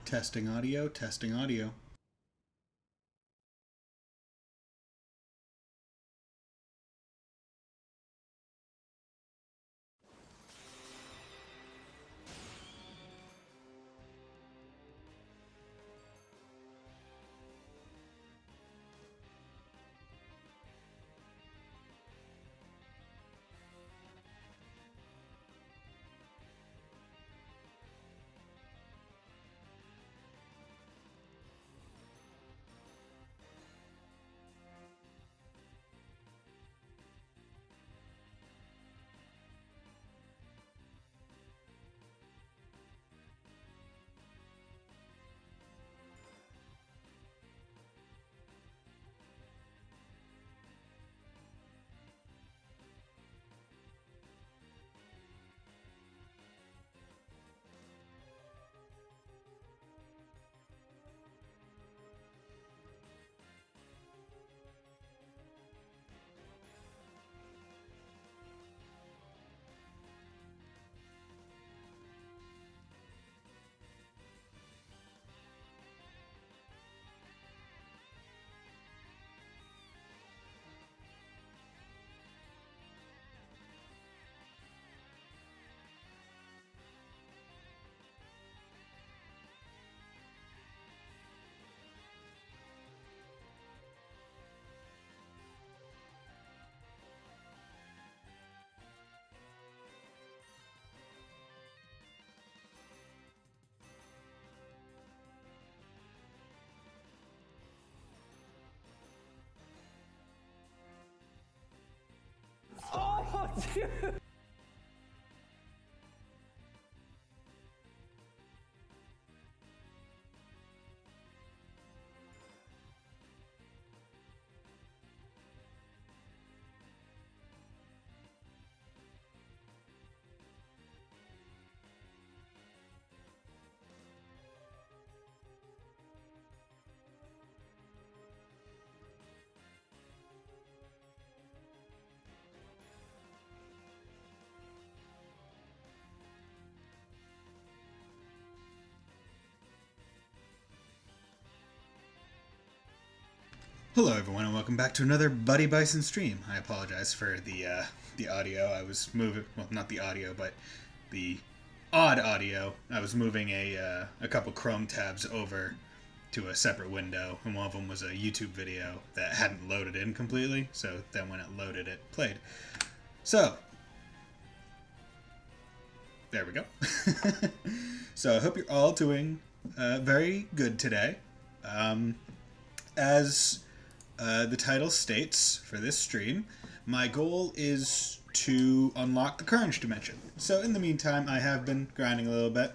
Testing audio, testing audio. Oh, dude! Hello everyone and welcome back to another Buddy Bison stream. I apologize for the audio. I was moving, well, not the audio, but the odd audio. I was moving a couple Chrome tabs over to a separate window, and one of them was a YouTube video that hadn't loaded in completely, so then when it loaded it played. So, there we go. So I hope you're all doing very good today. As the title states for this stream, my goal is to unlock the Carnage Dimension. So in the meantime, I have been grinding a little bit.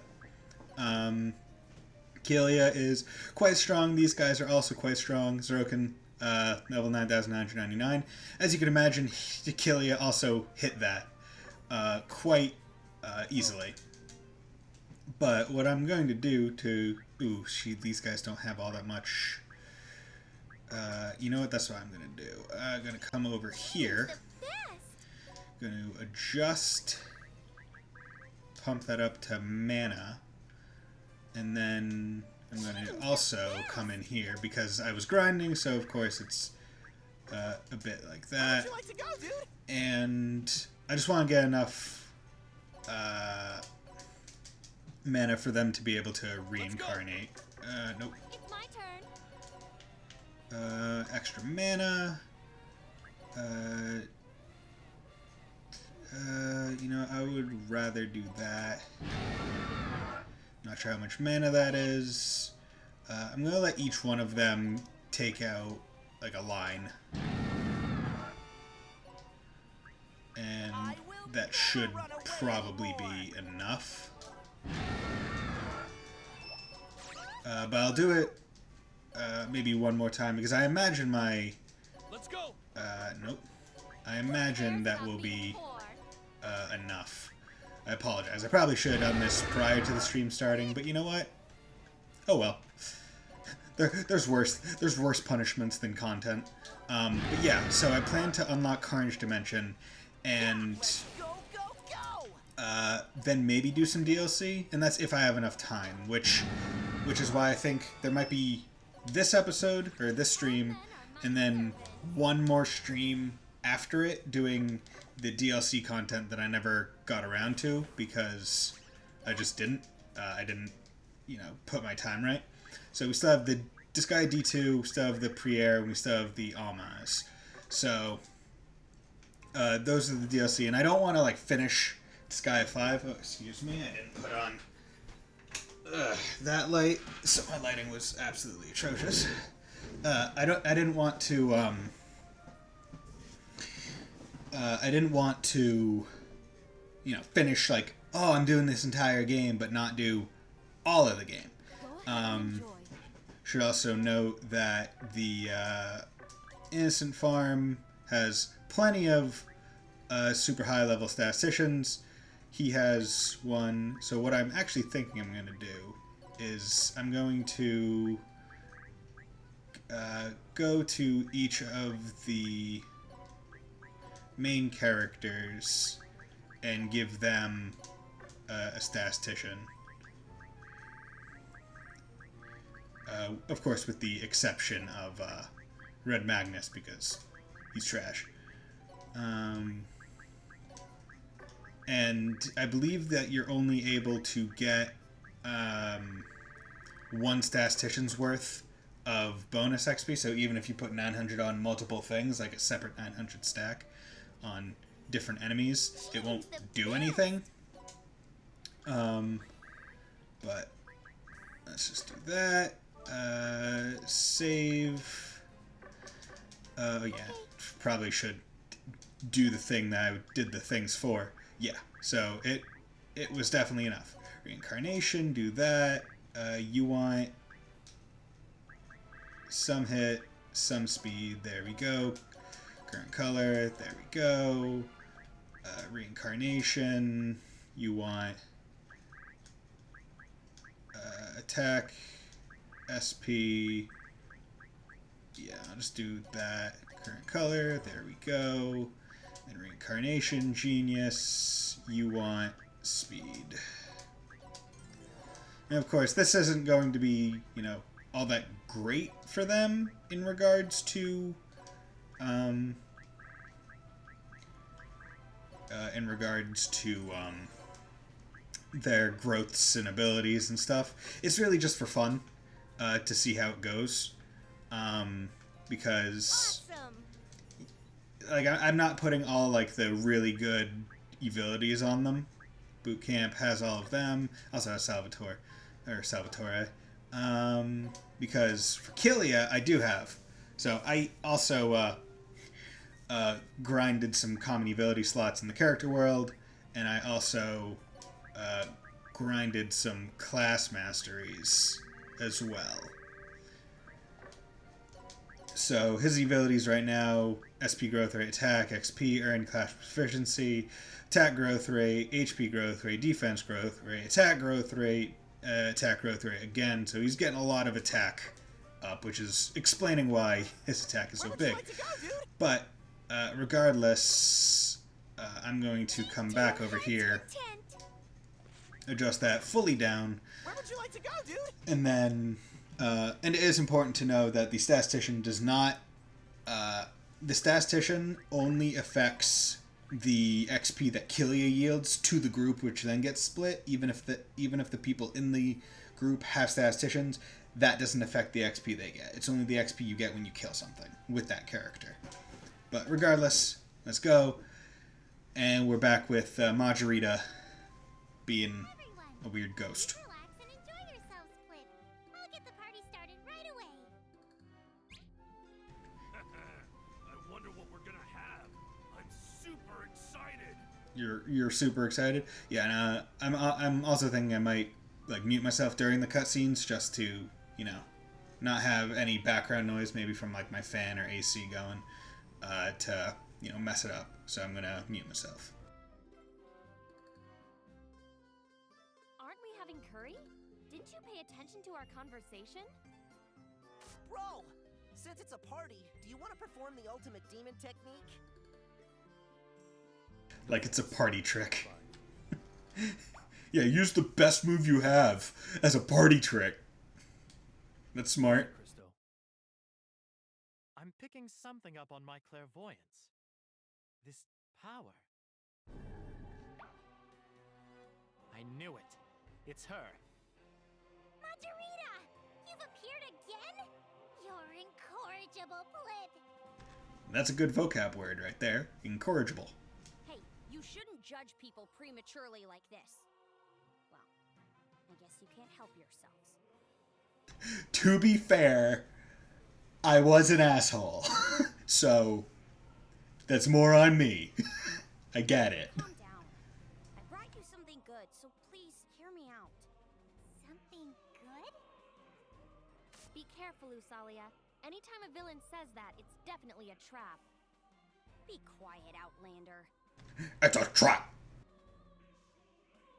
Disgaea is quite strong. These guys are also quite strong. Zerokin, level 9,999. As you can imagine, Disgaea also hit that quite easily. But what I'm going to do to... Ooh, these guys don't have all that much... you know what? That's what I'm going to do. I'm going to come over here. Going to adjust, pump that up to mana, and then I'm going to also come in here because I was grinding, so of course it's a bit like that. And I just want to get enough mana for them to be able to reincarnate. Nope. Extra mana. You know, I would rather do that. Not sure how much mana that is. I'm gonna let each one of them take out like a line. And that should probably be enough. But I'll do it maybe one more time because I imagine my... Let's go. Nope. I imagine that will be enough. I apologize. I probably should have done this prior to the stream starting, but you know what? Oh well. There's worse punishments than content. But yeah, so I plan to unlock Carnage Dimension and then maybe do some DLC, and that's if I have enough time, which which is why I think there might be this episode, or this stream, and then one more stream after it doing the DLC content that I never got around to because I just didn't. I didn't, put my time right. So we still have the Disgaea D2, we still have the Priere, and we still have the Almaz. So those are the DLC, and I don't want to finish Disgaea 5. Oh, excuse me, I didn't put on that light, so my lighting was absolutely atrocious. I didn't want to finish I'm doing this entire game, but not do all of the game. Should also note that the Innocent Farm has plenty of super high level statisticians. He has one. So what I'm actually thinking I'm going to do is I'm going to go to each of the main characters and give them a statistician. Of course, with the exception of Red Magnus, because he's trash. And I believe that you're only able to get one statistician's worth of bonus XP, so even if you put 900 on multiple things, like a separate 900 stack on different enemies, it won't do anything. But let's just do that. Save. Yeah, probably should do the thing that I did the things for. Yeah, so it was definitely enough. Reincarnation, do that. You want some hit, some speed, there we go. Current color, there we go. Reincarnation, you want attack, SP, yeah, I'll just do that. Current color, there we go. And reincarnation, genius, you want speed. And of course, this isn't going to be, all that great for them in regards to, their growths and abilities and stuff. It's really just for fun, to see how it goes, because I'm not putting all the really good abilities on them. Boot Camp has all of them. Also has Salvatore, because for Killia I do have. So I also grinded some common ability slots in the character world, and I also grinded some class masteries as well. So his abilities right now: SP growth rate, attack, XP, earned class proficiency, attack growth rate, HP growth rate, defense growth rate, attack growth rate again. So he's getting a lot of attack up, which is explaining why his attack is so big. But regardless, I'm going to come back over here, adjust that fully down, and then and it is important to know that the statistician does not the statistician only affects the XP that Killia yields to the group, which then gets split. Even if the people in the group have statisticians, that doesn't affect the XP they get. It's only the XP you get when you kill something with that character. But regardless, let's go. And we're back with Margareta being a weird ghost. You're super excited? Yeah, and I'm also thinking I might mute myself during the cutscenes just to not have any background noise, maybe from my fan or AC going, to mess it up. So I'm gonna mute myself. Aren't we having curry? Didn't you pay attention to our conversation? Bro, since it's a party, do you want to perform the ultimate demon technique? Like it's a party trick. Yeah, use the best move you have as a party trick. That's smart. Crystal. I'm picking something up on my clairvoyance. This power. I knew it. It's her. Margareta! You've appeared again? You're incorrigible, Blip. That's a good vocab word right there. Incorrigible. Hey, you shouldn't judge people prematurely like this. Well, I guess you can't help yourselves. To be fair, I was an asshole. So, that's more on me. I get it. Calm down. I brought you something good, so please hear me out. Something good? Be careful, Usalia. Anytime a villain says that, it's definitely a trap. Be quiet, Outlander. It's a trap.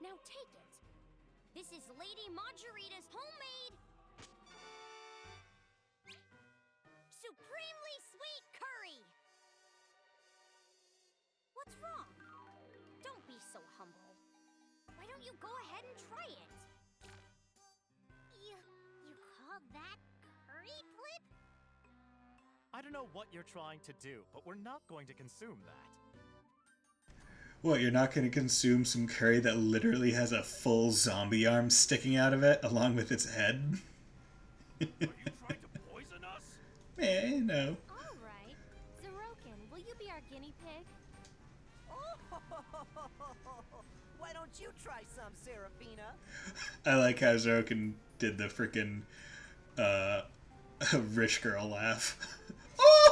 Now take it. This is Lady Margareta's homemade supremely sweet curry. What's wrong? Don't be so humble. Why don't you go ahead and try it? You call that curry, Blip? I don't know what you're trying to do, but we're not going to consume that. What, you're not going to consume some curry that literally has a full zombie arm sticking out of it, along with its head? Are you trying to poison us? Eh, no. All right. Zeroken, will you be our guinea pig? Oh, why don't you try some, Seraphina? I like how Zeroken did the frickin' rich girl laugh.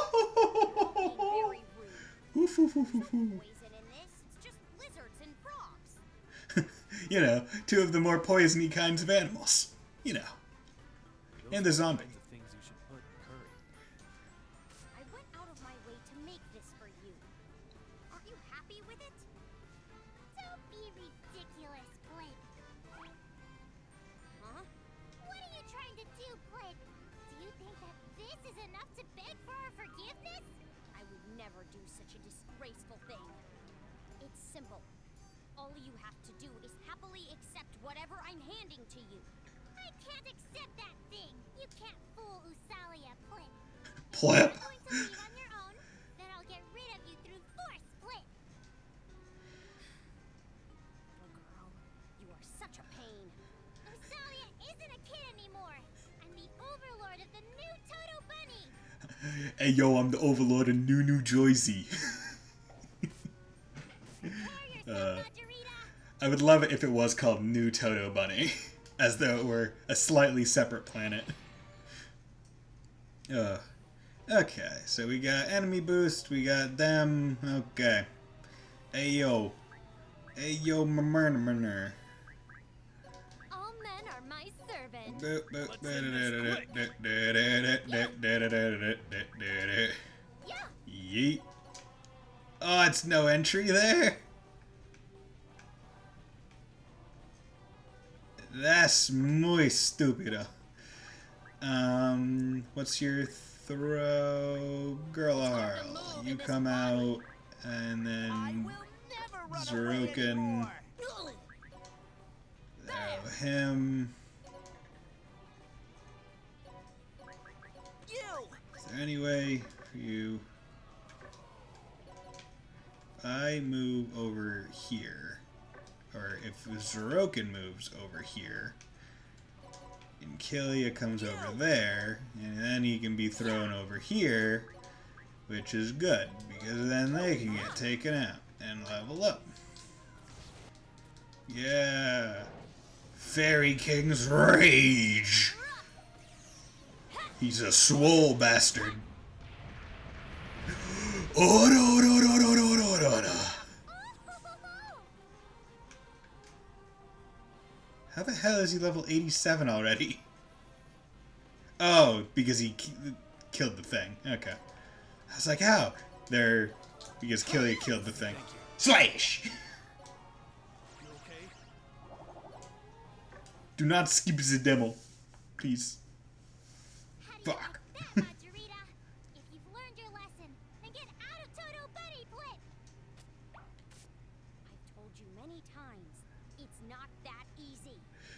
Being very rude. Oof, oof, oof, oof, oof. Poison in this, it's just lizards and frogs. You know, two of the more poisony kinds of animals. You know. And the zombie. Kinds of things you should put in curry. I went out of my way to make this for you. Aren't you happy with it? Don't be ridiculous, Blip. Huh? What are you trying to do, Blip? Do you think that this is enough to beg for our forgiveness? I would never do such a disgraceful thing. It's simple. All you have to do is happily accept whatever I'm handing to you. I can't accept that thing. You can't fool Usalia, Blip. Plip. If you're going to leave on your own, then I'll get rid of you through force, Blip. Little girl, you are such a pain. Usalia isn't a kid anymore. I'm the overlord of the new Toto Bunny. Hey yo, I'm the overlord of New Jersey. Prepare yourself, Margareta. I would love it if it was called New Toto Bunny. As though it were a slightly separate planet. Okay, so we got enemy boost, we got them. Okay. Ayo. Ayo, murmur. All men are my servants. Yeah. Yeet. Oh, it's no entry there. That's muy stupido. What's your throw? Girl Harl. You come out, and I then will never run away Zeroken. anymore. Him. You! Is there any way for you? I move over here. Or if Zeroken moves over here, and Killia comes over there, and then he can be thrown over here, which is good, because then they can get taken out and level up. Yeah. Fairy King's Rage! He's a swole bastard. How the hell is he level 87 already? Oh, because he killed the thing. Okay. I was like, how? Because Killia killed the thing. Slash! You okay? Do not skip the demo. Please. How do you Fuck. like that, Margareta? If you've learned your lesson, then get out of Toto Bunny, Blip. I've told you many times, it's not that easy.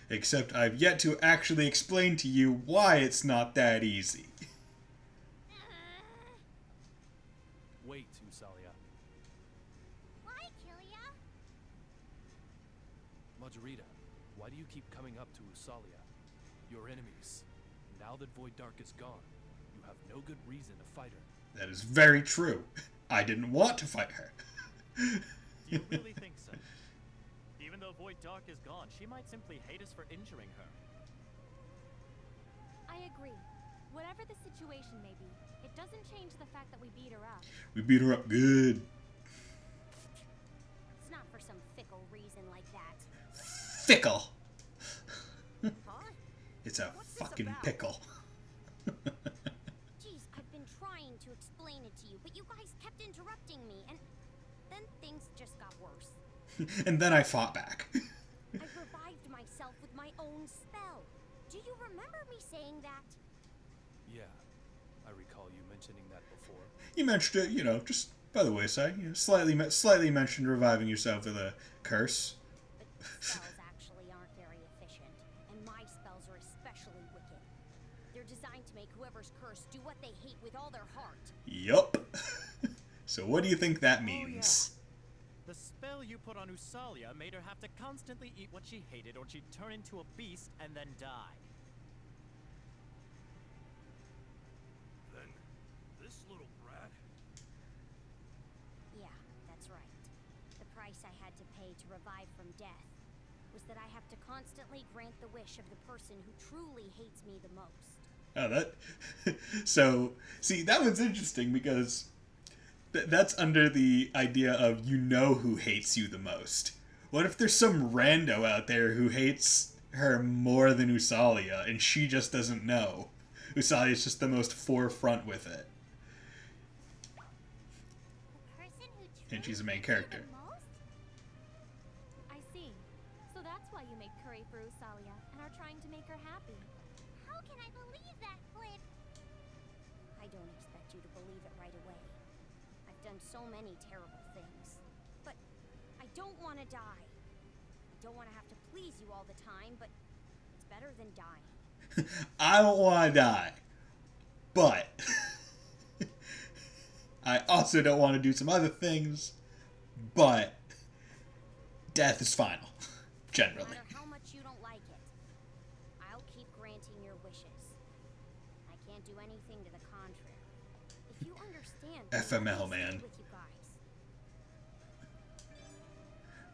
Except I've yet to actually explain to you why it's not that easy. Wait, Usalia. Why, Kilia? Margareta, why do you keep coming up to Usalia? Your enemies. Now that Void Dark is gone, you have no good reason to fight her. That is very true. I didn't want to fight her. You really think so? Even though Void Dark is gone, she might simply hate us for injuring her. I agree. Whatever the situation may be, it doesn't change the fact that we beat her up. We beat her up good. It's not for some fickle reason like that. Fickle. Huh? It's a What's this fucking about? pickle. Jeez, I've been trying to explain it to you, but you guys kept interrupting me, and then things just got worse. And then I fought back. I revived myself with my own spell. Do you remember me saying that? Yeah, I recall you mentioning that before. You mentioned it, you know, just by the wayside. You know, slightly mentioned reviving yourself with a curse. But spells actually aren't very efficient, and my spells are especially wicked. They're designed to make whoever's cursed do what they hate with all their heart. Yup. So what do you think that means? The spell you put on Usalia made her have to constantly eat what she hated, or she'd turn into a beast and then die. Then, this little brat. Yeah, that's right. The price I had to pay to revive from death was that I have to constantly grant the wish of the person who truly hates me the most. Oh, that. So, see, that was interesting because that's under the idea of you know who hates you the most. What if there's some rando out there who hates her more than Usalia and she just doesn't know? Usalia's just the most forefront with it. The person who And she's the truly main hates me character. the most? I see. So that's why you make curry for Usalia and are trying to make her happy. How can I believe that, Flynn? I don't expect you to believe it right away. I've done so many terrible things. But I don't want to die. I don't want to have to please you all the time, but it's better than dying. I don't want to die. But I also don't want to do some other things. But death is final, No generally. matter how much you don't like it, I'll keep granting your wishes. I can't do anything to the contrary. If you understand, FML, let me stay man. with you guys.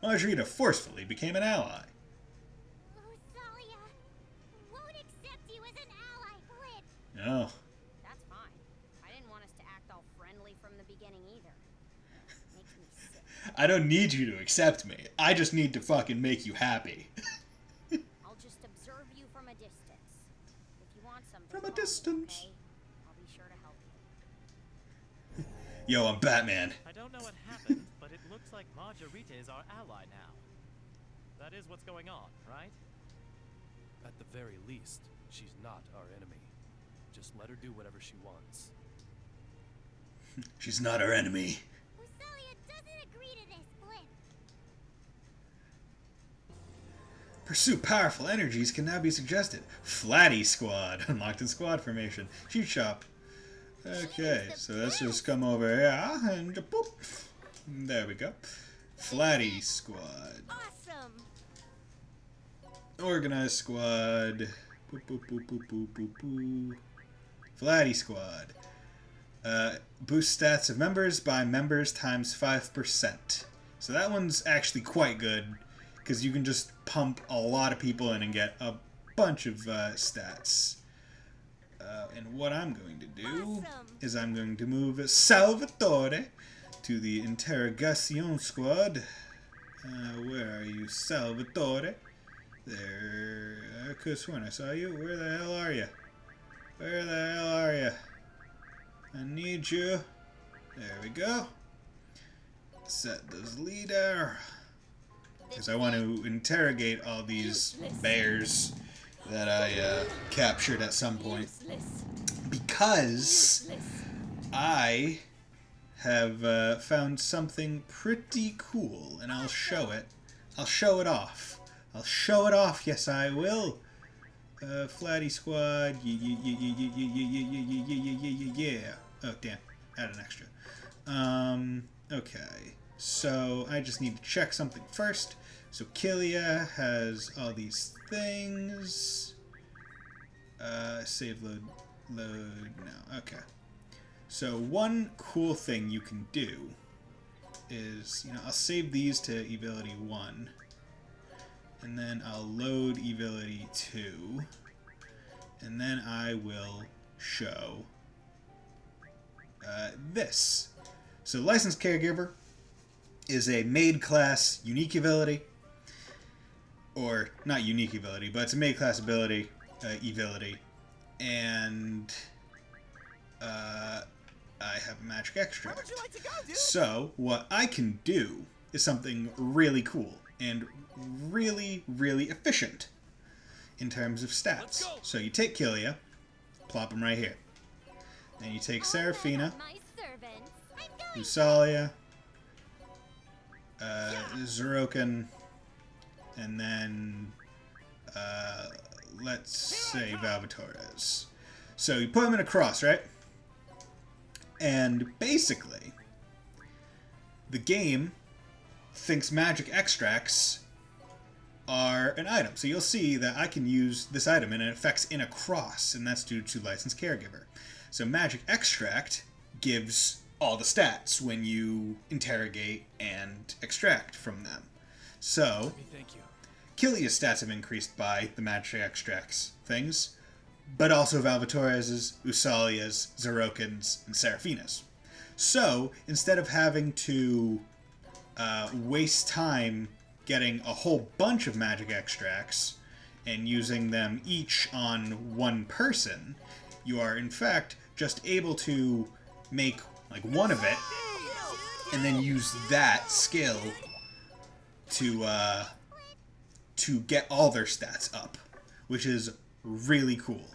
Margareta forcefully became an ally. Usalia won't accept you as an ally, Flynn. Oh, That's fine. I didn't want us to act all friendly from the beginning either. Makes me sick. I don't need you to accept me. I just need to fucking make you happy. I'll just observe you from a distance. If you want something From a call me, distance. okay? I'll be sure to help you. Yo, I'm Batman. I don't know what happened, but it looks like Margareta is our ally now. That is what's going on, right? At the very least, she's not our enemy. Just let her do whatever she wants. She's not our enemy. Usalia doesn't agree to this, Flynn. Pursue powerful energies can now be suggested. Flatty Squad. Unlocked in squad formation. Shoot shop. Okay, so let's just come over here and boop. There we go. Flatty Squad. Awesome. Organized Squad. Boop, boop, boop, boop, boop, boop, boop. Flatty Squad. Boost stats of members by members times 5%. So that one's actually quite good, because you can just pump a lot of people in and get a bunch of stats. And what I'm going to do is I'm going to move Salvatore to the Interrogation Squad. Where are you, Salvatore? There. I could have sworn I saw you. Where the hell are you? Where the hell are you? I need you. There we go. Set as leader. Because I want to interrogate all these bears that I captured at some point. Because I have found something pretty cool, and I'll show it. I'll show it off. I'll show it off. Yes, I will. Flatty Squad. Yeah. Oh, damn. Add an extra. Okay. So, I just need to check something first. So, Killia has all these things. Save load. Load. No. Okay. So, one cool thing you can do is, I'll save these to Ability 1. And then I'll load Ability 2. And then I will show this. So Licensed Caregiver is a maid class unique ability. Or, not unique ability, but it's a maid class ability. And I have a magic extract. Where would you like to go, dude? So, what I can do is something really cool and really, really efficient in terms of stats. So you take Killia, plop him right here. Then you take Seraphina, My servants. I'm going. Usalia, Zeroken, and then let's say Valvatores. So you put him in a cross, right? And basically, the game thinks magic extracts are an item. So you'll see that I can use this item and it affects in a cross, and that's due to Licensed Caregiver. So magic extract gives all the stats when you interrogate and extract from them. So, Thank you. Killia's stats have increased by the magic extracts things, but also Valvatore's, Usalia's, Zeroken's, and Seraphina's. So, instead of having to waste time getting a whole bunch of magic extracts and using them each on one person, you are in fact just able to make like one of it and then use that skill to get all their stats up, which is really cool.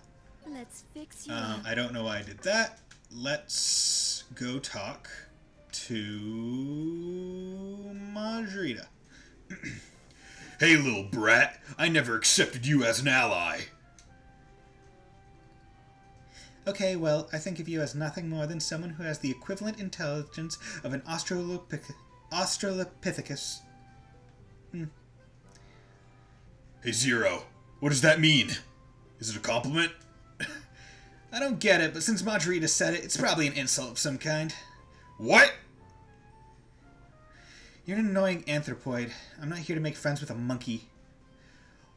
Let's fix you. I don't know why I did that. Let's go talk to Margareta. Hey, little brat. I never accepted you as an ally. Okay, well, I think of you as nothing more than someone who has the equivalent intelligence of an Australopithecus. Hey, Zero. What does that mean? Is it a compliment? I don't get it, but since Margareta said it, it's probably an insult of some kind. What? You're an annoying anthropoid. I'm not here to make friends with a monkey.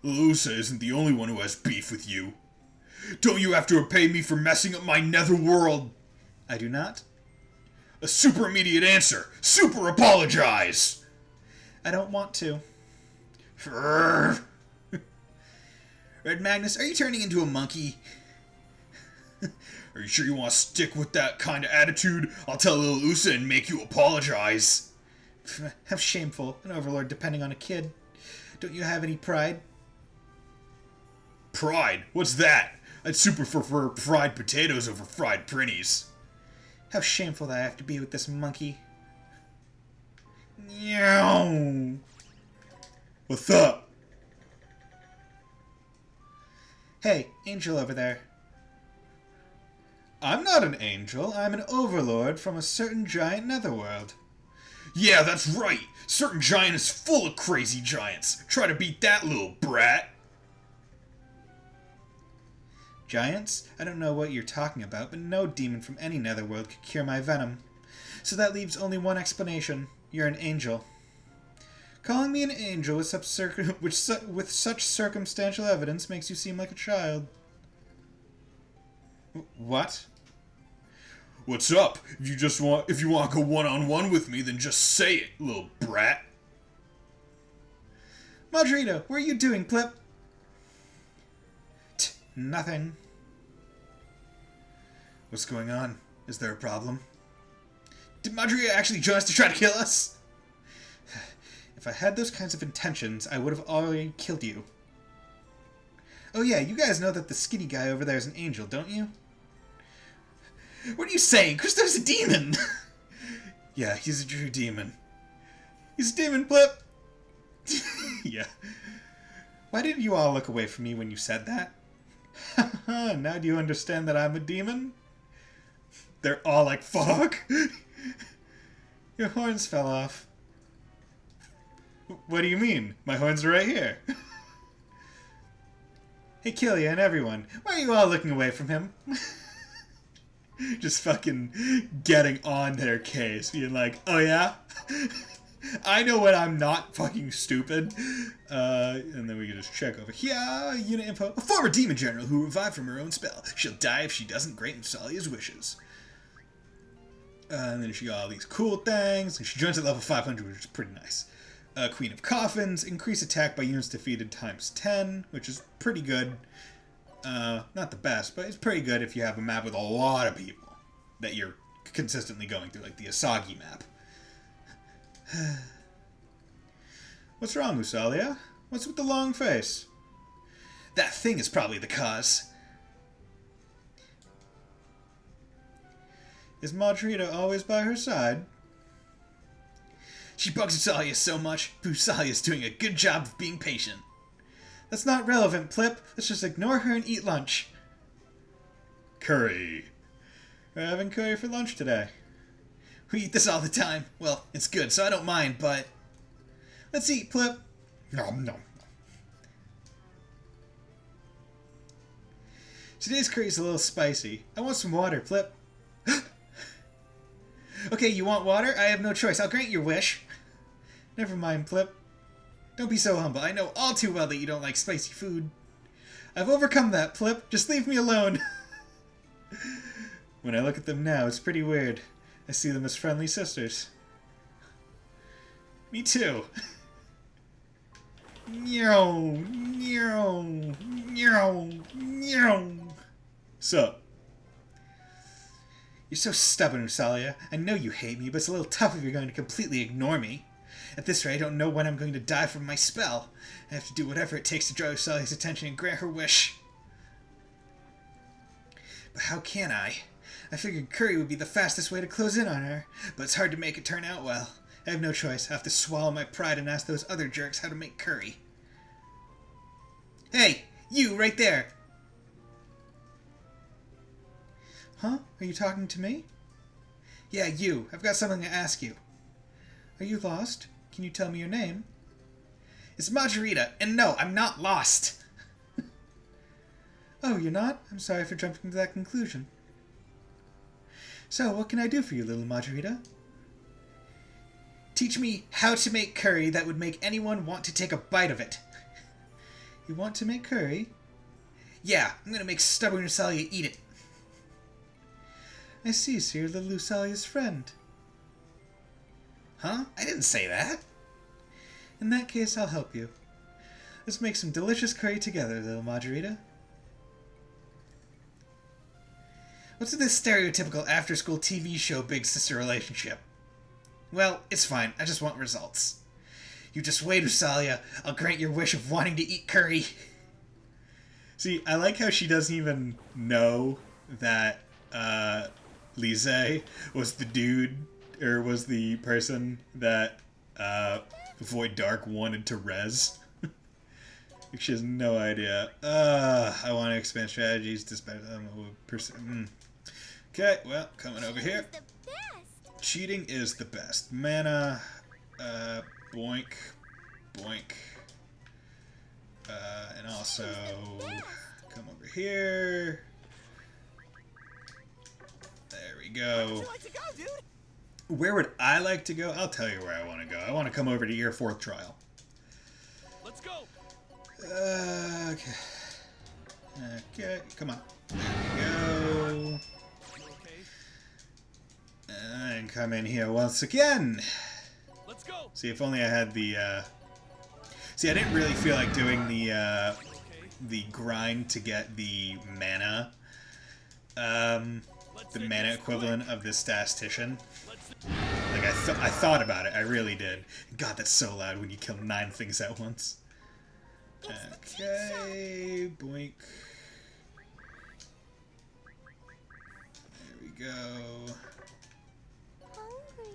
Lusa isn't the only one who has beef with you. Don't you have to repay me for messing up my netherworld? I do not. A super immediate answer. Super apologize. I don't want to. Red Magnus, are you turning into a monkey? Are you sure you want to stick with that kind of attitude? I'll tell little Usa and make you apologize. How shameful. An overlord depending on a kid. Don't you have any pride? Pride? What's that? I'd super prefer fried potatoes over fried prinnies. How shameful that I have to be with this monkey. Meow. What's up? Hey, angel over there. I'm not an angel. I'm an overlord from a certain giant netherworld. Yeah, that's right. Certain giant is full of crazy giants. Try to beat that little brat. Giants? I don't know what you're talking about, but no demon from any netherworld could cure my venom. So that leaves only one explanation. You're an angel. Calling me an angel with such circumstantial evidence makes you seem like a child. What? What's up? If you want to go one-on-one with me, then just say it, little brat. Margareta, what are you doing, Plip? Nothing. What's going on? Is there a problem? Did Margareta actually join us to try to kill us? If I had those kinds of intentions, I would have already killed you. Oh yeah, you guys know that the skinny guy over there is an angel, don't you? What are you saying? Christo's a demon! Yeah, he's a true demon. He's a demon, Plip! Yeah. Why did you all look away from me when you said that? Now do you understand that I'm a demon? They're all like, fuck! Your horns fell off. What do you mean? My horns are right here. Hey, Killia and everyone, why are you all looking away from him? Just fucking getting on their case, being like, oh yeah? I know when I'm not fucking stupid. And then we can just check over here. Unit info. A former demon general who revived from her own spell. She'll die if she doesn't grant Usalia's wishes. And then she got all these cool things. And she joins at level 500, which is pretty nice. Queen of Coffins. Increase attack by units defeated times 10, which is pretty good. Not the best, but it's pretty good if you have a map with a lot of people that you're consistently going through, like the Asagi map. What's wrong, Usalia? What's with the long face? That thing is probably the cause. Is Margareta always by her side? She bugs Usalia so much, but Usalia's doing a good job of being patient. That's not relevant, Plip. Let's just ignore her and eat lunch. Curry. We're having curry for lunch today. We eat this all the time. Well, it's good, so I don't mind, but... Let's eat, Plip. Nom nom. Today's curry's a little spicy. I want some water, Plip. Okay, you want water? I have no choice. I'll grant your wish. Never mind, Plip. Don't be so humble. I know all too well that you don't like spicy food. I've overcome that, Plip. Just leave me alone. When I look at them now, it's pretty weird. I see them as friendly sisters. Me too. Meow, meow, meow, meow. Sup? You're so stubborn, Usalia. I know you hate me, but it's a little tough if you're going to completely ignore me. At this rate, I don't know when I'm going to die from my spell. I have to do whatever it takes to draw Usalia's attention and grant her wish. But how can I? I figured curry would be the fastest way to close in on her, but it's hard to make it turn out well. I have no choice. I have to swallow my pride and ask those other jerks how to make curry. Hey! You, right there! Huh? Are you talking to me? Yeah, you. I've got something to ask you. Are you lost? Can you tell me your name? It's Margareta, and no, I'm not lost! Oh, you're not? I'm sorry for jumping to that conclusion. So, what can I do for you, little Margareta? Teach me how to make curry that would make anyone want to take a bite of it. You want to make curry? Yeah, I'm gonna make stubborn Usalia eat it. I see, so you're little Usalia's friend. Huh? I didn't say that. In that case, I'll help you. Let's make some delicious curry together, little Margareta. What's with this stereotypical after-school TV show big sister relationship? Well, it's fine. I just want results. You just wait, Usalia. I'll grant your wish of wanting to eat curry. See, I like how she doesn't even know that Lise was the dude, or was the person that Void Dark wanted to res. She has no idea. I want to expand strategies despite Okay, well, coming over here. Cheating is the best. Mana, boink, boink. And also, come over here. There we go. Where would you like to go, dude? Where would I like to go? I'll tell you where I want to go. I want to come over to your 4th trial. Let's go. Okay. Okay, come on. There we go. And come in here once again. Let's go. See, if only I had the, See, I didn't really feel like doing the grind to get the mana. The mana equivalent of this statistician. Like, I thought about it. I really did. God, that's so loud when you kill 9 things at once. Okay, boink. There we go. Hungry.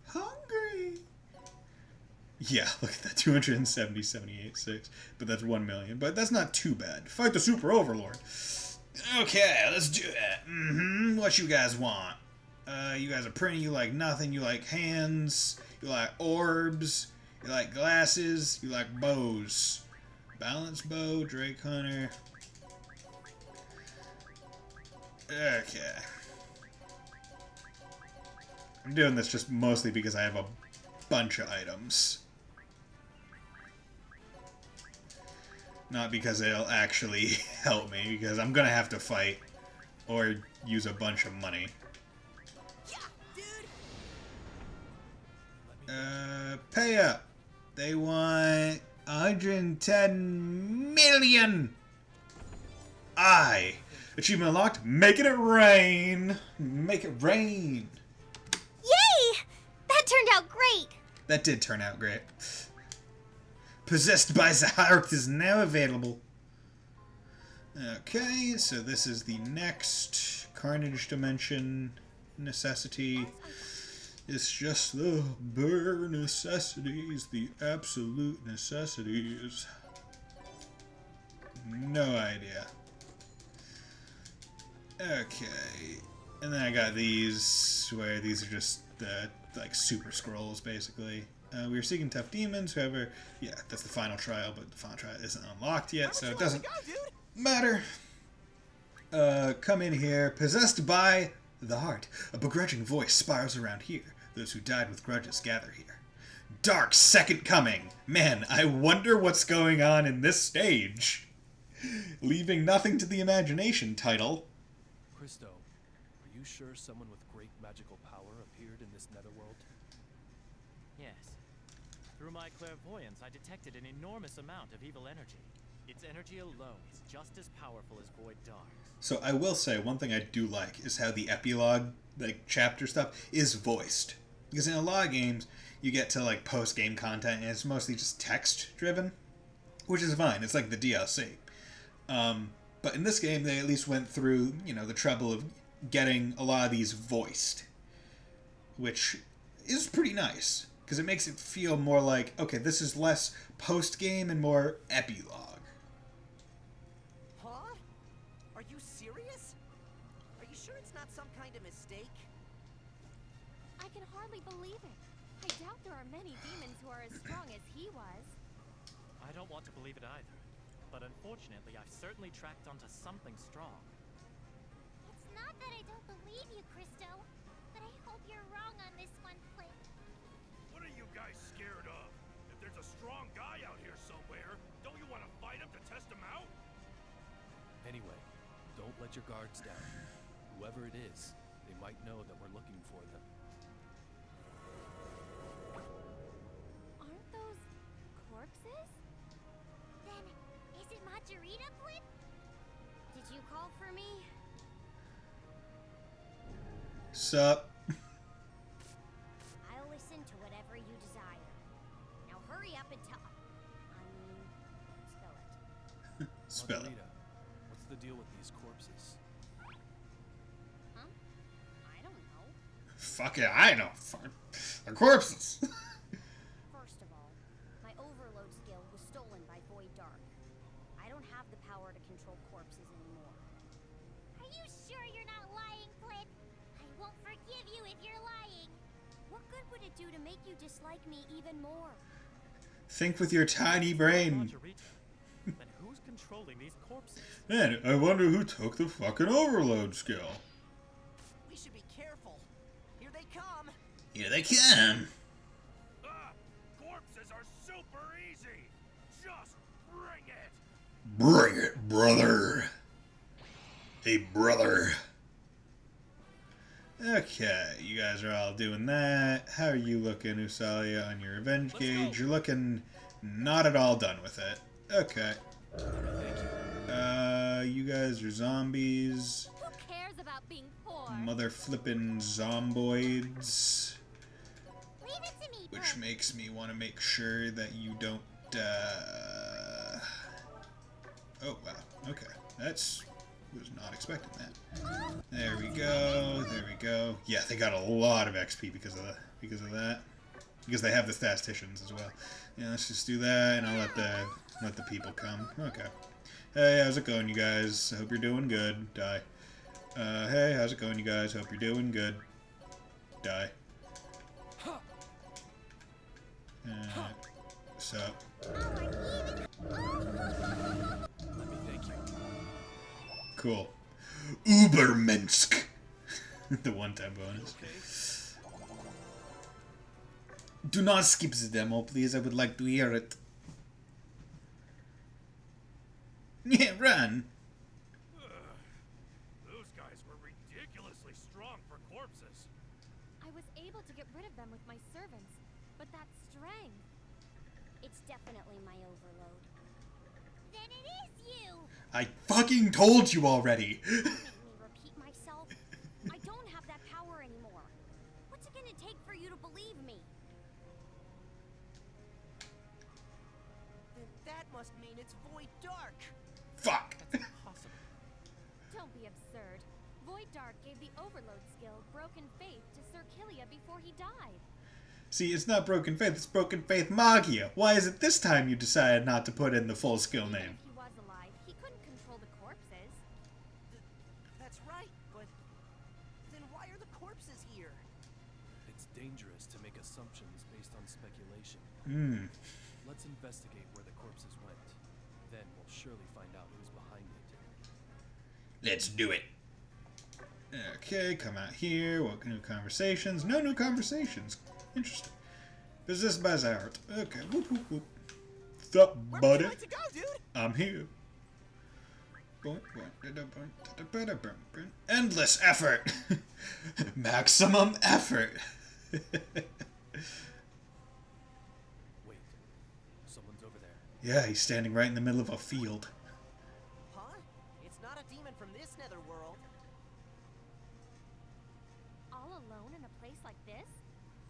Hungry. Yeah, look at that, 270, 78, 6. But that's 1 million. But that's not too bad. Fight the Super Overlord. Okay, let's do it. What you guys want? You guys are pretty, you like nothing, you like hands, you like orbs, you like glasses, you like bows. Balance bow, Drake Hunter. Okay. I'm doing this just mostly because I have a bunch of items. Not because it'll actually help me, because I'm gonna have to fight or use a bunch of money. Pay up. They want 110 million. Achievement unlocked. Making it rain. Make it rain. Yay! That turned out great! That did turn out great. Possessed by Zahark is now available. Okay, so this is the next Carnage Dimension necessity. It's just the bare necessities, the absolute necessities. No idea. Okay, and then I got these, where these are just the, like, super scrolls, basically. We were seeking tough demons, however, yeah, that's the final trial, but the final trial isn't unlocked yet, so it doesn't matter. Come in here, possessed by the heart. A begrudging voice spirals around here. Those who died with grudges gather here. Dark Second Coming. Man, I wonder what's going on in this stage. Leaving nothing to the imagination title. Christo, are you sure someone with great magical power appeared in this netherworld? Yes. Through my clairvoyance, I detected an enormous amount of evil energy. Its energy alone is just as powerful as Void Dark. So I will say, one thing I do like is how the epilogue, like, chapter stuff, is voiced. Because in a lot of games, you get to, like, post-game content, and it's mostly just text-driven, which is fine. It's like the DLC. But in this game, they at least went through, you know, the trouble of getting a lot of these voiced, which is pretty nice, because it makes it feel more like, okay, this is less post-game and more epilogue. Huh? Are you serious? Are you sure it's not some kind of mistake? I can hardly believe it. I doubt there are many demons who are as strong as he was. I don't want to believe it either. But unfortunately, I've certainly tracked onto something strong. It's not that I don't believe you, Christo, but I hope you're wrong on this one, Clint. What are you guys scared of? If there's a strong guy out here somewhere, don't you want to fight him to test him out? Anyway, don't let your guards down. Whoever it is, they might know that we're looking for them. Aren't those corpses? Then, is it Margareta, Clint? Did you call for me? Sup? I'll listen to whatever you desire. Now hurry up and tell... spell it. Spell it. Margareta, what's the deal with these corpses? Huh? I don't know. Fuck it, I know. They're corpses. First of all, my overload skill was stolen by Void Dark. I don't have the power to control corpses anymore. Are you sure you're not lying, Clint? I won't forgive you if you're lying. What good would it do to make you dislike me even more? Think with your tiny brain. Margareta. Then who's controlling these corpses? Man, I wonder who took the fucking overload skill. We should be careful. Here they come. Here they come. Corpses are super easy. Just bring it. Bring it, brother. Hey, brother. Okay, you guys are all doing that. How are you looking, Usalia, on your revenge gauge? You're looking not at all done with it. Okay. You guys are zombies. Who cares about being poor? Mother flippin' zomboids. Leave it to me, Which makes me want to make sure that you don't, Oh, wow. Okay. Was not expecting that. There we go. There we go. Yeah, they got a lot of XP because of that. because they have the statisticians as well. Yeah, let's just do that, and I'll let the people come. Okay. Hey, how's it going, you guys? I hope you're doing good. Die. Hey, how's it going, you guys? Hope you're doing good. Die. So. Let me thank you. Cool. Ubermensk. The one-time bonus. Okay. Do not skip the demo, please. I would like to hear it. Yeah, run. Those guys were ridiculously strong for corpses. I was able to get rid of them with my servants, but that strength. It's definitely my overload. Then it is you! I fucking told you already. Don't make me repeat myself. I don't have that power anymore. What's it gonna take for you to believe me? Then that must mean it's Void Dark. Fuck. Impossible. Don't be absurd. Void Dark gave the Overload skill Broken Faith to Sir Killia before he died. See, it's not Broken Faith, it's Broken Faith Magia. Why is it this time you decided not to put in the full skill Even name? if he was alive, he couldn't control the corpses. That's right, but then why are the corpses here? It's dangerous to make assumptions based on speculation. Hmm. Let's investigate where the corpses went. Then we'll surely find out who's behind it. Let's do it. Okay, come out here. What new conversations? No new conversations. Interesting. Business Bazaar. Okay. Whoop, whoop, whoop. Sup, Where buddy? would you like to go, dude? I'm here. Endless effort. Maximum effort. Wait. Someone's over there. Yeah, he's standing right in the middle of a field. Huh? It's not a demon from this netherworld. All alone in a place like this?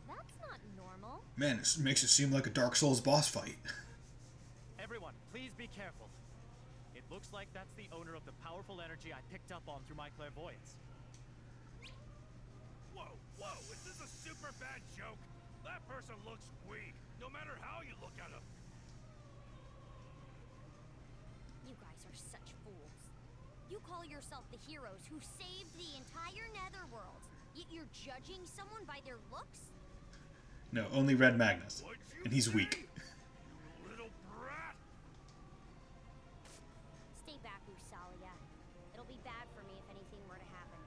That's not normal. Man, this makes it seem like a Dark Souls boss fight. Everyone, please be careful. It looks like that's the owner of the powerful energy I picked up on through my clairvoyance. Whoa, whoa, is this a super bad joke? That person looks weak, no matter how you look at him. You guys are such fools. You call yourself the heroes who saved the entire netherworld, yet you're judging someone by their looks? No, only Red Magnus. What'd you And he's say, weak. you little brat? Stay back, Usalia. It'll be bad for me if anything were to happen.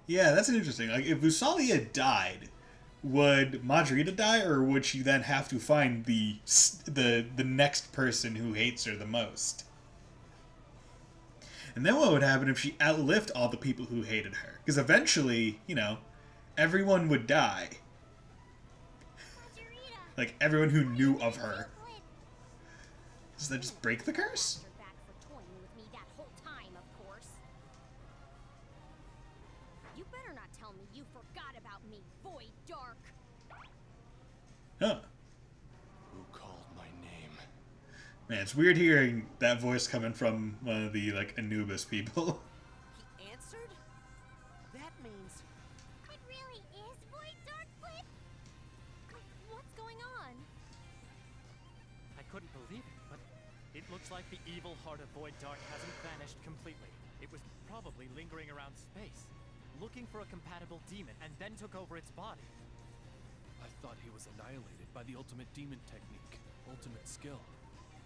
Yeah, that's an interesting. Like, if Usalia died, would Margareta die, or would she then have to find the next person who hates her the most? And then what would happen if she outlived all the people who hated her? Because eventually, you know, everyone would die. Margareta! Like, everyone who knew of her. Does that just break the curse? You're back for toying with me that whole time, of course. You better not tell me you forgot about me, Void Dark. Huh. Who called my name? Man, it's weird hearing that voice coming from one of the, like, Anubis people. He answered? That means... It really is Void Dark, Cliff? What's going on? I couldn't believe it, but it looks like the evil heart of Void Dark hasn't vanished completely. It was probably lingering around space, looking for a compatible demon, and then took over its body. I thought he was annihilated by the ultimate demon technique, ultimate skill.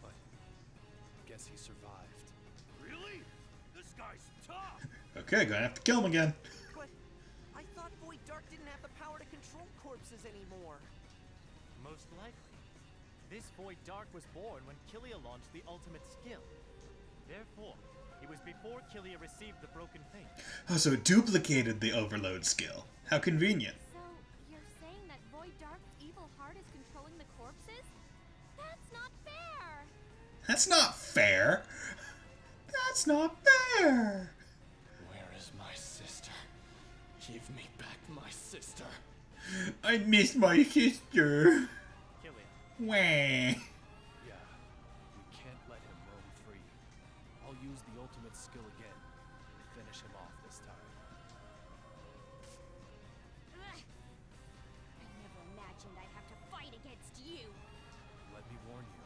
But I guess he survived. Really? This guy's tough. Okay, gonna have to kill him again. But I thought Void Dark didn't have the power to control corpses anymore. Most likely. This Void Dark was born when Killia launched the ultimate skill. Therefore, it was before Killia received the Broken Faith. Oh, so it duplicated the overload skill. How convenient. So, you're saying that Void Dark's evil heart is controlling the corpses? That's not fair! That's not fair. That's not fair. Where is my sister? Give me back my sister. I miss my sister. Killia, Wah. Yeah, we can't let him roam free. I'll use the ultimate skill again and finish him off this time. Ugh. I never imagined I'd have to fight you. Let me warn you.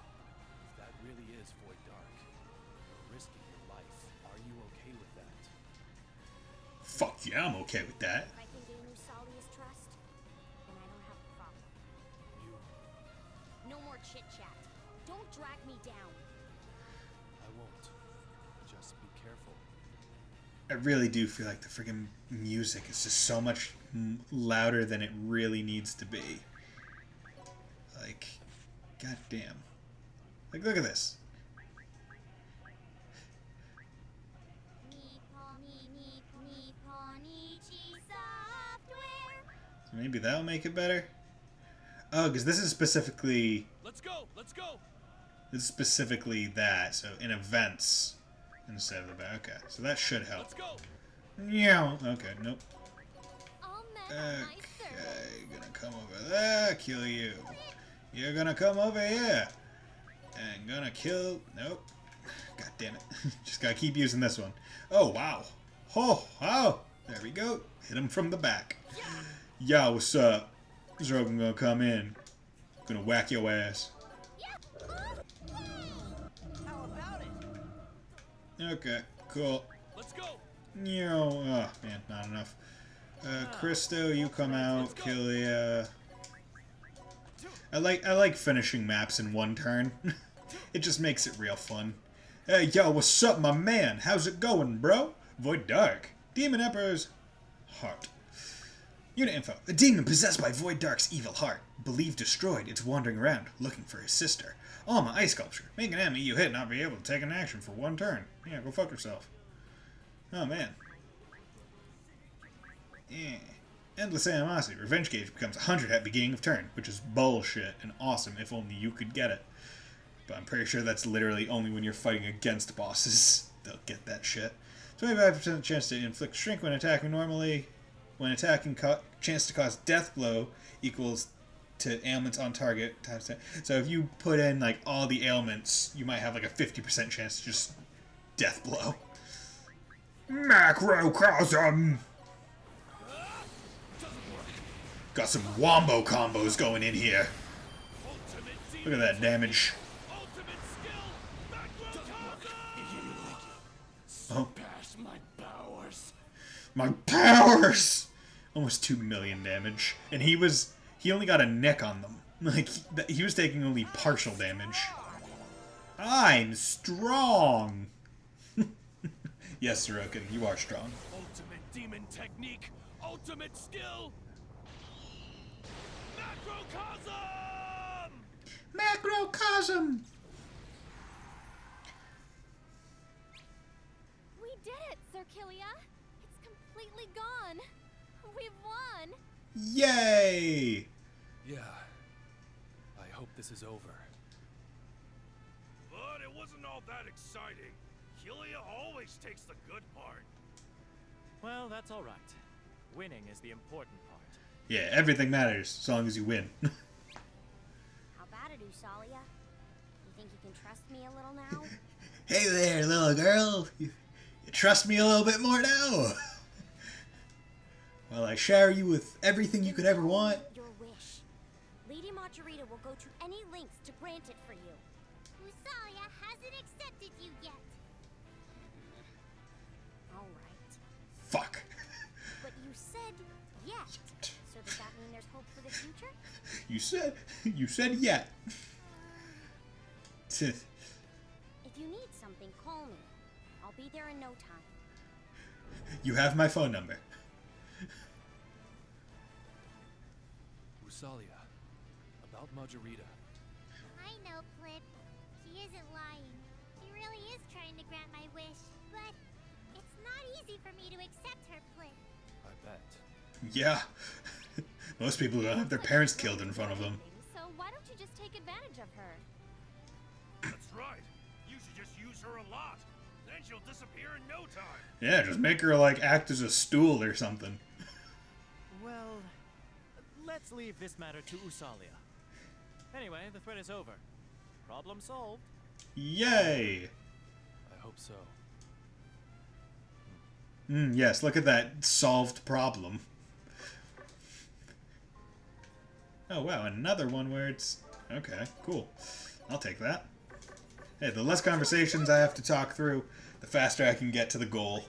If that really is Void Dark, you're risking your life. Are you okay with that? Fuck yeah, I'm okay with that. If I can gain Usalia's trust, then I don't have a problem. You... No more chit-chat. Don't drag me down. I won't. Just be careful. I really do feel like the friggin' music is just so much louder than it really needs to be. Like, goddamn. Like, look at this. So maybe that'll make it better? Oh, because this is specifically... Let's go! Let's go! This is specifically that, so in events instead of the back. Okay, so that should help. Let's go! Yeah. Okay, nope. All men are my servants. Okay, gonna come over there, kill you. You're gonna come over here. And gonna kill... Nope. God damn it. Just gotta keep using this one. Oh, wow. Oh, wow. There we go. Hit him from the back. Yo, what's up? Zrogan gonna come in. Gonna whack your ass. How about it? Okay, cool. Let's go! Yo, oh, man, not enough. Christo, you come out, kill ya. I like finishing maps in one turn. It just makes it real fun. Hey, yo, what's up, my man? How's it going, bro? Void Dark. Demon Emperor's heart. Unit info. A demon possessed by Void Dark's evil heart. Believed destroyed, it's wandering around, looking for his sister. Alma, ice sculpture. Make an enemy you hit not be able to take an action for one turn. Yeah, go fuck yourself. Oh, man. Yeah. Endless animosity. Revenge gauge becomes 100 at beginning of turn, which is bullshit and awesome if only you could get it. But I'm pretty sure that's literally only when you're fighting against bosses they'll get that shit. 25% chance to inflict shrink when attacking normally. When attacking, chance to cause death blow equals to ailments on target times 10. So if you put in like all the ailments, you might have like a 50% chance to just death blow. Macrocosm! Got some wombo combos going in here. Look at that damage. Oh. My powers! Almost 2 million damage. And he only got a nick on them. Like, he was taking only partial damage. I'm strong! Yes, Sorokin, you are strong. Ultimate demon technique! Ultimate skill! Macrocosm! Macrocosm! We did it, Sir Killia. It's completely gone. We've won. Yay! Yeah. I hope this is over. But it wasn't all that exciting. Killia always takes the good part. Well, that's all right. Winning is the important part. Yeah, everything matters as long as you win. How about it, Usalia? You think you can trust me a little now? Hey there, little girl. You trust me a little bit more now? Well, I shower you with everything you could ever want. Your wish. Lady Margareta will go to any lengths to grant it for you. Usalia hasn't accepted you yet. All right. Fuck. But you said yet. So does that mean there's hope for the future? You said yet. If you need something, call me. I'll be there in no time. You have my phone number. Usalia, about Margareta. I know, Flip. She isn't lying. She really is trying to grant my wish, but it's not easy for me to accept her, Flip. I bet. Yeah. Most people don't have their parents killed in front of them. So why don't you just take advantage of her? That's right. You should just use her a lot. Then she'll disappear in no time. Yeah, just make her, like, act as a stool or something. Well, let's leave this matter to Usalia. Anyway, the threat is over. Problem solved. Yay! I hope so. Yes, look at that solved problem. Oh, wow, another one where it's... Okay, cool. I'll take that. Hey, the less conversations I have to talk through, the faster I can get to the goal.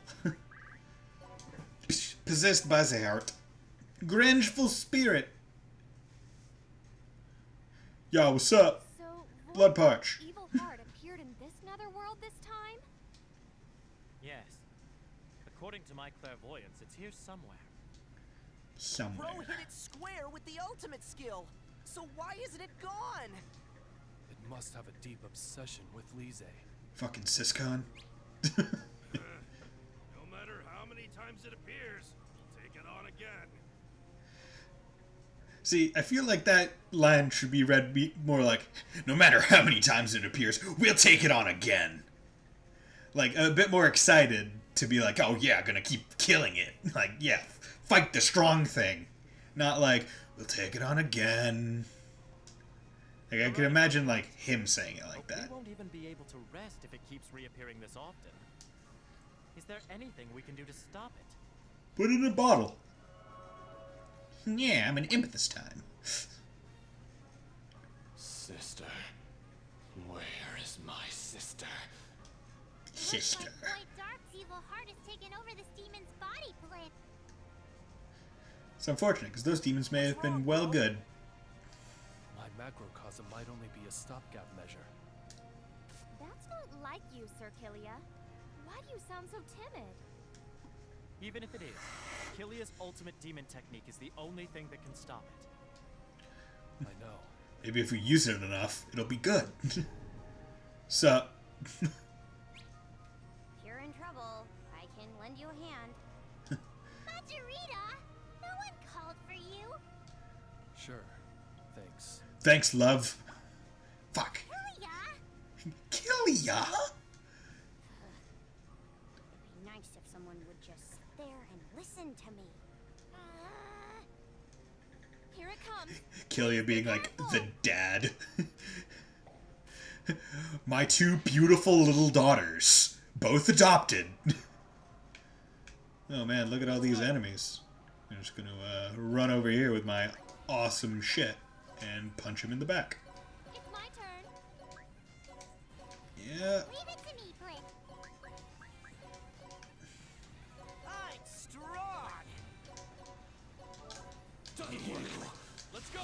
Possessed by the heart. Grangeful spirit. Yo, what's up? So, Blood Parch. Evil Heart appeared in this netherworld this time? Yes. According to my clairvoyance, it's here somewhere. Somewhere. Bro hit it square with the ultimate skill. So why isn't it gone? It must have a deep obsession with Lise. Fucking Syscon. No matter how many times it appears, we'll take it on again. See, I feel like that line should be read more like, no matter how many times it appears, we'll take it on again. Like, a bit more excited to be like, oh yeah, gonna keep killing it. Like, yeah, fight the strong thing. Not like, we'll take it on again. Like, I could imagine, like, him saying it like But that. we won't even be able to rest if it keeps reappearing this often. Is there anything we can do to stop it? Put it in a bottle. Yeah, I'm an imp this time. Sister. Where is my sister? Sister. Looks like Void Dark's evil heart has taken over this demon's body, Blip. It's unfortunate, because those demons may have been well good. My macrocosm might only be a stopgap measure. That's not like you, Sir Killia. Why do you sound so timid? Even if it is, Killia's ultimate demon technique is the only thing that can stop it. I know. Maybe if we use it enough, it'll be good. Sup? If you're in trouble, I can lend you a hand. Margareta, no one called for you. Sure. Thanks. Thanks, love. Fuck. Killia? Killia? It'd be nice if someone would just sit there and listen to me. Here it comes. Killia being like the dad. My two beautiful little daughters, both adopted. Oh man, look at all these enemies. I'm just gonna run over here with my awesome shit and punch him in the back. It's my turn. Yeah. Leave it to me, Blip. I'm strong. Let's go!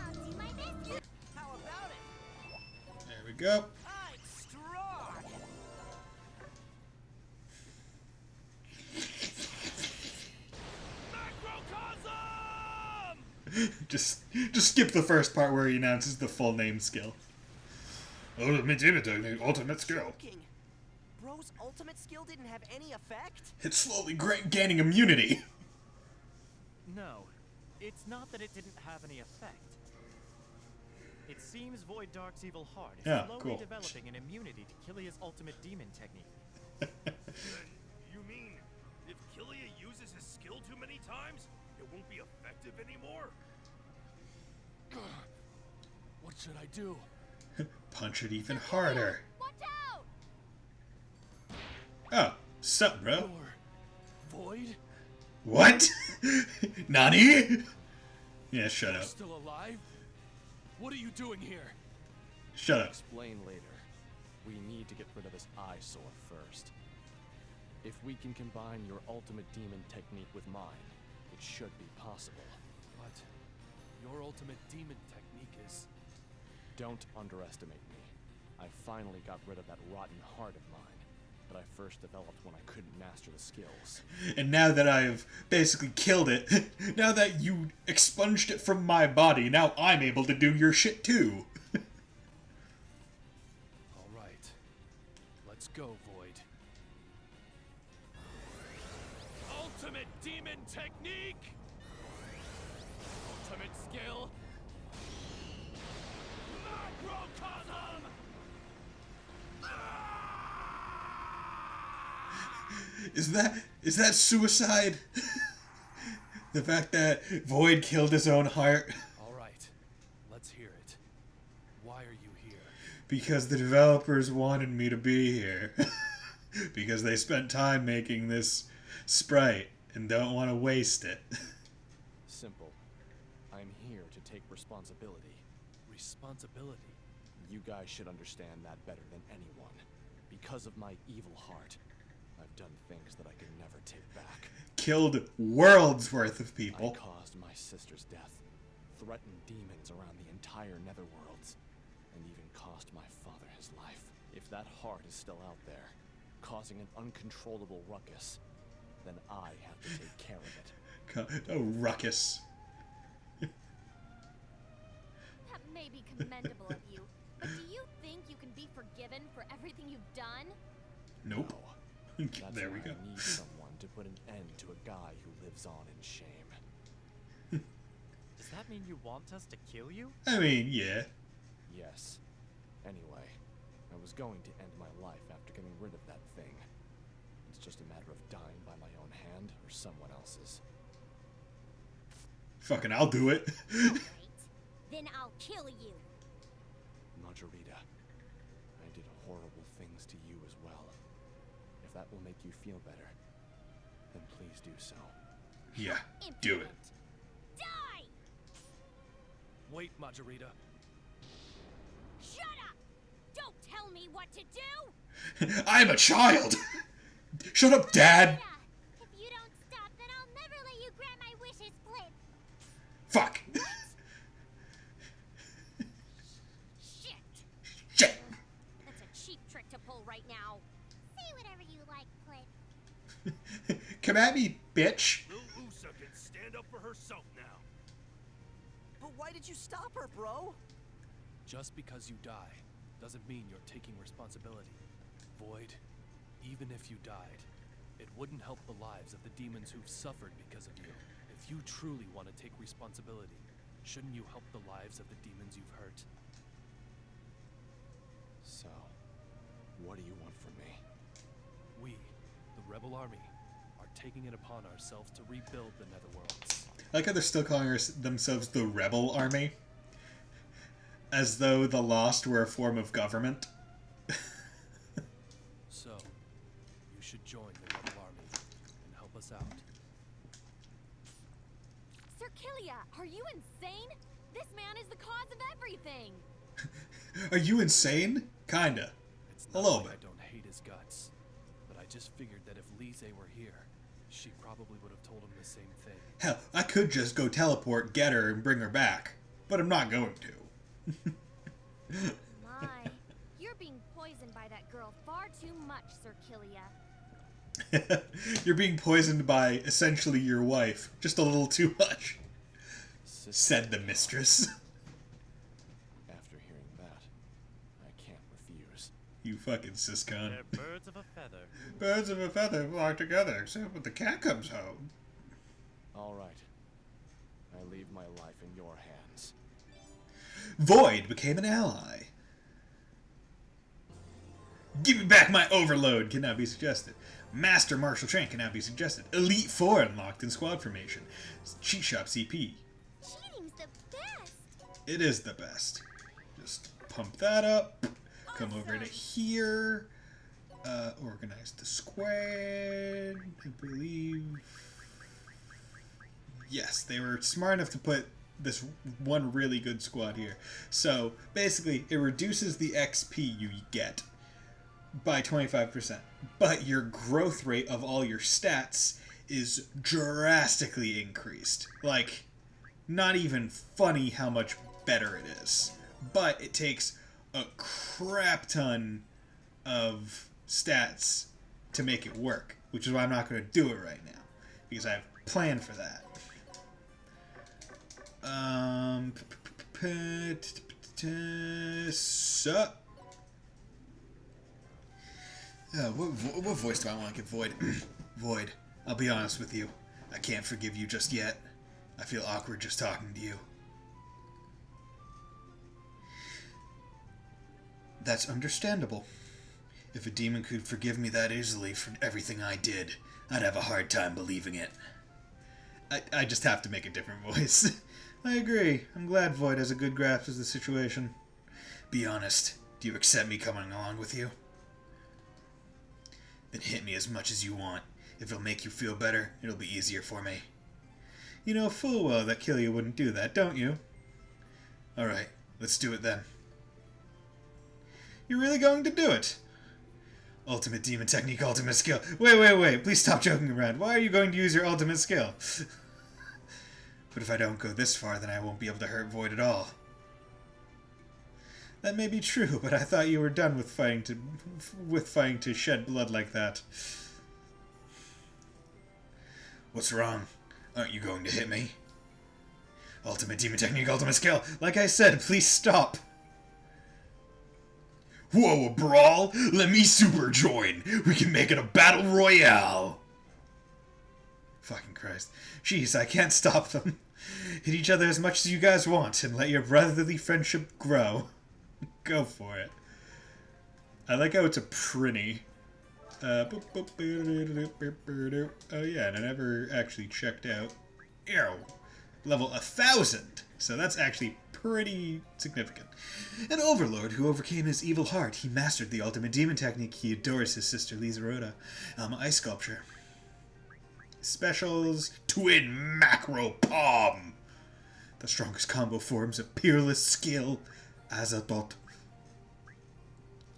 I'll do my best. How about it? There we go. I'm strong. Macrocosm! just skip the first part where he announces the full name skill. Ultimate demon technique, ultimate skill. Joking. Bro's ultimate skill didn't have any effect? It's slowly gaining immunity. No, it's not that it didn't have any effect. It seems Void Dark's evil heart is Yeah, slowly cool. developing an immunity to Killia's ultimate demon technique. Then you mean if Killia uses his skill too many times, it won't be effective anymore? What should I do? Punch it even harder. Watch out! Oh, sup, bro? Or Void? What? Nani? Yeah, shut up. Still alive? What are you doing here? Shut up. Explain later. We need to get rid of this eyesore first. If we can combine your ultimate demon technique with mine, it should be possible. But your ultimate demon technique is... Don't underestimate me. I finally got rid of that rotten heart of mine that I first developed when I couldn't master the skills. And now that I've basically killed it, now that you expunged it from my body, now I'm able to do your shit too. All right. Let's go, Void. Ultimate demon technique! Ultimate skill! Macrocosm! Is that suicide? The fact that Void killed his own heart? All right. Let's hear it. Why are you here? Because the developers wanted me to be here. Because they spent time making this sprite and don't want to waste it. Simple. I'm here to take responsibility. responsibility. You guys should understand that better than anyone. Because of my evil heart, I've done things that I can never take back. Killed worlds worth of people. I caused my sister's death, threatened demons around the entire netherworlds, and even cost my father his life. If that heart is still out there, causing an uncontrollable ruckus, then I have to take care of it. Oh, ruckus. That may be commendable of you, but do you think you can be forgiven for everything you've done? Nope. No. That's There we why go. I need someone to put an end to a guy who lives on in shame. Does that mean you want us to kill you? I mean, yeah. Yes. Anyway, I was going to end my life after getting rid of that thing. It's just a matter of dying by my own hand or someone else's. Fucking, I'll do it. Alright, then I'll kill you. Margareta, I did horrible things to you as well. If that will make you feel better, then please do so. Yeah, do it. Die! Wait, Margareta. Shut up! Don't tell me what to do! I'm a child! Shut up, Dad! Yeah, if you don't stop, then I'll never let you grant my wishes, Flip. Fuck! Shit! Shit! That's a cheap trick to pull right now. Say whatever you like, Flip. Come at me, bitch! Lil Usa can stand up for herself now. But why did you stop her, bro? Just because you die doesn't mean you're taking responsibility. Void, even if you died, it wouldn't help the lives of the demons who've suffered because of you. If you truly want to take responsibility, shouldn't you help the lives of the demons you've hurt? So, what do you want from me? We, the Rebel Army, are taking it upon ourselves to rebuild the Netherworlds. I like how they're still calling themselves the Rebel Army. As though the Lost were a form of government. So, you should join the Rebel Army and help us out. Sir Killia, are you insane? This man is the cause of everything! Are you insane? Kinda. It's A not little like bit. I don't hate his guts, but I just figured that if Lise were here, she probably would have told him the same thing. Hell, I could just go teleport, get her, and bring her back. But I'm not going to. My, you're being poisoned by that girl far too much, Sir Killia. You're being poisoned by, essentially, your wife. Just a little too much. Sister, Said the mistress. after hearing that, I can't refuse. You fucking siscon. They're birds of a feather. Birds of a feather flock together, except when the cat comes home. All right. I leave my life in your hands. Void became an ally. Give me back my overload cannot be suggested. Master Marshal Train cannot be suggested. Elite 4 unlocked in squad formation. Cheat Shop CP. Cheating's the best. It is the best. Just pump that up. Come over to here. Organize the squad. I believe. Yes, they were smart enough to put this one really good squad here. So basically, it reduces the XP you get by 25%, but your growth rate of all your stats is drastically increased. Like, not even funny how much better it is. But it takes a crap ton of stats to make it work, which is why I'm not going to do it right now, because I have a plan for that. So, what voice do I want to give Void? Void, I'll be honest with you. I can't forgive you just yet. I feel awkward just talking to you. That's understandable. If a demon could forgive me that easily for everything I did, I'd have a hard time believing it. I just have to make a different voice. I agree. I'm glad Void has a good grasp of the situation. Be honest. Do you accept me coming along with you? Then hit me as much as you want. If it'll make you feel better, it'll be easier for me. You know full well that Killia wouldn't do that, don't you? Alright, Let's do it then. You're really going to do it? Ultimate demon technique, ultimate skill. Wait. Please stop joking around. Why are you going to use your ultimate skill? But if I don't go this far, then I won't be able to hurt Void at all. That may be true, but I thought you were done with fighting to shed blood like that. What's wrong? Aren't you going to hit me? Ultimate demon technique, ultimate skill. Like I said, please stop. Whoa, a brawl? Let me super join. We can make it a battle royale. Fucking Christ. Jeez, I can't stop them. Hit each other as much as you guys want and let your brotherly friendship grow. Go for it. I like how it's a pretty. Oh yeah, and I never actually checked out. Ew. Level 1000. So that's actually pretty significant. An overlord who overcame his evil heart. He mastered the ultimate demon technique. He adores his sister Lizarota. Ice sculpture. Specials. Twin macro palm. The strongest combo forms of peerless skill. Azadot.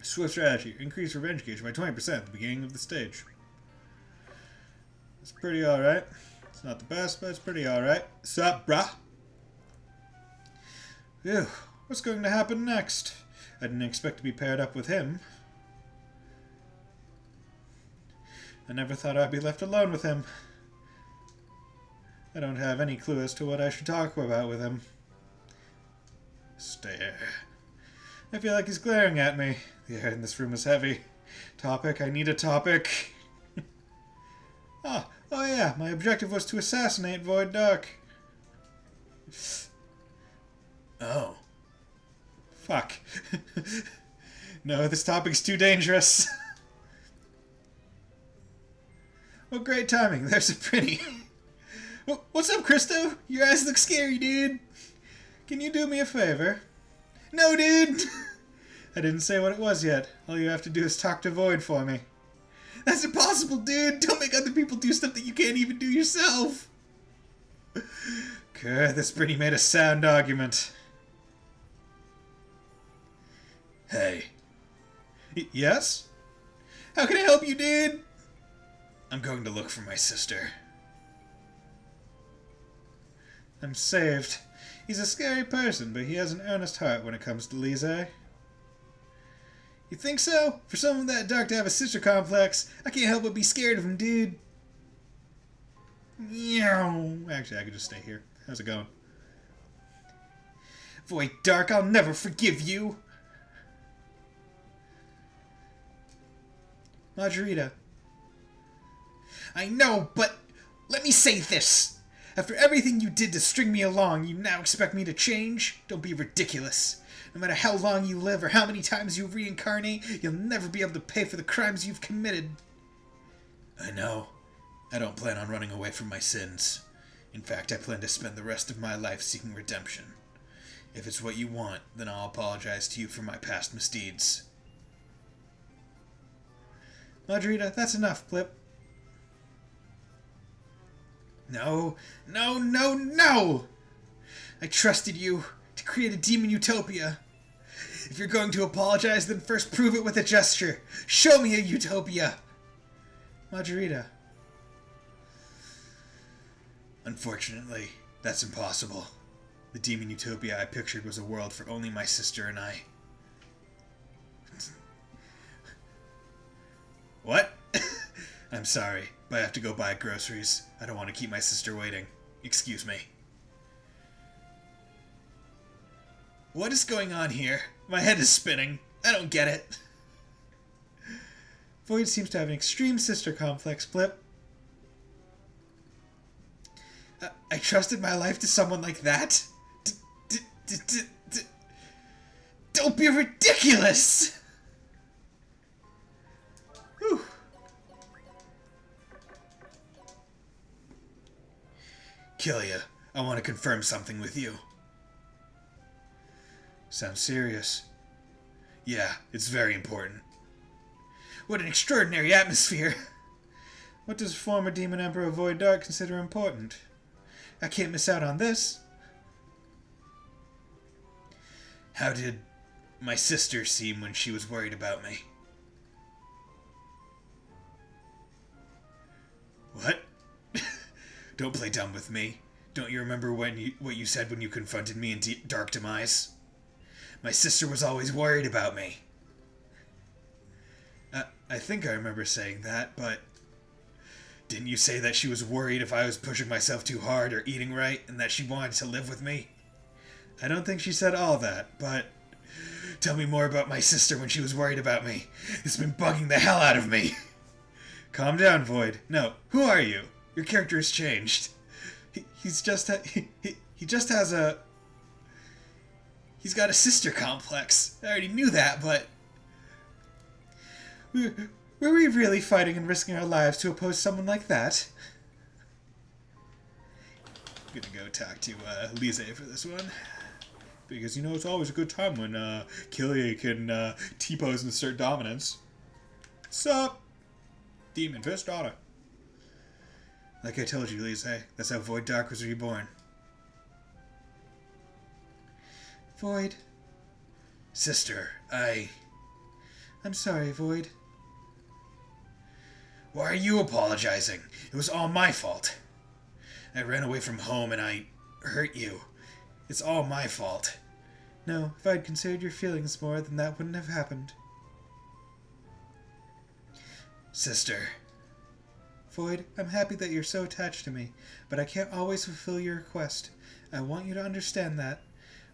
Swift strategy. Increase revenge gauge by 20% at the beginning of the stage. It's pretty alright. It's not the best, but it's pretty alright. Sup, brah? Phew. What's going to happen next? I didn't expect to be paired up with him. I never thought I'd be left alone with him. I don't have any clue as to what I should talk about with him. Stare. I feel like he's glaring at me. The air in this room is heavy. Topic, I need a topic. Oh yeah, my objective was to assassinate Void Dark. Oh. Fuck. No, this topic's too dangerous. Well, great timing. There's a pretty. What's up, Christo? Your eyes look scary, dude. Can you do me a favor? No, dude! I didn't say what it was yet. All you have to do is talk to Void for me. That's impossible, dude! Don't make other people do stuff that you can't even do yourself! Good, this Brittany made a sound argument. Hey. Yes? How can I help you, dude? I'm going to look for my sister. I'm saved. He's a scary person, but he has an earnest heart when it comes to Lise. You think so? For someone that dark to have a sister complex, I can't help but be scared of him, dude. Meow. Actually, I could just stay here. How's it going? Void Dark, I'll never forgive you. Margareta. I know, but let me say this. After everything you did to string me along, you now expect me to change? Don't be ridiculous. No matter how long you live or how many times you reincarnate, you'll never be able to pay for the crimes you've committed. I know. I don't plan on running away from my sins. In fact, I plan to spend the rest of my life seeking redemption. If it's what you want, then I'll apologize to you for my past misdeeds. Margareta, that's enough, Blip. No. I trusted you to create a demon utopia. If you're going to apologize, then first prove it with a gesture. Show me a utopia. Margareta. Unfortunately, that's impossible. The demon utopia I pictured was a world for only my sister and I. What? I'm sorry, but I have to go buy groceries. I don't want to keep my sister waiting. Excuse me. What is going on here? My head is spinning. I don't get it. Void seems to have an extreme sister complex, Blip. I trusted my life to someone like that? Don't be ridiculous! Whew. Killia, I want to confirm something with you. Sounds serious. Yeah, it's very important. What an extraordinary atmosphere! What does former Demon Emperor Void Dark consider important? I can't miss out on this. How did my sister seem when she was worried about me? What? Don't play dumb with me. Don't you remember what you said when you confronted me in Dark Demise? My sister was always worried about me. I think I remember saying that, but didn't you say that she was worried if I was pushing myself too hard or eating right, and that she wanted to live with me? I don't think she said all that, but tell me more about my sister when she was worried about me. It's been bugging the hell out of me. Calm down, Void. No, who are you? Your character has changed. He's got a sister complex. I already knew that, but were we really fighting and risking our lives to oppose someone like that? I'm gonna go talk to Lise for this one. Because, you know, it's always a good time when Killia can T-pose and assert dominance. Sup? Demon Fist daughter. Like I told you, Lise, that's how Void Dark was reborn. Void. Sister, I'm sorry, Void. Why are you apologizing? It was all my fault. I ran away from home and I hurt you. It's all my fault. No, if I'd considered your feelings more, then that wouldn't have happened. Sister. Void, I'm happy that you're so attached to me, but I can't always fulfill your request. I want you to understand that.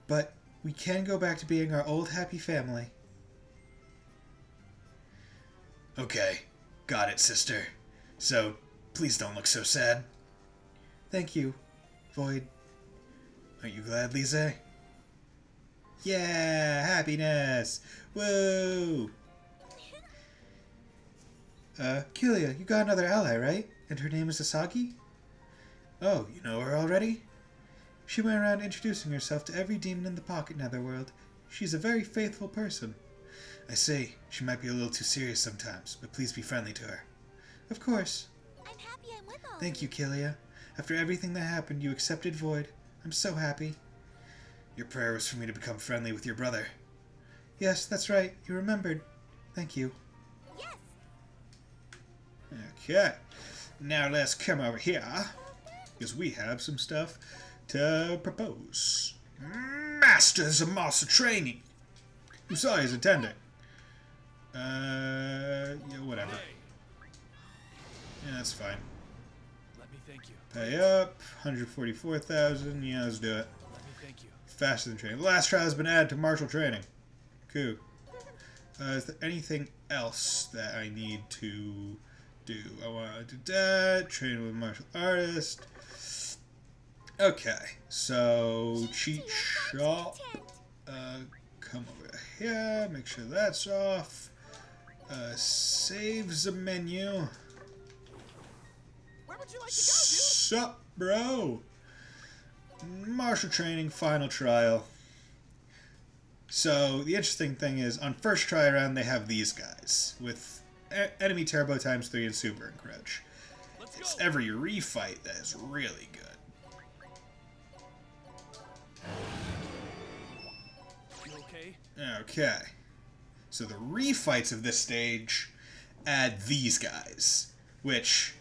But we can go back to being our old happy family. Okay, got it, sister. So, please don't look so sad. Thank you, Void. Aren't you glad, Lise? Yeah, happiness! Woo! Killia, you got another ally, right? And her name is Asagi? Oh, you know her already? She went around introducing herself to every demon in the Pocket Netherworld. She's a very faithful person. I see. She might be a little too serious sometimes, but please be friendly to her. Of course. I'm happy I'm with all. Thank you, Killia. After everything that happened, you accepted Void. I'm so happy. Your prayer was for me to become friendly with your brother. Yes, that's right. You remembered. Thank you. Yes. Okay. Now let's come over here, because we have some stuff to propose. Masters of Martial Training. Usai is attending. Yeah, whatever. Yeah, that's fine. Let me thank you. Pay up. 144,000. Yeah, let's do it. Let me thank you. Faster than training. The last trial has been added to martial training. Cool. Is there anything else that I need to do? I want to do that. Train with martial artist. Okay. So, cheat shop. Come over here. Make sure that's off. Save the menu. Where would you like to go, dude? Sup, bro? Martial training, final trial. So, the interesting thing is, on first try around, they have these guys, with enemy turbo times 3 and super encroach. It's every refight that is really good. You okay? Okay. So the refights of this stage add these guys, which,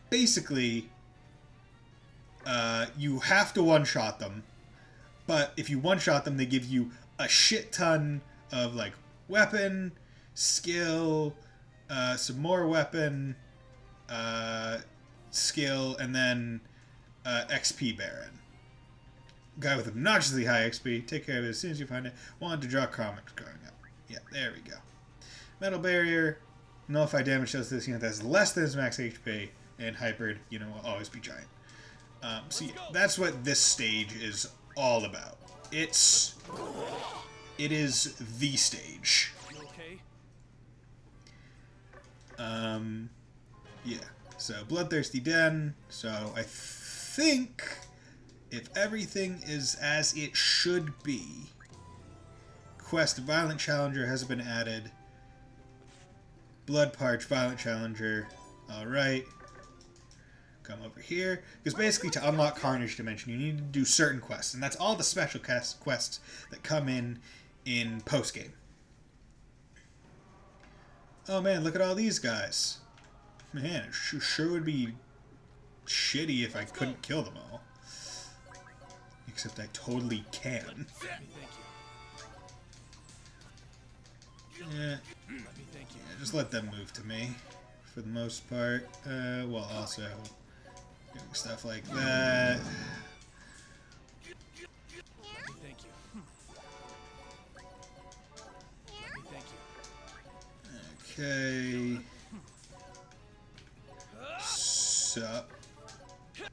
basically, you have to one-shot them, but if you one-shot them, they give you a shit ton of, like, weapon, skill, some more weapon, skill, and then XP Baron. Guy with obnoxiously high XP. Take care of it as soon as you find it. Wanted to draw comics growing up. Yeah, there we go. Metal Barrier. Nullify damage does this unit that has less than its max HP. And Hypered, you know, will always be giant. So yeah, that's what this stage is all about. It is the stage. You okay? Yeah. So, Bloodthirsty Den. So, I think if everything is as it should be, Quest Violent Challenger has been added. Blood Parch Violent Challenger. Alright. come over here. Because basically to unlock Carnage Dimension, you need to do certain quests. And that's all the special quests that come in post-game. Oh man, look at all these guys. Man, it sure would be shitty if I couldn't kill them all. Except I totally can. Yeah, just let them move to me for the most part. Well, also doing stuff like that. Okay. Sup? Yeah,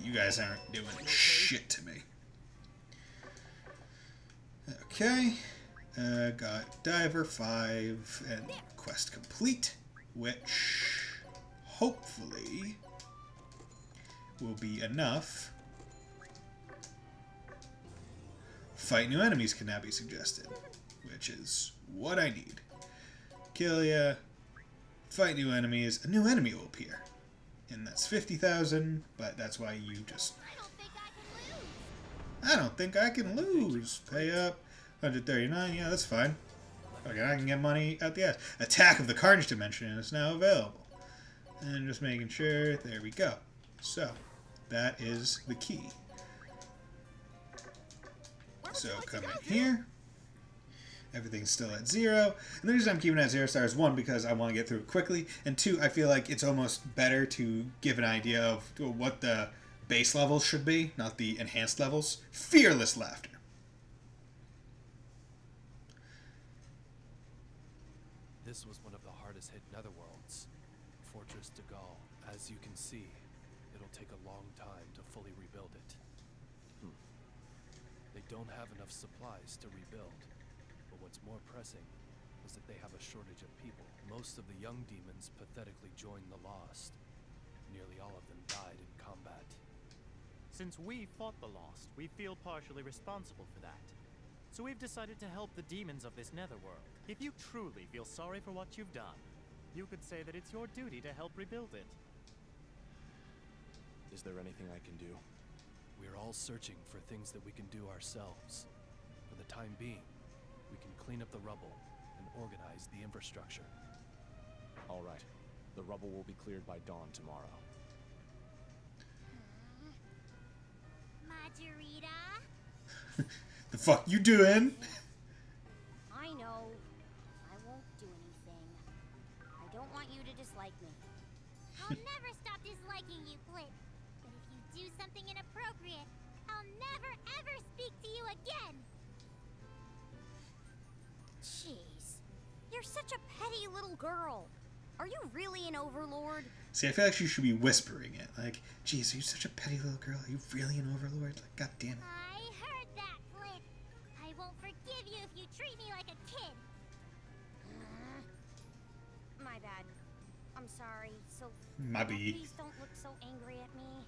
you guys aren't doing shit to me. Okay. Got Diver 5 and quest complete, which hopefully will be enough. Fight new enemies can now be suggested, which is what I need. Kill ya, fight new enemies, a new enemy will appear. And that's 50,000, but that's why you just... I don't think I can lose. Pay up. 139, yeah, that's fine. Okay, I can get money out the ass. Attack of the Carnage Dimension is now available. And just making sure, there we go. So, that is the key. So, come in here. Everything's still at 0. And the reason I'm keeping it at 0 stars, 1, because I want to get through it quickly, and 2, I feel like it's almost better to give an idea of what the base levels should be, not the enhanced levels. Fearless Laughter. This was one of the hardest hit netherworlds. Fortress Disgaea. As you can see, it'll take a long time to fully rebuild it. They don't have enough supplies to rebuild. But what's more pressing is that they have a shortage of people. Most of the young demons pathetically joined the Lost. Nearly all of them died in combat. Since we fought the Lost, we feel partially responsible for that. So we've decided to help the demons of this netherworld. If you truly feel sorry for what you've done, you could say that it's your duty to help rebuild it. Is there anything I can do? We're all searching for things that we can do ourselves. For the time being, we can clean up the rubble and organize the infrastructure. All right. The rubble will be cleared by dawn tomorrow. Margareta? The fuck you doing? I know. I won't do anything. I don't want you to dislike me. I'll never stop disliking you, Flip. But if you do something inappropriate, I'll never ever speak to you again. Jeez. You're such a petty little girl. Are you really an overlord? See, I feel like you should be whispering it. Like, geez, are you such a petty little girl? Are you really an overlord? Like, god damn it. I heard that, Flip. I won't forgive you if you treat me like a kid. My bad. I'm sorry. So, Maybe. please don't look so angry at me.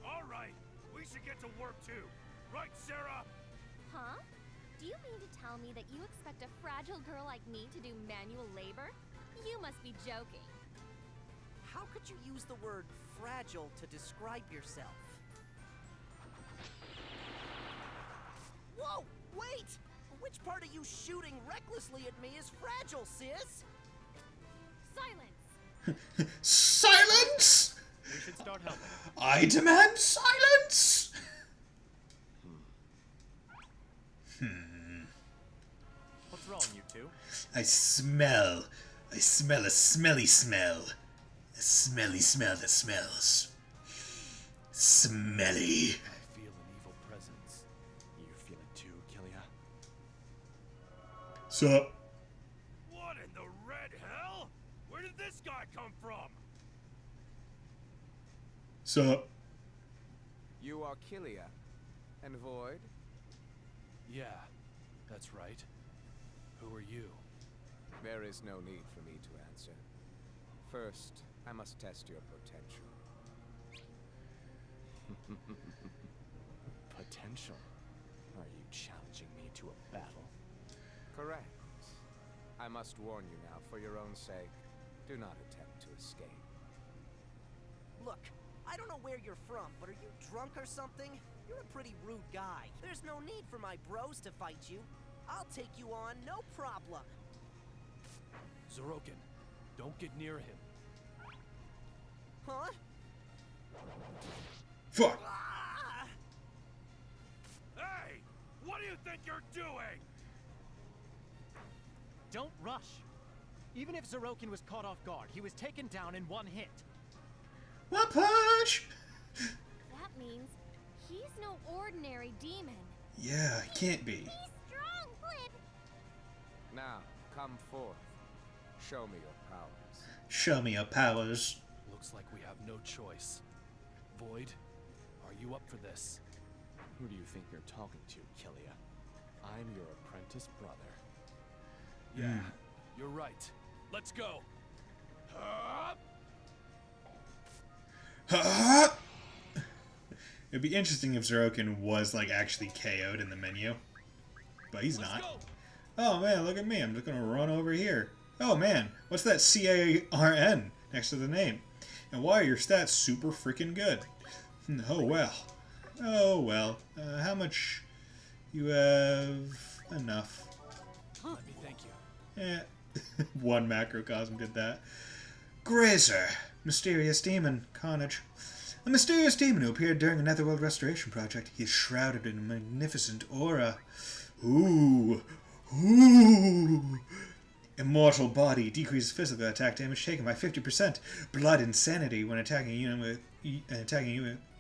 All right, we should get to work too. Right, Sarah? Huh? Do you mean to tell me that you expect a fragile girl like me to do manual labor? You must be joking. How could you use the word fragile to describe yourself? Whoa! Wait! Which part of you shooting recklessly at me is fragile, sis? Silence! Silence! We should start helping. I demand silence! What's wrong, you two? I smell a smelly smell. A smelly smell that smells. Smelly. I feel an evil presence. You feel it too, Killia? Sup? What in the red hell? Where did this guy come from? Sup? You are Killia. And Void? Yeah, that's right. Who are you? There is no need for me to answer. First, I must test your potential. Potential? Are you challenging me to a battle? Correct. I must warn you now, for your own sake, do not attempt to escape. Look, I don't know where you're from, but are you drunk or something? You're a pretty rude guy. There's no need for my bros to fight you. I'll take you on, no problem. Zeroken, don't get near him. Huh? Fuck. Ah! Hey! What do you think you're doing? Don't rush. Even if Zeroken was caught off guard, he was taken down in one hit. One punch! That means he's no ordinary demon. Yeah, it can't be. He's strong, Flip. Now, come forth. Show me your powers. Show me your powers. Looks like we have no choice. Void, are you up for this? Who do you think you're talking to, Killia? I'm your apprentice brother. Yeah, you're right. Let's go. It'd be interesting if Zeroken was like actually KO'd in the menu, but he's Let's not. go. Oh man, look at me! I'm just gonna run over here. Oh man, what's that CARN next to the name? And why are your stats super freaking good? Oh well. Oh well. How much? You have enough. Let me thank you. Eh. One macrocosm did that. Grazer, mysterious demon, Carnage. A mysterious demon who appeared during a Netherworld restoration project. He is shrouded in a magnificent aura. Ooh. Ooh. Immortal body decreases physical attack damage taken by 50%. Blood insanity when attacking a unit with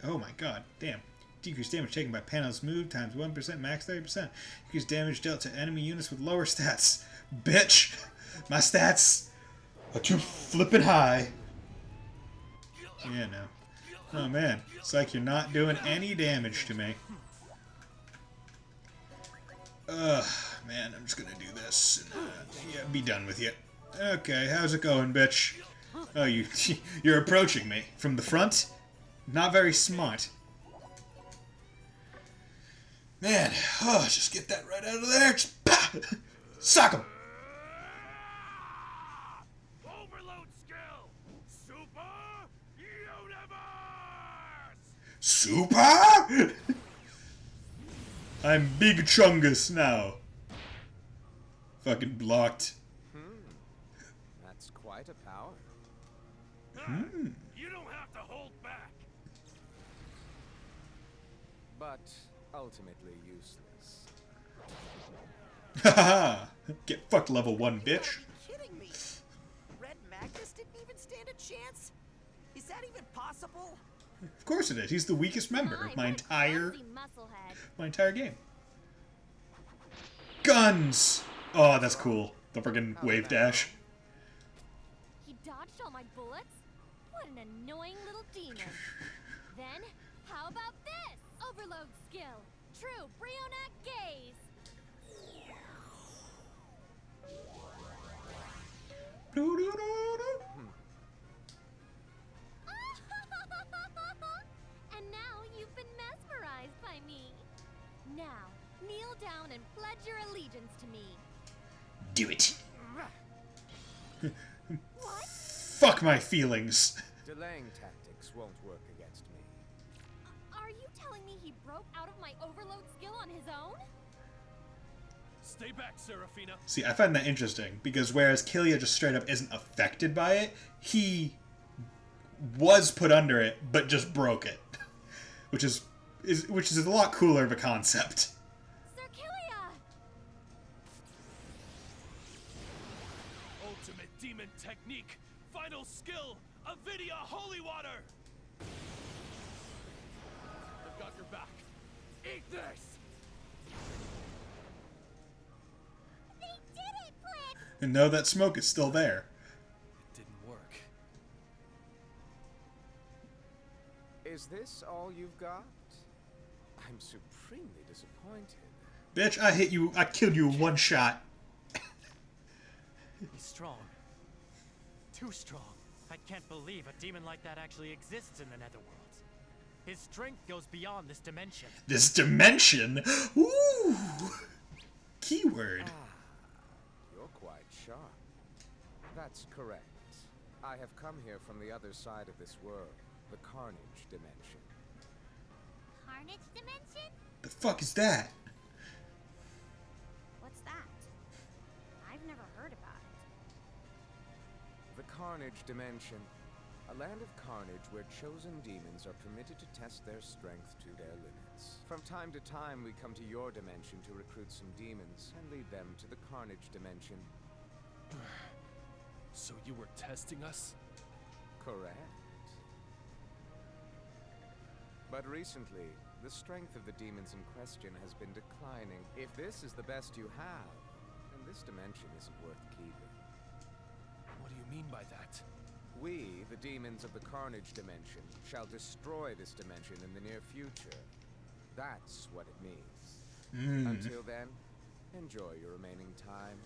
oh my god, damn. Decreased damage taken by panels moved times 1%, max 30%. Decreased damage dealt to enemy units with lower stats. Bitch! My stats are too flippin' high. Yeah, no. Oh man, it's like you're not doing any damage to me. Ugh, man, I'm just gonna do this and yeah, be done with you. Okay, how's it going, bitch? Oh, you're approaching me from the front? Not very smart. Man, oh, just get that right out of there. Just, pah! Sock him. Overload skill! Super Universe! Super? I'm Big Chungus now. Fucking blocked. That's quite a power. You don't have to hold back. But ultimately useless. Haha! Get fucked level 1, bitch. You gotta be kidding me. Red Magnus didn't even stand a chance? Is that even possible? Of course it is. He's the weakest member of my what a entire clumsy musclehead. game. Guns! Oh, that's cool. The friggin' wave dash. He dodged all my bullets? What an annoying little demon. Then, how about this? Overload skill. True Brionac gaze. And now you've been mesmerized by me. Now, kneel down and pledge your allegiance to me. Do it. What? Fuck my feelings. Delaying tactics won't work against me. Are you telling me he broke out of my overload skill on his own? Stay back, Serafina. See, I find that interesting, because whereas Killia just straight up isn't affected by it, he was put under it, but just broke it. Which is a lot cooler of a concept. Sir Killia! Ultimate demon technique. Final skill. Avidia Holy Water. I've got your back. Eat this. They did it, Flip! And no, that smoke is still there. It didn't work. Is this all you've got? I'm supremely disappointed. Bitch, I killed you in one shot. He's strong. Too strong. I can't believe a demon like that actually exists in the Netherworlds. His strength goes beyond this dimension. This dimension? Ooh! Keyword. You're quite sharp. That's correct. I have come here from the other side of this world. the Carnage Dimension. Carnage Dimension? The fuck is that? What's that? I've never heard about it. The Carnage Dimension. A land of carnage where chosen demons are permitted to test their strength to their limits. From time to time, we come to your dimension to recruit some demons and lead them to the Carnage Dimension. So you were testing us? Correct. But recently, the strength of the demons in question has been declining. If this is the best you have, then this dimension isn't worth keeping. What do you mean by that? We, the demons of the Carnage Dimension, shall destroy this dimension in the near future. That's what it means. Until then, enjoy your remaining time.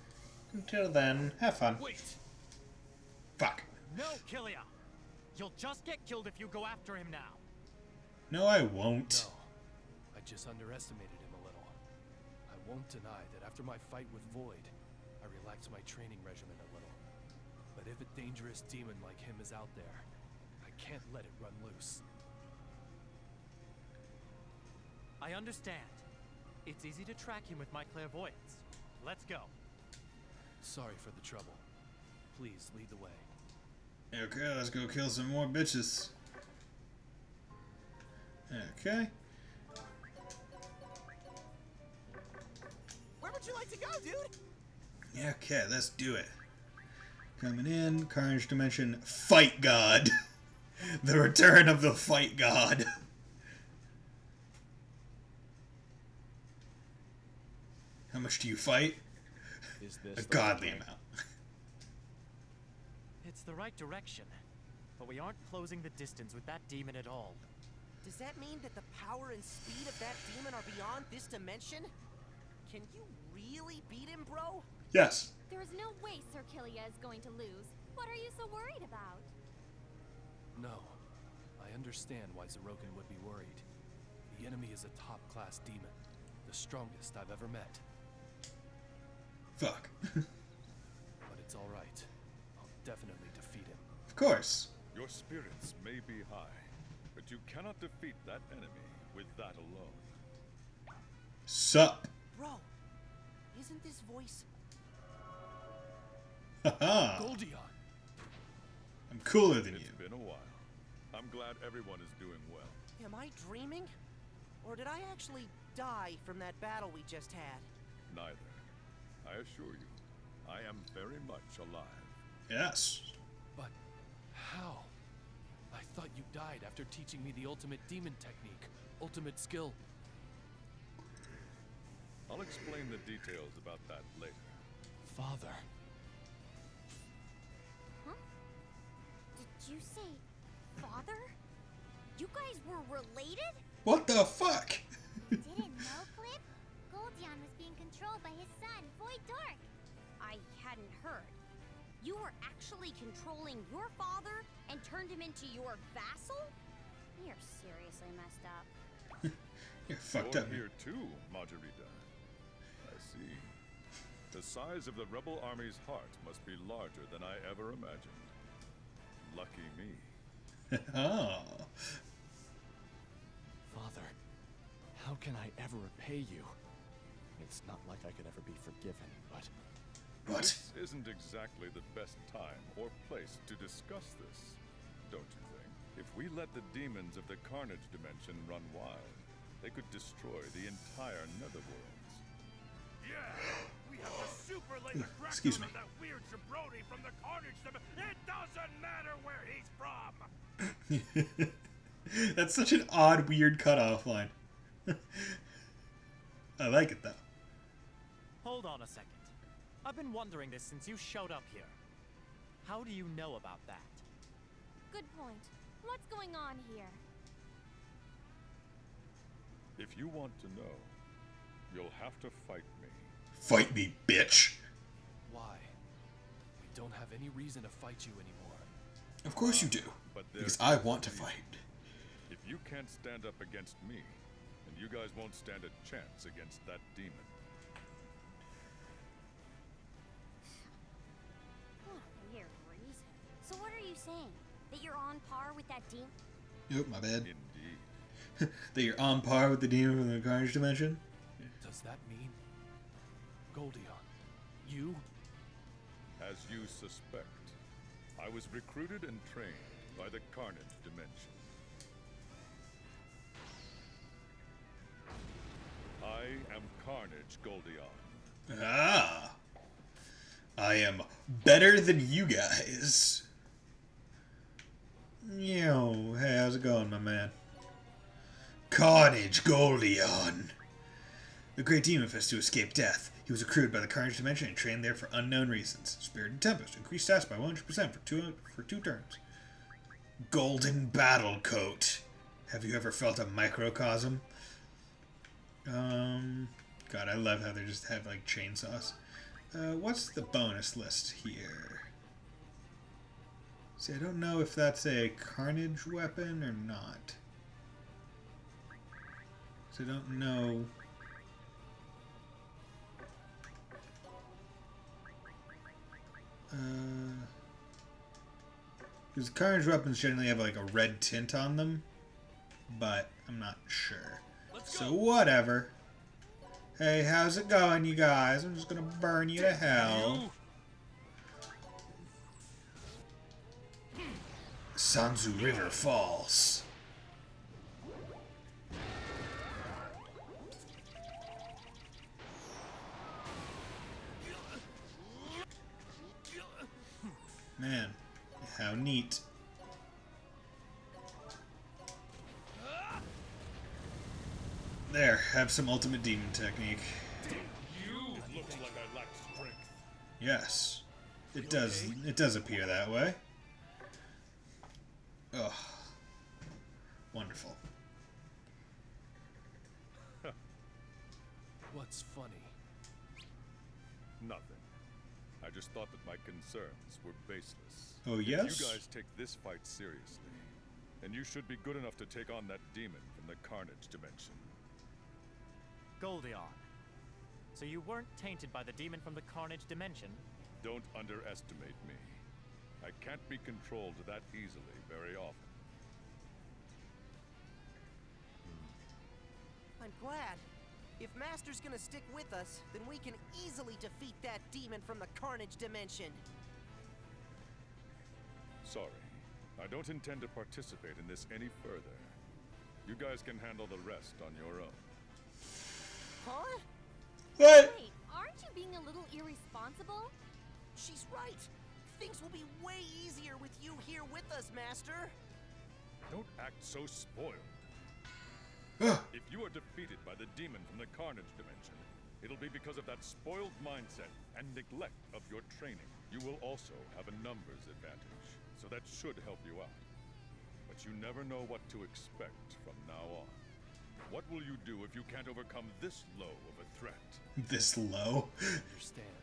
Until then, have fun. Wait! Fuck. No, Killia! You'll just get killed if you go after him now. No, I won't. No. I just underestimated him a little. I won't deny that after my fight with Void, I relaxed my training regimen a little. But if a dangerous demon like him is out there, I can't let it run loose. I understand. It's easy to track him with my clairvoyance. Let's go. Sorry for the trouble. Please lead the way. Okay, let's go kill some more bitches. Okay. Where would you like to go, dude? Okay, let's do it. Coming in, Carnage Dimension, Fight God. The return of the Fight God. How much do you fight? Is this A godly amount. It's the right direction. But we aren't closing the distance with that demon at all. Does that mean that the power and speed of that demon are beyond this dimension? Can you really beat him, bro? Yes. There is no way Sir Killia is going to lose. What are you so worried about? No. I understand why Zeroken would be worried. The enemy is a top-class demon. The strongest I've ever met. Fuck. But it's alright. I'll definitely defeat him. Of course. Your spirits may be high, but you cannot defeat that enemy with that alone. Sup. Bro, isn't this voice... Haha. Goldion! I'm cooler than It's you. been a while. I'm glad everyone is doing well. Am I dreaming? Or did I actually die from that battle we just had? Neither. I assure you, I am very much alive. Yes. But how? I thought you died after teaching me the ultimate demon technique. Ultimate skill. I'll explain the details about that later. Father. Huh? Did you say father? You guys were related? What the fuck? Didn't know, Clip? Goldion was being controlled by his son, Void Dork. I hadn't heard. You were actually controlling your father and turned him into your vassal? You're seriously messed up. You're fucked You're up. here too, Margareta. I see. The size of the rebel army's heart must be larger than I ever imagined. Lucky me. Oh. Father, how can I ever repay you? It's not like I could ever be forgiven, but... What? This isn't exactly the best time or place to discuss this, don't you think? If we let the demons of the Carnage Dimension run wild, they could destroy the entire Netherworlds. Yeah, we have to super lay the crack Excuse on me. that weird jabroni from the Carnage Dimension. It doesn't matter where he's from. That's such an odd, weird cutoff line. I like it though. Hold on a second. I've been wondering this since you showed up here. How do you know about that? Good point. What's going on here? If you want to know, you'll have to fight me. Fight me, bitch. Why? We don't have any reason to fight you anymore. Of course you do. But there Because I is want to reason. fight. If you can't stand up against me, then you guys won't stand a chance against that demon. What a weird reason. So what are you saying? That you're on par with that demon? Nope, my bad. Indeed. That you're on par with the demon from the Carnage Dimension? Does that mean... Goldion, you? As you suspect, I was recruited and trained by the Carnage Dimension. I am Carnage Goldion. Ah! I am better than you guys. Yo, hey, how's it going, my man? Carnage Goldion. The great demon faced to escape death. He was recruited by the Carnage Dimension and trained there for unknown reasons. Spirit and Tempest increased stats by 100% for two turns. Golden Battle Coat. Have you ever felt a microcosm? God, I love how they just have like chainsaws. What's the bonus list here? See, I don't know if that's a Carnage weapon or not. So I don't know. Because Carnage weapons generally have like a red tint on them, but I'm not sure. So whatever. Hey, how's it going, you guys? I'm just gonna burn you to hell. Sanzu River Falls. Man, how neat. There, have some ultimate demon technique. You look like I lack strength. Yes. It does appear that way. Ugh. Wonderful. What's funny? Nothing. I just thought that my concerns were baseless. Oh, yes? You guys take this fight seriously, and you should be good enough to take on that demon from the Carnage Dimension. Goldion. So you weren't tainted by the demon from the Carnage Dimension? Don't underestimate me. I can't be controlled that easily very often. I'm glad. If Master's gonna stick with us, then we can easily defeat that demon from the Carnage Dimension. Sorry. I don't intend to participate in this any further. You guys can handle the rest on your own. Huh? What? Wait, aren't you being a little irresponsible? She's right. Things will be way easier with you here with us, Master. Don't act so spoiled. If you are defeated by the demon from the Carnage Dimension, it'll be because of that spoiled mindset and neglect of your training. You will also have a numbers advantage, so that should help you out. But you never know what to expect from now on. What will you do if you can't overcome this low of a threat? This low? Understand.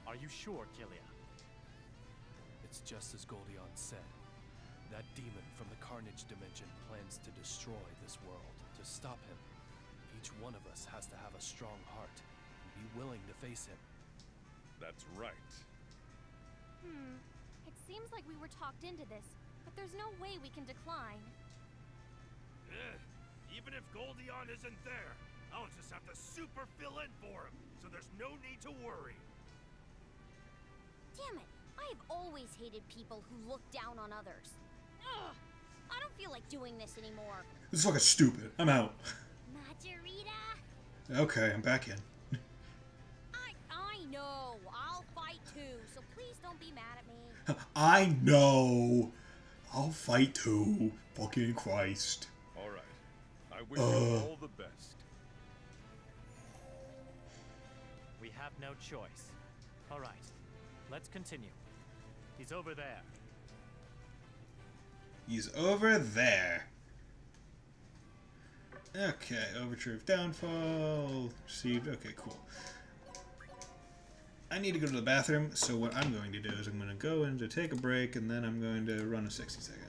Are you sure, Killia? It's just as Goldion said. That demon from the Carnage Dimension plans to destroy this world. To stop him, each one of us has to have a strong heart and be willing to face him. That's right. It seems like we were talked into this, but there's no way we can decline. Even if Goldion isn't there, I'll just have to super fill in for him, so there's no need to worry. Damn it! I've always hated people who look down on others. Ugh! I don't feel like doing this anymore. This is fucking stupid. I'm out. Margareta! Okay, I'm back in. I know. I'll fight too, so please don't be mad at me. I know. I'll fight too. Fucking Christ. All right. I wish you all the best. We have no choice. All right, let's continue. He's over there. He's over there. Okay, Overture of Downfall. Received. Okay, cool. I need to go to the bathroom, so what I'm going to do is I'm going to go in to take a break, and then I'm going to run a 60-second ad.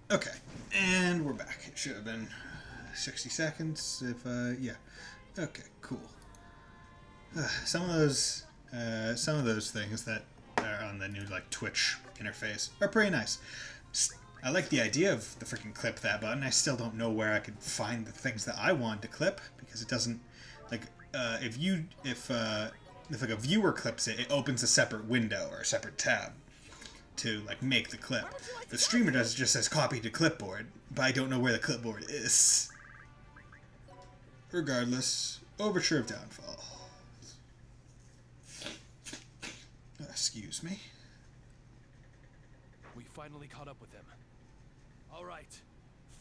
Okay, and we're back. It should have been 60 seconds if, yeah. Okay, cool. Some of those things that are on the new, like, Twitch interface are pretty nice. I like the idea of the freaking clip that button. I still don't know where I could find the things that I want to clip, because it doesn't, like, if like a viewer clips it, it opens a separate window or a separate tab to, like, make the clip. The streamer does just says copy to clipboard, but I don't know where the clipboard is. Regardless, Overture of Downfall. Excuse me. We finally caught up with him. All right,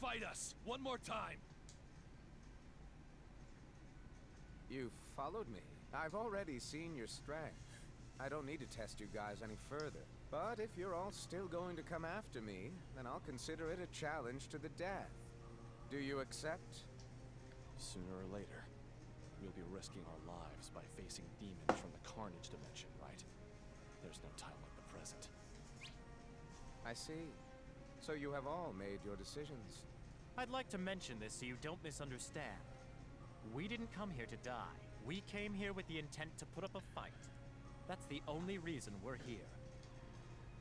fight us one more time. You followed me. I've already seen your strength. I don't need to test you guys any further. But if you're all still going to come after me, then I'll consider it a challenge to the death. Do you accept? Sooner or later, we'll be risking our lives by facing demons from the Carnage Dimension, right? There's no time like the present. I see. So you have all made your decisions. I'd like to mention this so you don't misunderstand. We didn't come here to die. We came here with the intent to put up a fight. That's the only reason we're here.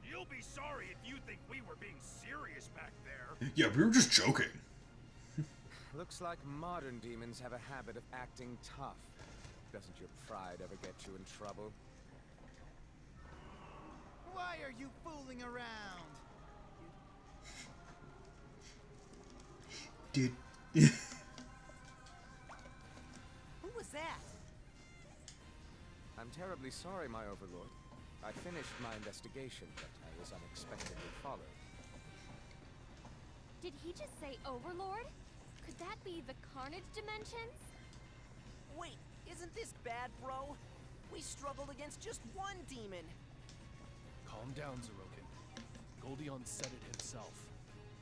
You'll be sorry if you think we were being serious back there. Yeah, we were just joking. Looks like modern demons have a habit of acting tough. Doesn't your pride ever get you in trouble? Why are you fooling around? Dude. Who was that? I'm terribly sorry, my overlord. I finished my investigation, but I was unexpectedly followed. Did he just say Overlord? Could that be the Carnage Dimensions? Wait, isn't this bad, bro? We struggled against just one demon. Calm down, Zerokin. Goldion said it himself.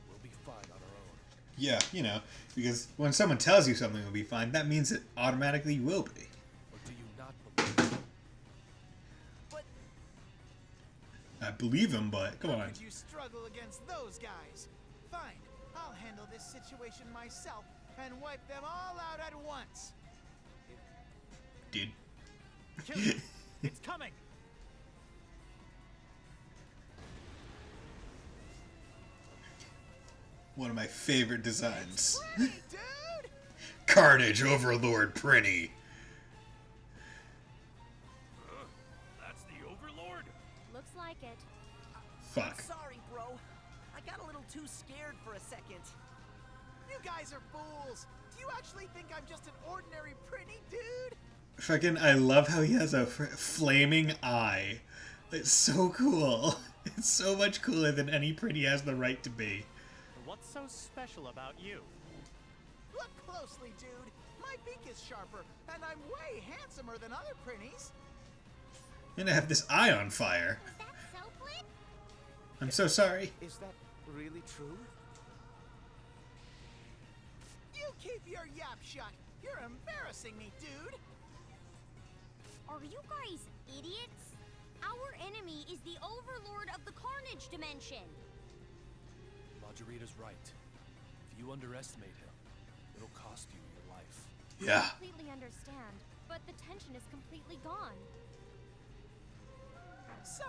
We'll be fine on our own. Yeah, you know, because when someone tells you something will be fine, that means it automatically will be. Or do you not believe? But I believe him, but come How on. could you struggle against those guys? Fine, I'll handle this situation myself and wipe them all out at once. Dude. Kill it! It's coming! One of my favorite designs. Pretty, dude! Carnage Overlord Prinny. That's the Overlord? Looks like it. Fuck. sorry, bro. I got a little too scared for a second. You guys are fools! Do you actually think I'm just an ordinary pretty dude? Fucking, I love how he has a flaming eye. It's so cool. It's so much cooler than any Prinny has the right to be. What's so special about you? Look closely, dude. My beak is sharper, and I'm way handsomer than other prinnies. And I have this eye on fire. Was that so, Flip? I'm so sorry. Is that really true? You keep your yap shut. You're embarrassing me, dude. Are you guys idiots? Our enemy is the Overlord of the Carnage Dimension. Margareta's right. If you underestimate him, it'll cost you your life. Yeah. I completely understand, but the tension is completely gone. So,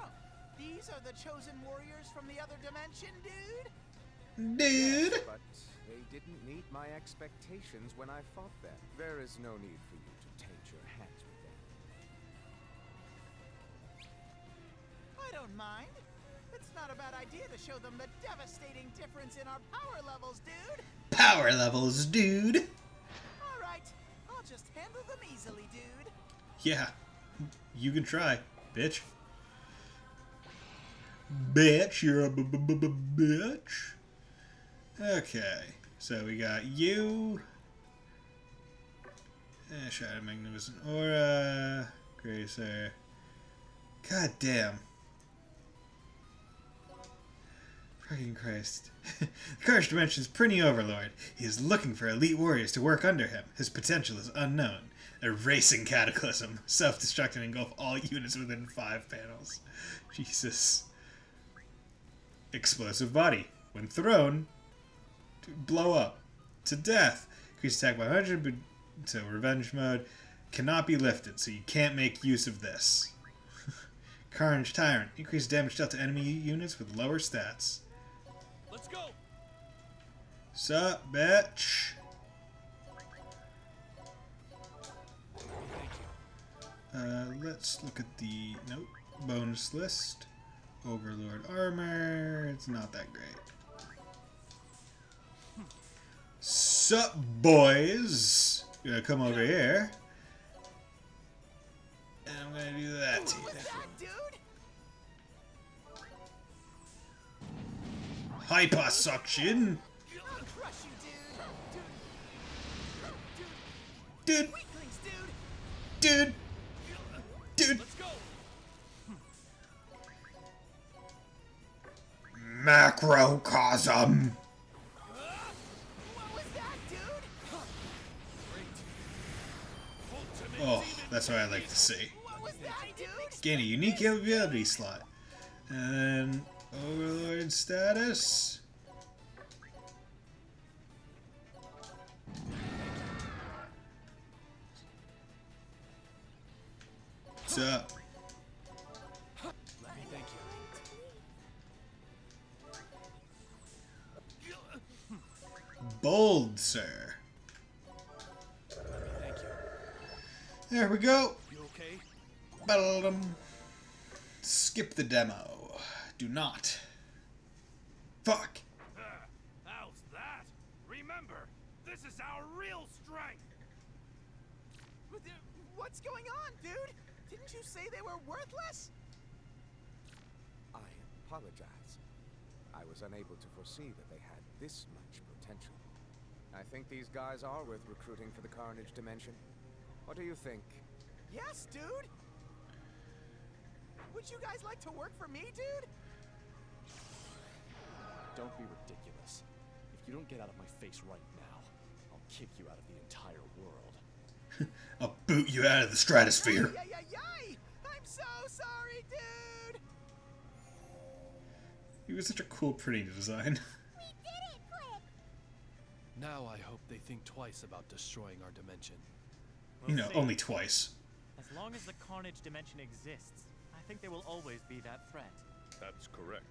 these are the chosen warriors from the other dimension, dude? Dude. But they didn't meet my expectations when I fought them. There is no need for you to taint your hands with them. I don't mind. It's not a bad idea to show them the devastating difference in our power levels, dude. Power levels, dude. All right, I'll just handle them easily, dude. Yeah. You can try, bitch. Bitch, you're a bitch. Okay, so we got you. Shadow Magnificent Aura. Gracer. God damn. Fucking Christ. The Carnage Dimension's Prinny Overlord. He is looking for elite warriors to work under him. His potential is unknown. A racing cataclysm. Self-destruct and engulf all units within 5 panels. Jesus. Explosive body. When thrown, to blow up. To death. Increase attack by 100, but so revenge mode cannot be lifted, so you can't make use of this. Carnage Tyrant. Increase damage dealt to enemy units with lower stats. Let's go. Sup, bitch? Let's look at the bonus list. Overlord armor. It's not that great. Sup, boys? You're gonna come over here. And I'm gonna do that to you. What was that, dude? Hyper suction. I'll crush you, dude. Dude, Weaklings, dude, dude. dude. Let's go. Macrocosm. What was that, dude? Oh, that's what I like to see. What was that, dude? Gain a unique ability slot. And then Overlord status. What's up? Let me thank you. Bold, sir. Let me thank you. There we go. You okay? Ba-dum. Skip the demo. Do not. Fuck. How's that? Remember, this is our real strength. What's going on, dude? Didn't you say they were worthless? I apologize. I was unable to foresee that they had this much potential. I think these guys are worth recruiting for the Carnage Dimension. What do you think? Yes, dude. Would you guys like to work for me, dude? Don't be ridiculous. If you don't get out of my face right now, I'll kick you out of the entire world. I'll boot you out of the stratosphere. Yay! I'm so sorry, dude. He was such a cool, pretty design. We did it, Clip! Now I hope they think twice about destroying our dimension. You know, only twice. As long as the Carnage Dimension exists, I think there will always be that threat. That's correct.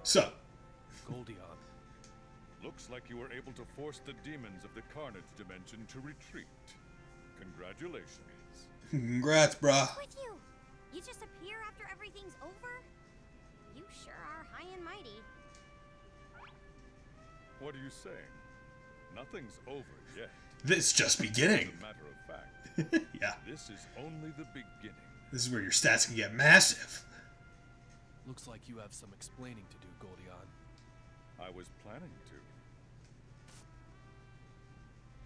So, Goldion, Looks like you were able to force the demons of the Carnage Dimension to retreat. Congratulations. congrats, brah. With you? You just appear after everything's over? You sure are high and mighty. What are you saying? Nothing's over yet. This is just beginning. As a matter of fact, Yeah, this is only the beginning. this is where your stats can get massive. looks like you have some explaining to do, Goldion. I was planning to.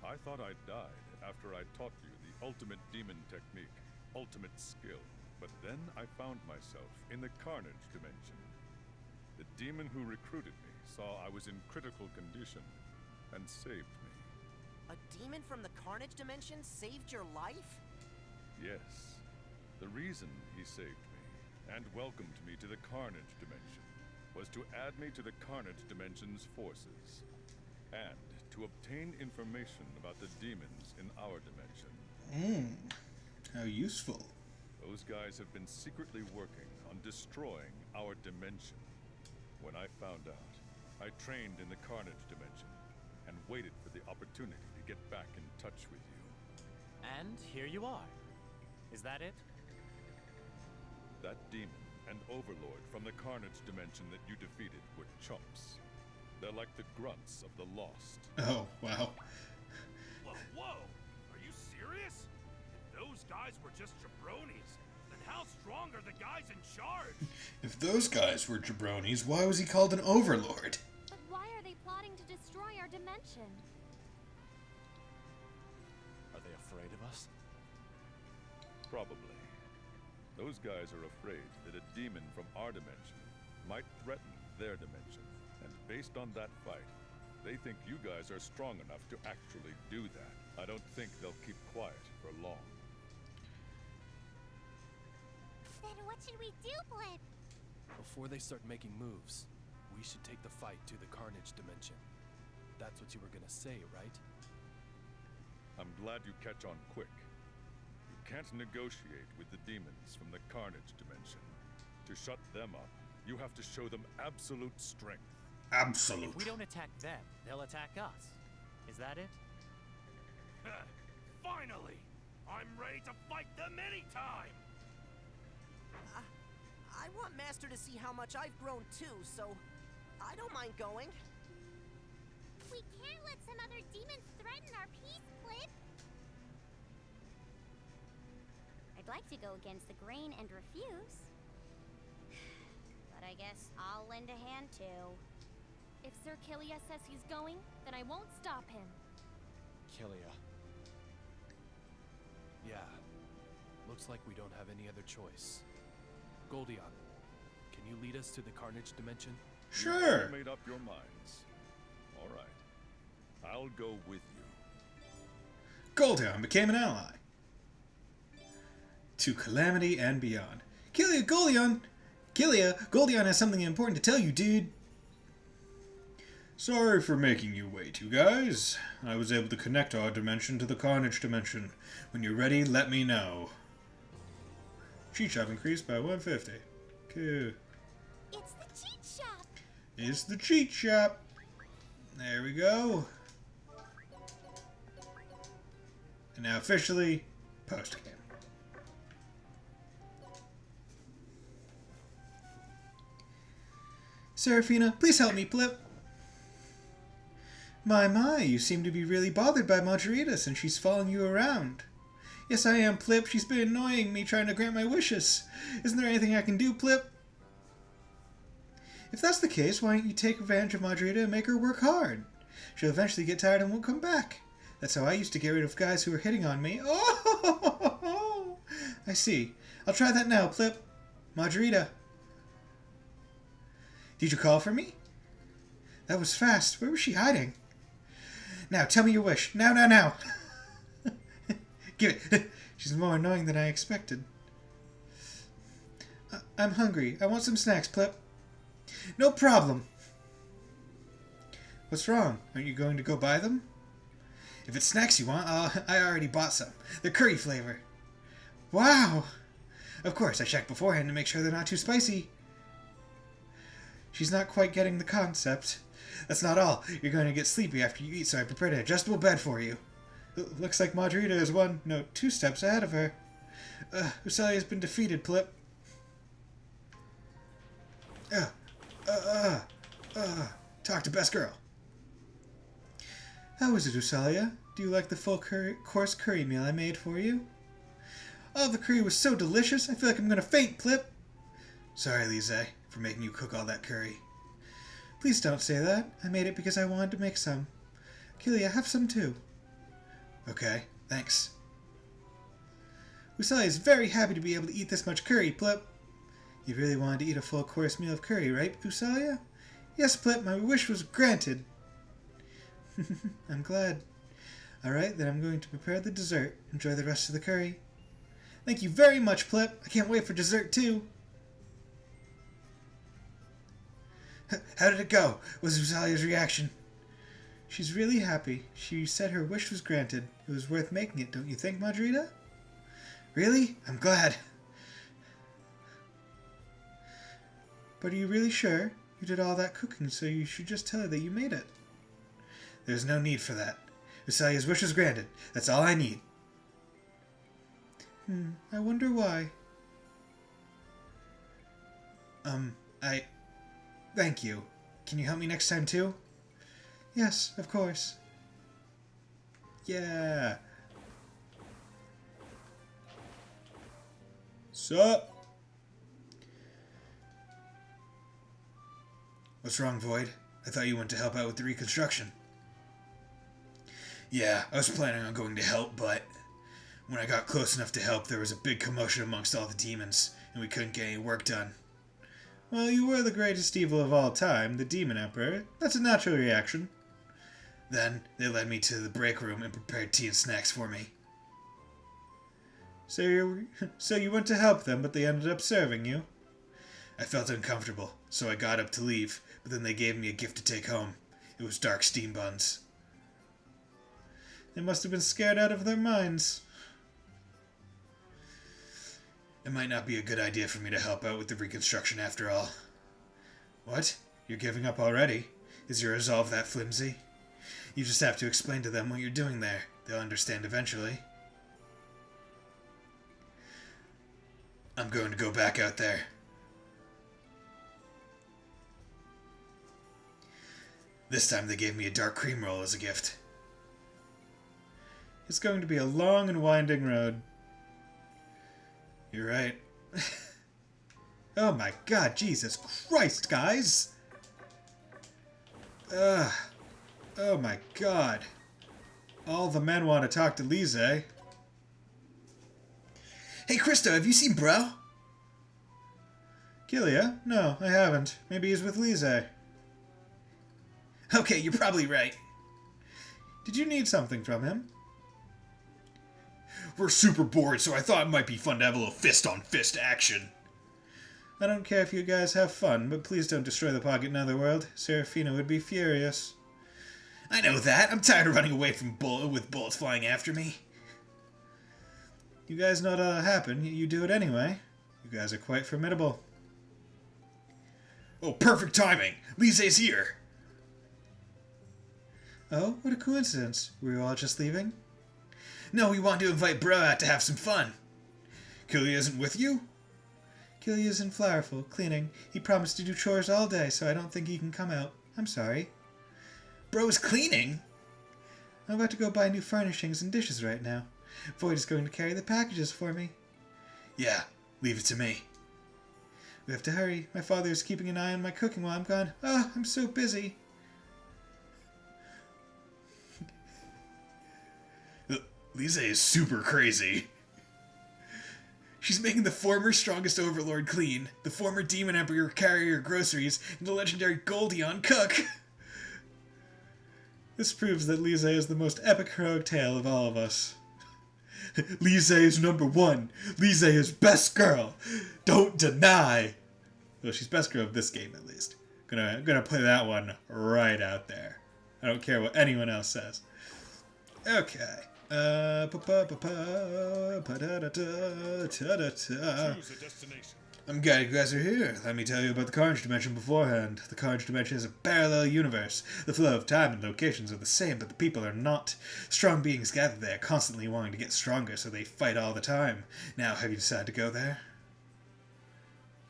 I thought I'd died after I taught you the ultimate demon technique, ultimate skill. But then I found myself in the Carnage Dimension. The demon who recruited me saw I was in critical condition and saved me. A demon from the Carnage Dimension saved your life? Yes. The reason he saved me and welcomed me to the Carnage Dimension was to add me to the Carnage Dimension's forces and to obtain information about the demons in our dimension. How useful. Those guys have been secretly working on destroying our dimension. When I found out, I trained in the Carnage Dimension and waited for the opportunity to get back in touch with you. And here you are. Is that it? That demon and overlord from the Carnage Dimension that you defeated were chumps. They're like the grunts of the lost. Oh, wow. Whoa! Are you serious? If those guys were just jabronis, then how strong are the guys in charge? If those guys were jabronis, why was he called an overlord? But why are they plotting to destroy our dimension? Are they afraid of us? Probably. Those guys are afraid that a demon from our dimension might threaten their dimension. And based on that fight, they think you guys are strong enough to actually do that. I don't think they'll keep quiet for long. Then what should we do, Blip? Before they start making moves, we should take the fight to the Carnage Dimension. That's what you were gonna say, right? I'm glad you catch on quick. You can't negotiate with the demons from the Carnage Dimension. To shut them up, you have to show them absolute strength. Absolute. If we don't attack them, they'll attack us. Is that it? Finally! I'm ready to fight them anytime! I want Master to see how much I've grown too, so I don't mind going. We can't let some other demons threaten our peace, Clip. I'd like to go against the grain and refuse. But I guess I'll lend a hand too. If Sir Killia says he's going, then I won't stop him. Killia. Yeah. Looks like we don't have any other choice. Goldion, can you lead us to the Carnage Dimension? Sure. You made up your minds. All right. I'll go with you. Goldion became an ally. To Calamity and beyond. Goldion has something important to tell you, dude. Sorry for making you wait, you guys. I was able to connect our dimension to the Carnage Dimension. When you're ready, let me know. Cheat shop increased by 150. Cool. It's the cheat shop. It's the cheat shop. There we go. And now officially, post-game. Seraphina, please help me, Plip. My, you seem to be really bothered by Margareta since she's following you around. Yes, I am, Plip. She's been annoying me trying to grant my wishes. Isn't there anything I can do, Plip? If that's the case, why don't you take advantage of Margareta and make her work hard? She'll eventually get tired and won't come back. That's how I used to get rid of guys who were hitting on me. Oh, I see. I'll try that now, Plip. Margareta. Did you call for me? That was fast. Where was she hiding? Now, tell me your wish. Now. Give it. She's more annoying than I expected. I'm hungry. I want some snacks, Plip. No problem. What's wrong? Aren't you going to go buy them? If it's snacks you want, I already bought some. They're curry flavor. Wow. Of course, I checked beforehand to make sure they're not too spicy. She's not quite getting the concept. That's not all. You're going to get sleepy after you eat, so I prepared an adjustable bed for you. Looks like Margareta is 2 steps ahead of her. Usalia has been defeated, Plip. Talk to best girl. How is it, Usalia? Do you like the full course curry meal I made for you? Oh, the curry was so delicious, I feel like I'm going to faint, Plip. Sorry, Lise, for making you cook all that curry. Please don't say that. I made it because I wanted to make some. Killia, have some too. Okay, thanks. Usalia is very happy to be able to eat this much curry, Plip. You really wanted to eat a full course meal of curry, right, Usalia? Yes, Plip, my wish was granted. I'm glad. Alright, then I'm going to prepare the dessert. Enjoy the rest of the curry. Thank you very much, Plip. I can't wait for dessert, too. How did it go? Was Usalia's reaction? She's really happy. She said her wish was granted. It was worth making it, don't you think, Margareta? Really? I'm glad. But are you really sure? You did all that cooking, so you should just tell her that you made it. There's no need for that. Usalia's wish was granted. That's all I need. I wonder why. Thank you. Can you help me next time, too? Yes, of course. Yeah. Sup? What's wrong, Void? I thought you went to help out with the reconstruction. Yeah, I was planning on going to help, but when I got close enough to help, there was a big commotion amongst all the demons, and we couldn't get any work done. Well, you were the greatest evil of all time, the Demon Emperor. That's a natural reaction. Then, they led me to the break room and prepared tea and snacks for me. So you went to help them, but they ended up serving you? I felt uncomfortable, so I got up to leave, but then they gave me a gift to take home. It was dark steam buns. They must have been scared out of their minds. It might not be a good idea for me to help out with the reconstruction after all. What? You're giving up already? Is your resolve that flimsy? You just have to explain to them what you're doing there. They'll understand eventually. I'm going to go back out there. This time they gave me a dark cream roll as a gift. It's going to be a long and winding road. You're right. Oh my god, Jesus Christ, guys! Oh my god. All the men want to talk to Lise. Hey Krista, have you seen Bro? Kilia? No, I haven't. Maybe he's with Lise. Okay, you're probably right. Did you need something from him? We're super bored, so I thought it might be fun to have a little fist-on-fist action. I don't care if you guys have fun, but please don't destroy the Pocket Netherworld. Serafina would be furious. I know that. I'm tired of running away from with bullets flying after me. You guys know that'll happen, yet you do it anyway. You guys are quite formidable. Oh, perfect timing! Lise's here! Oh, what a coincidence. Were you all just leaving? No, we want to invite Bro out to have some fun. Killia isn't with you? Killia's in Flowerful, cleaning. He promised to do chores all day, so I don't think he can come out. I'm sorry. Bro's cleaning? I'm about to go buy new furnishings and dishes right now. Void is going to carry the packages for me. Yeah, leave it to me. We have to hurry. My father is keeping an eye on my cooking while I'm gone. Oh, I'm so busy. Lise is super crazy. She's making the former strongest overlord clean, the former demon emperor carry your groceries, and the legendary Goldion cook. This proves that Lise is the most epic heroic tale of all of us. Lise is number one. Lise is best girl. Don't deny. Well, she's best girl of this game, at least. Gonna play that one right out there. I don't care what anyone else says. Okay. Choose a destination. I'm glad you guys are here. Let me tell you about the Carnage Dimension beforehand. The Carnage Dimension is a parallel universe. The flow of time and locations are the same, but the people are not. Strong beings gather there, constantly wanting to get stronger, so they fight all the time. Now, have you decided to go there?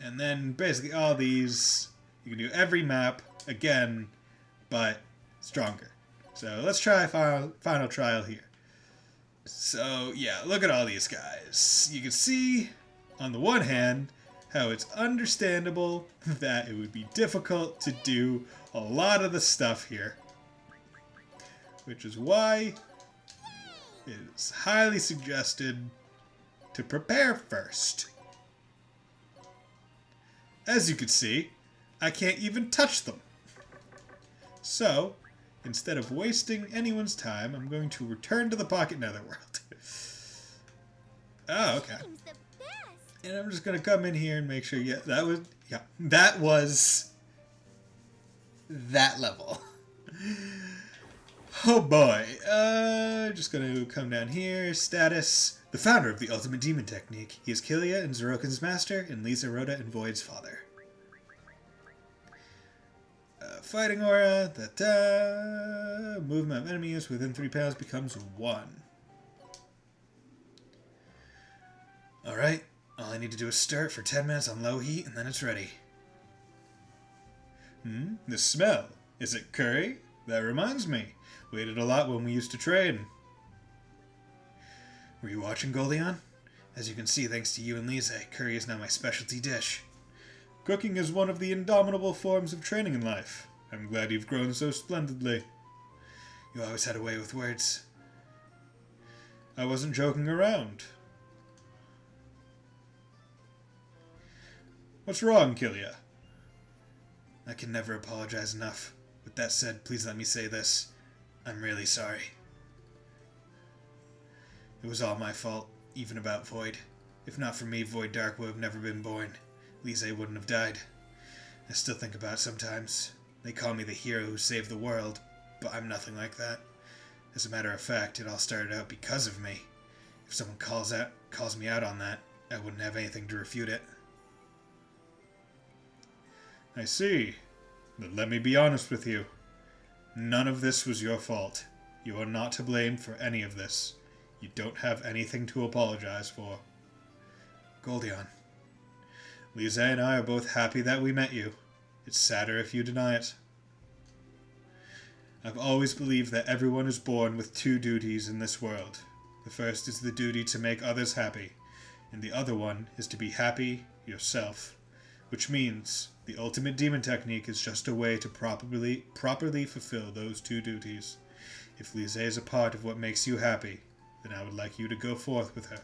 And then, basically, all these, you can do every map again, but stronger. So, let's try final trial here. So, yeah, look at all these guys. You can see, on the one hand, how it's understandable that it would be difficult to do a lot of the stuff here. Which is why it is highly suggested to prepare first. As you can see, I can't even touch them. So, instead of wasting anyone's time, I'm going to return to the Pocket Netherworld. Oh, okay. And I'm just going to come in here and make sure, that was that level. Oh boy. Just going to come down here. Status. The founder of the Ultimate Demon Technique. He is Kilia and Zeroken's master, and Lisa, Rhoda, and Void's father. Fighting aura. Movement of enemies within 3 pounds becomes 1. Alright. All I need to do is stir it for 10 minutes on low heat, and then it's ready. The smell. Is it curry? That reminds me. We ate it a lot when we used to train. Were you watching, Goldion? As you can see, thanks to you and Lise, curry is now my specialty dish. Cooking is one of the indomitable forms of training in life. I'm glad you've grown so splendidly. You always had a way with words. I wasn't joking around. What's wrong, Kilia? I can never apologize enough. With that said, please let me say this. I'm really sorry. It was all my fault, even about Void. If not for me, Void Dark would have never been born. Lise wouldn't have died. I still think about it sometimes. They call me the hero who saved the world, but I'm nothing like that. As a matter of fact, it all started out because of me. If someone calls me out on that, I wouldn't have anything to refute it. I see. Then let me be honest with you. None of this was your fault. You are not to blame for any of this. You don't have anything to apologize for. Goldion. Lise and I are both happy that we met you. It's sadder if you deny it. I've always believed that everyone is born with two duties in this world. The first is the duty to make others happy, and the other one is to be happy yourself. Which means the ultimate demon technique is just a way to properly fulfill those two duties. If Lise is a part of what makes you happy, then I would like you to go forth with her.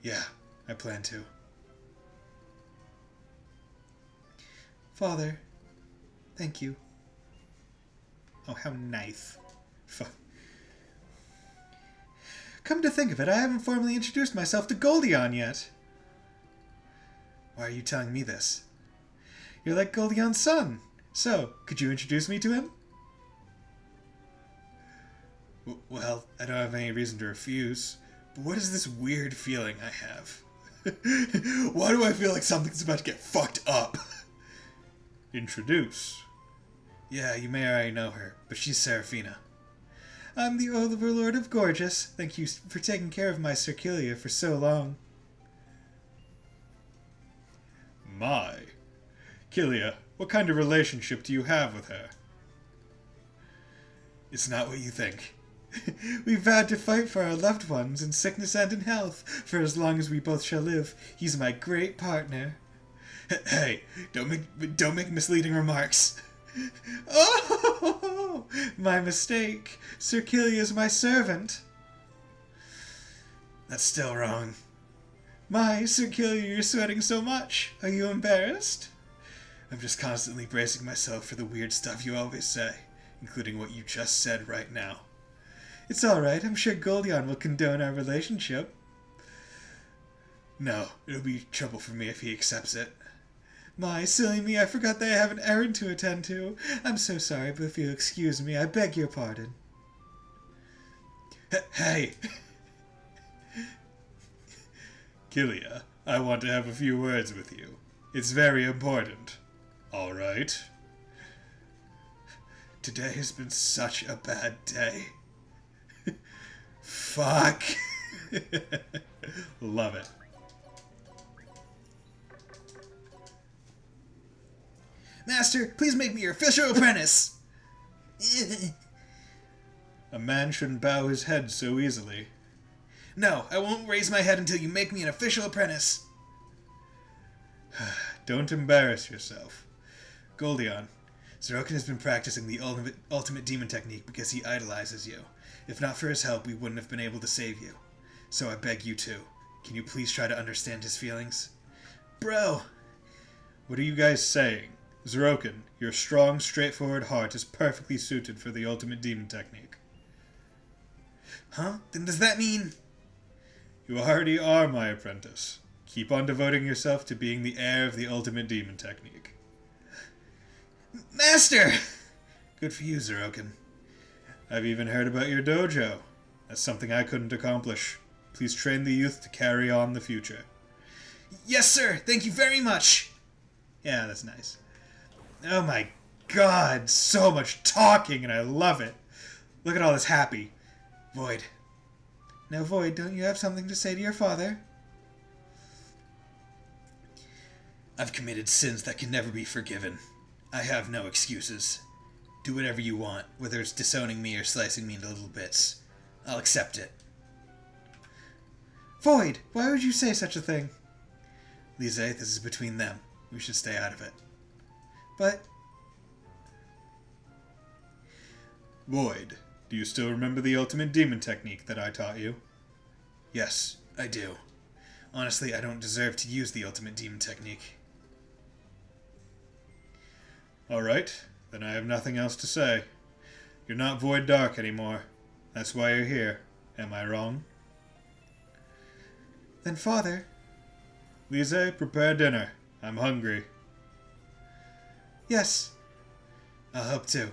Yeah, I plan to. Father, thank you. Oh, how nice. Come to think of it, I haven't formally introduced myself to Goldion yet. Why are you telling me this? You're like Goldion's son. So, could you introduce me to him? Well, I don't have any reason to refuse. But what is this weird feeling I have? Why do I feel like something's about to get fucked up? Introduce. Yeah, you may already know her, but she's Seraphina. I'm the Overlord of Gorgeous. Thank you for taking care of my Circilia for so long. My. Kilia, what kind of relationship do you have with her? It's not what you think. We've vowed to fight for our loved ones in sickness and in health, for as long as we both shall live. He's my great partner. Hey, don't make misleading remarks. Oh, my mistake. Circilia's my servant. That's still wrong. My, Circilia, you're sweating so much. Are you embarrassed? I'm just constantly bracing myself for the weird stuff you always say, including what you just said right now. It's alright, I'm sure Goldion will condone our relationship. No, it'll be trouble for me if he accepts it. My, silly me, I forgot that I have an errand to attend to. I'm so sorry, but if you'll excuse me, I beg your pardon. Hey! Kilia, I want to have a few words with you. It's very important. All right? Today has been such a bad day. Fuck. Love it. Master, please make me your official apprentice. A man shouldn't bow his head so easily. No, I won't raise my head until you make me an official apprentice. Don't embarrass yourself. Goldion, Zeroken has been practicing the ultimate demon technique because he idolizes you. If not for his help, we wouldn't have been able to save you. So I beg you to. Can you please try to understand his feelings? Bro! What are you guys saying? Zeroken, your strong, straightforward heart is perfectly suited for the ultimate demon technique. Huh? Then does that mean... You already are my apprentice. Keep on devoting yourself to being the heir of the ultimate demon technique. Master! Good for you, Zeroken. I've even heard about your dojo. That's something I couldn't accomplish. Please train the youth to carry on the future. Yes, sir! Thank you very much! Yeah, that's nice. Oh my god, so much talking and I love it. Look at all this happy. Void. Now, Void, don't you have something to say to your father? I've committed sins that can never be forgiven. I have no excuses. Do whatever you want, whether it's disowning me or slicing me into little bits. I'll accept it. Void, why would you say such a thing? Lise, this is between them. We should stay out of it. But... Void, do you still remember the ultimate demon technique that I taught you? Yes, I do. Honestly, I don't deserve to use the ultimate demon technique. Alright, then I have nothing else to say. You're not Void Dark anymore. That's why you're here. Am I wrong? Then, Father... Lise, prepare dinner. I'm hungry. Yes. I'll help too.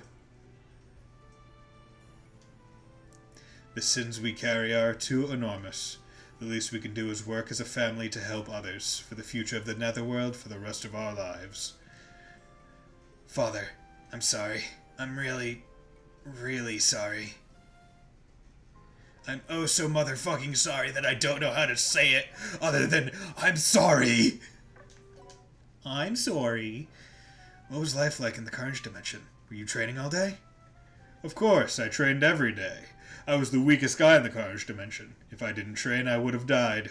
The sins we carry are too enormous. The least we can do is work as a family to help others, for the future of the Netherworld, for the rest of our lives. Father, I'm sorry. I'm really, really sorry. I'm oh so motherfucking sorry that I don't know how to say it other than I'm sorry. I'm sorry. What was life like in the Carnage Dimension? Were you training all day? Of course, I trained every day. I was the weakest guy in the Carnage Dimension. If I didn't train, I would have died.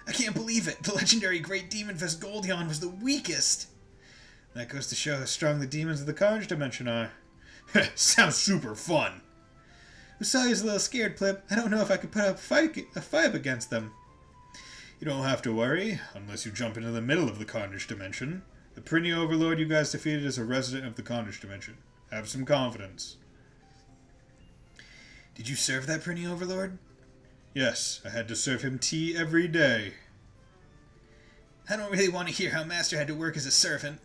I can't believe it! The legendary Great Demon Fist Goldion was the weakest! That goes to show how strong the demons of the Carnage Dimension are. Sounds super fun! Usali's a little scared, Plip. I don't know if I could put up a fight against them. You don't have to worry, unless you jump into the middle of the Carnage Dimension. The Prinny Overlord you guys defeated is a resident of the Carnage Dimension. Have some confidence. Did you serve that Prinny Overlord? Yes, I had to serve him tea every day. I don't really want to hear how Master had to work as a servant.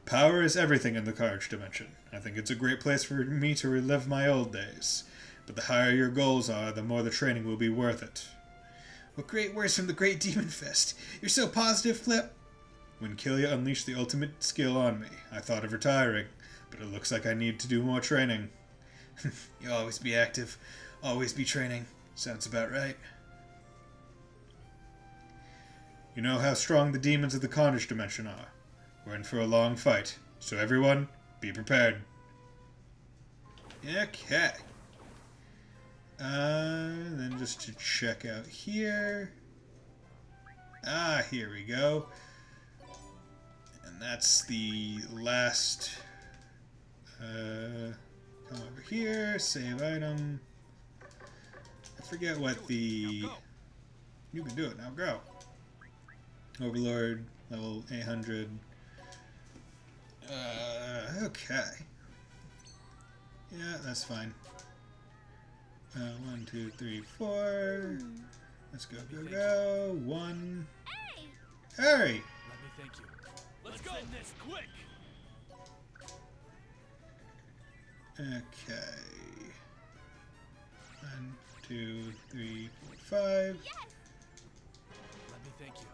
Power is everything in the Carnage Dimension. I think it's a great place for me to relive my old days. But the higher your goals are, the more the training will be worth it. What great words from the Great Demon Fist. You're so positive, Flip. When Killia unleashed the ultimate skill on me, I thought of retiring, but it looks like I need to do more training. You always be active, always be training. Sounds about right. You know how strong the demons of the Carnage Dimension are. We're in for a long fight, so everyone, be prepared. Okay. Then just to check out here. Here we go. And that's the last... come over here, save item. I forget what the... You can do it now, go. Overlord, level 800. Okay. Yeah, that's fine. 1, 2, 3, 4. Let's go, go, go. 1. Hey! Harry! Let me thank you. Let's go this quick! Okay. 1, 2, 3, 4, 5. Yes! Let me thank you.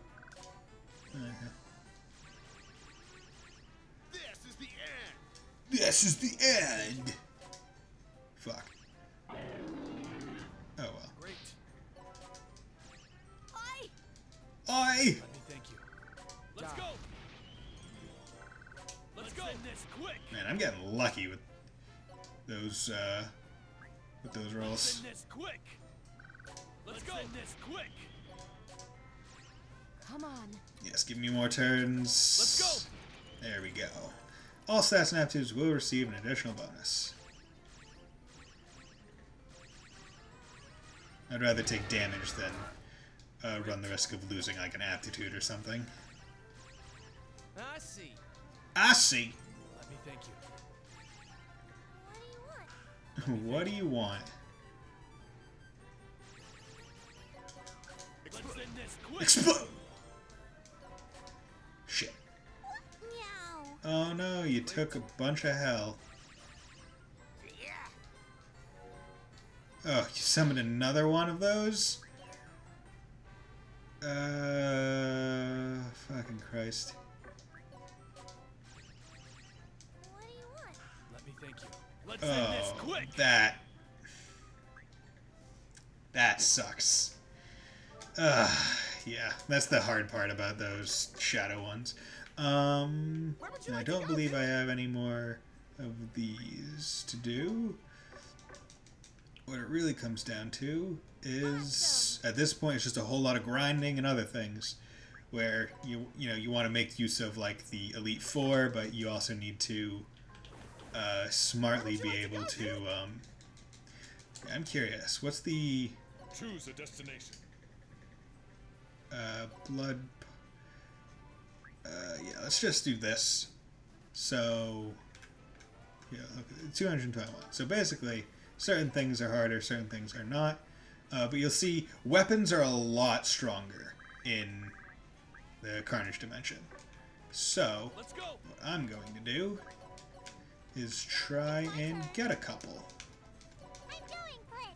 This is the end! This is the end! Fuck. Oh well. Great. I! Let me thank you. Let's go! Let's go this quick! Man, I'm getting lucky with those rolls. This quick! Let's go this quick! Come on. Yes, give me more turns. Let's go! There we go. All stats and aptitudes will receive an additional bonus. I'd rather take damage than run the risk of losing like an aptitude or something. I see. I see. Let me thank you. What do you want? Let's end this quick! Explode! Shit. Meow. Oh no, you took a bunch of hell. Oh, you summoned another one of those? Fucking Christ. What do you want? Let me thank you. Let's end this Oh, quick! that sucks. Yeah, that's the hard part about those shadow ones. And I don't believe I have any more of these to do. What it really comes down to is, at this point, it's just a whole lot of grinding and other things, where you want to make use of like the Elite Four, but you also need to smartly be able to. I'm curious. What's the Choose a destination. blood? Yeah, let's just do this. So, yeah, okay, 221. So basically, certain things are harder, certain things are not. But you'll see weapons are a lot stronger in the Carnage Dimension. So, Let's go. what I'm going to do is try and get a couple. I'm going, Clip.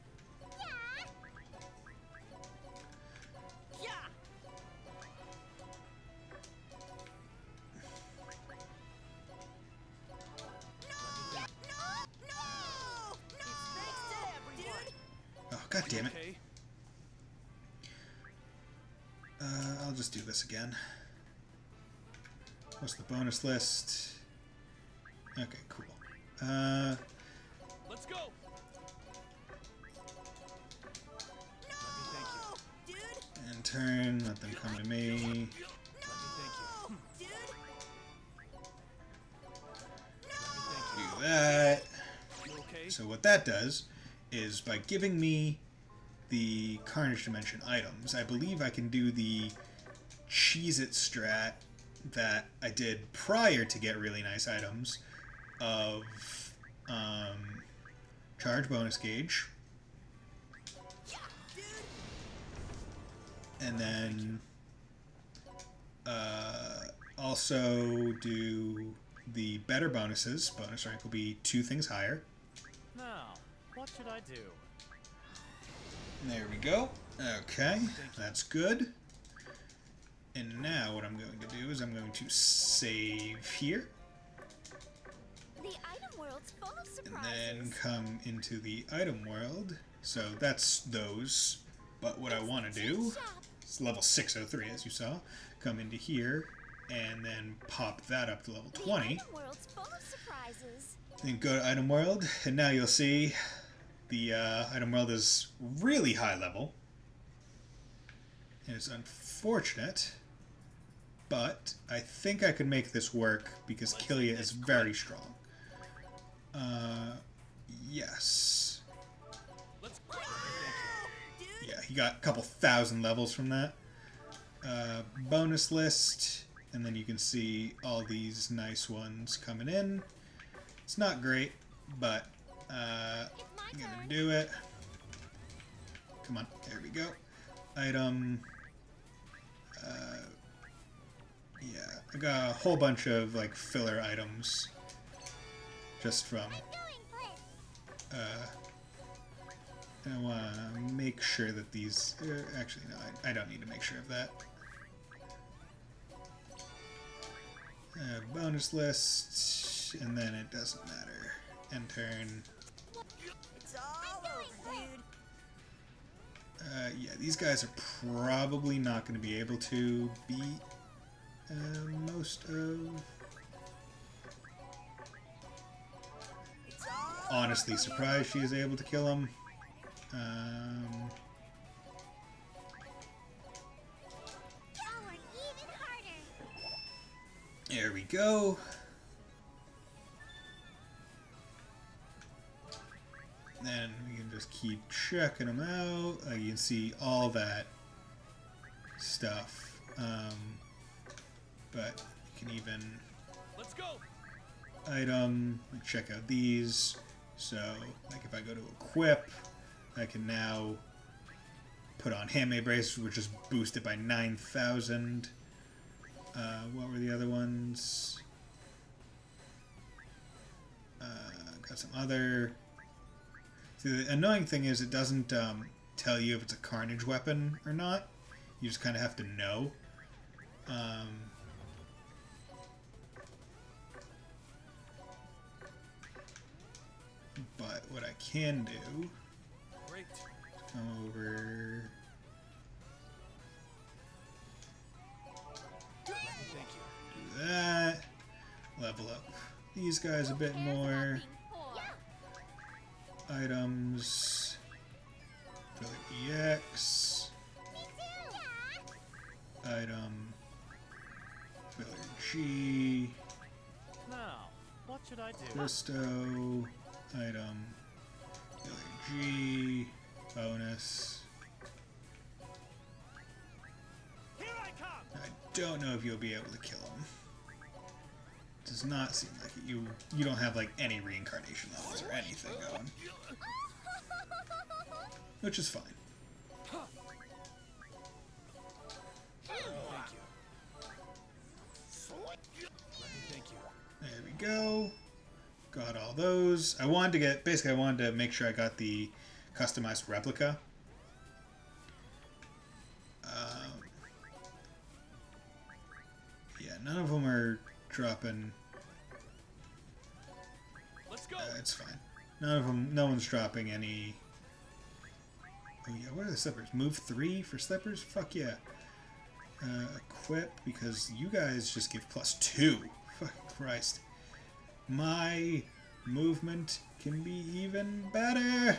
Yeah. Yeah! No! It's thanks to everyone! Oh, god damn it. Okay. I'll just do this again. What's the bonus list? Okay, cool. Let's go. No! Dude! And turn, let them come to me. No! Dude! Do that. You okay? So what that does is by giving me the Carnage Dimension items, I believe I can do the Cheez-It strat that I did prior to get really nice items of charge bonus gauge, and then also do the better bonuses. Bonus rank will be 2 things higher. Now, what should I do? There we go. Okay, that's good. And now what I'm going to do is I'm going to save here, The item world's full of and surprises. then come into the item world. So that's those. But what I want to do, it's level 603 as you saw, come into here and then pop that up to level 20. The item world's full of surprises. Then go to item world, and now you'll see the item world is really high level. And it's unfortunate, but I think I could make this work because Killia is very strong. Yes. Let's Yeah, he got a couple thousand levels from that. Bonus list, and then you can see all these nice ones coming in. It's not great, but I'm gonna do it. Come on, there we go. Item. Yeah, I got a whole bunch of like filler items just from. I want to make sure that these. Actually, no, I don't need to make sure of that. Bonus list, and then it doesn't matter. End turn. It's all over, dude. Yeah, these guys are probably not going to be able to beat most of. Honestly, surprised she is able to kill him. There we go. Then we can just keep checking them out. You can see all that stuff. But you can even Let's go. item, check out these. So, like if I go to equip, I can now put on handmade braces, which is boosted by 9,000. What were the other ones? Got some other. See, the annoying thing is it doesn't tell you if it's a Carnage weapon or not. You just kind of have to know. But what I can do, Great. come over. Thank you. Do that. Level up these guys a bit more. Items. Filler EX. Item. Filler G. Now, what should I do? Bristow. Item. Filler G. Bonus. Here I come! I don't know if you'll be able to kill him. Does not seem like it. You don't have like any reincarnation levels or anything going. Which is fine. Thank you. go. Got all those. I wanted to get, basically I wanted to make sure I got the customized replica. Yeah, none of them are dropping. Let's go. It's fine. None of them, no one's dropping any. Oh yeah, what are the slippers? Move 3 for slippers? Fuck yeah. Equip, because you guys just give +2. Fucking Christ. My movement can be even better.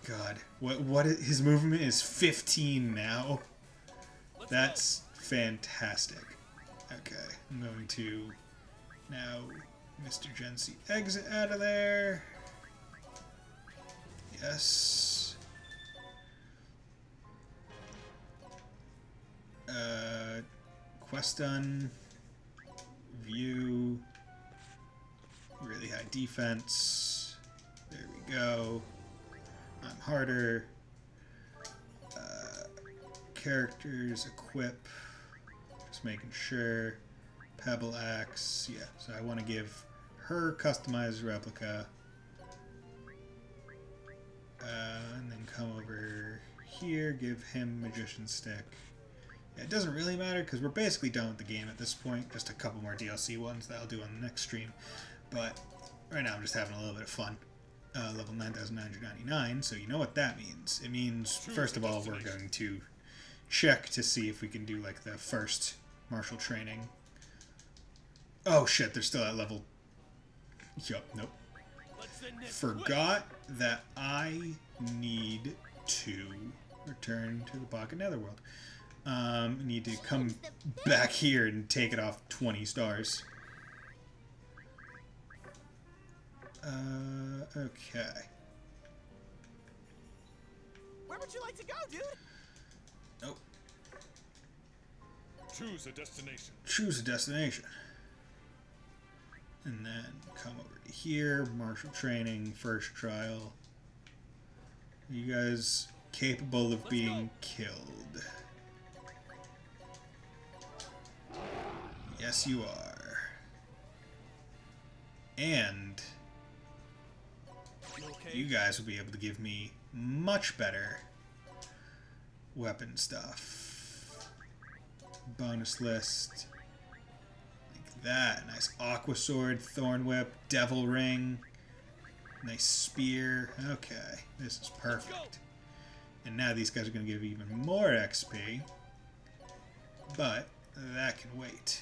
God, his movement is 15 now. That's fantastic. Okay, I'm going to now Mr. Gen C exit out of there. Yes. Quest done. View. Really high defense. There we go. I'm harder. Characters, equip. Just making sure. Pebble Axe. Yeah, so I want to give her customized replica. And then come over here, give him Magician Stick. Yeah, it doesn't really matter because we're basically done with the game at this point. Just a couple more DLC ones that I'll do on the next stream. But right now I'm just having a little bit of fun. Level 9,999, so you know what that means. It means, first of all, we're going to check to see if we can do, like, the first Marshal training. Oh, shit, they're still at level... Yup, nope. Forgot that I need to return to the Pocket Netherworld. Need to come back here and take it off 20 stars. Okay. Where would you like to go, dude? Nope. Choose a destination. Choose a destination. And then come over to here. Marshal training, first trial. Are you guys capable of being killed? Yes, you are. And you guys will be able to give me much better weapon stuff. Bonus list. Like that. Nice Aqua Sword, Thorn Whip, Devil Ring. Nice Spear. Okay, this is perfect. And now these guys are going to give even more XP. But that can wait.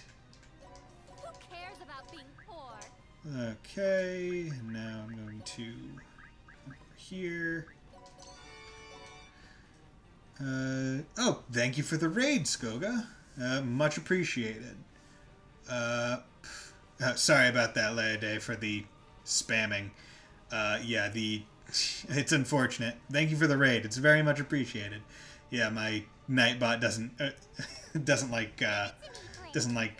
Who cares about being poor? Okay, now I'm going to over here. Oh, thank you for the raid, Skoga. Much appreciated. Sorry about that, Leade, for the spamming. Yeah, it's unfortunate. Thank you for the raid. It's very much appreciated. Yeah, my Nightbot doesn't like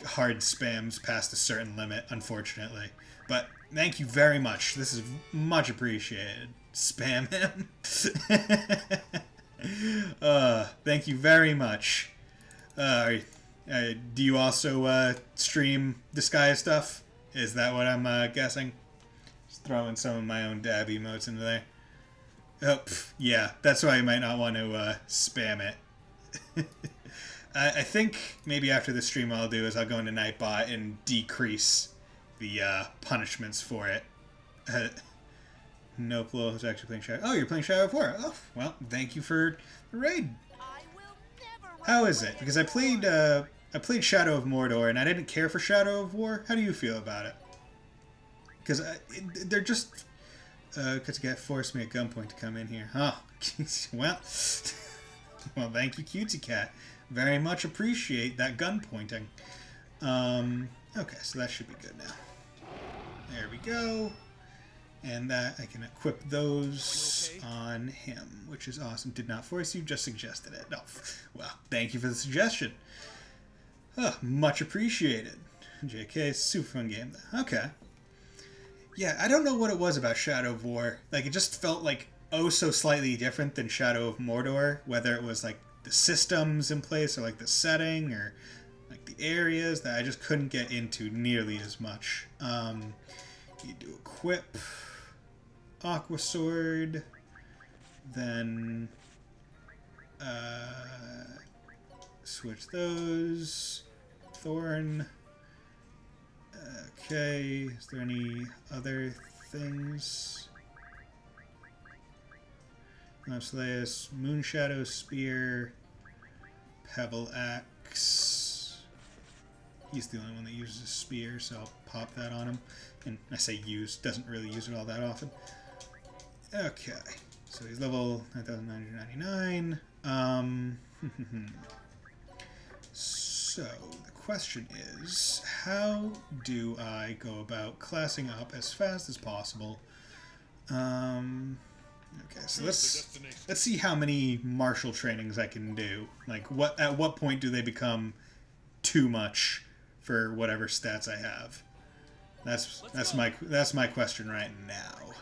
hard spams past a certain limit, unfortunately. But thank you very much. This is much appreciated. Spam him. Thank you very much. Do you also stream Disgaea stuff? Is that what I'm guessing? Just throwing some of my own dab emotes into there. Oh, yeah, that's why you might not want to spam it. I think maybe after the stream what I'll do is I'll go into Nightbot and decrease the punishments for it. Noplo is actually playing Shadow. Oh, you're playing Shadow of War. Oh, well, thank you for the raid. How is it? Because I played Shadow of Mordor and I didn't care for Shadow of War. How do you feel about it? Because they're just... because you forced me at gunpoint to come in here. Oh, well, thank you, Cutesy Cat. Very much appreciate that gun pointing. Okay, so that should be good now. There we go. And that I can equip those on him, which is awesome. Did not force you, just suggested it. Oh, well, thank you for the suggestion. Oh, much appreciated. JK, super fun game. Okay. Yeah, I don't know what it was about Shadow of War. Like, it just felt like oh so slightly different than Shadow of Mordor, whether it was like the systems in place or like the setting or like the areas that I just couldn't get into nearly as much. You do equip Aqua Sword, then switch those. Thorn. Okay, is there any other things? Lapslaeus, Moonshadow Spear, Pebble Axe. He's the only one that uses a spear, so I'll pop that on him. And I say use, doesn't really use it all that often. Okay, so he's level 9,999. So the question is, how do I go about classing up as fast as possible? Okay, so let's see how many Marshal trainings I can do. Like, at what point do they become too much for whatever stats I have? That's my question right now.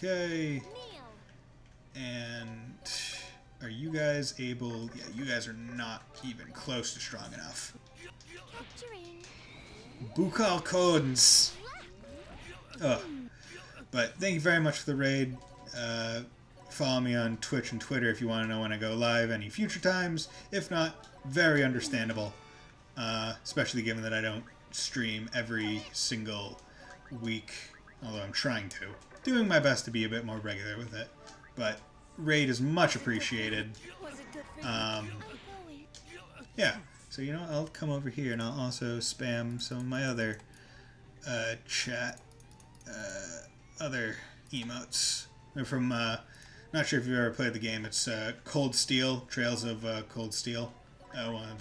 Okay. And are you guys able? Yeah, you guys are not even close to strong enough. Bukal Codes. Oh. But thank you very much for the raid. Follow me on Twitch and Twitter if you want to know when I go live any future times. If not, very understandable. Especially given that I don't stream every single week, although I'm trying to. Doing my best to be a bit more regular with it. But raid is much appreciated. Yeah. So, you know, I'll come over here and I'll also spam some of my other chat, other emotes. They're from, not sure if you've ever played the game. It's Cold Steel, Trails of Cold Steel. One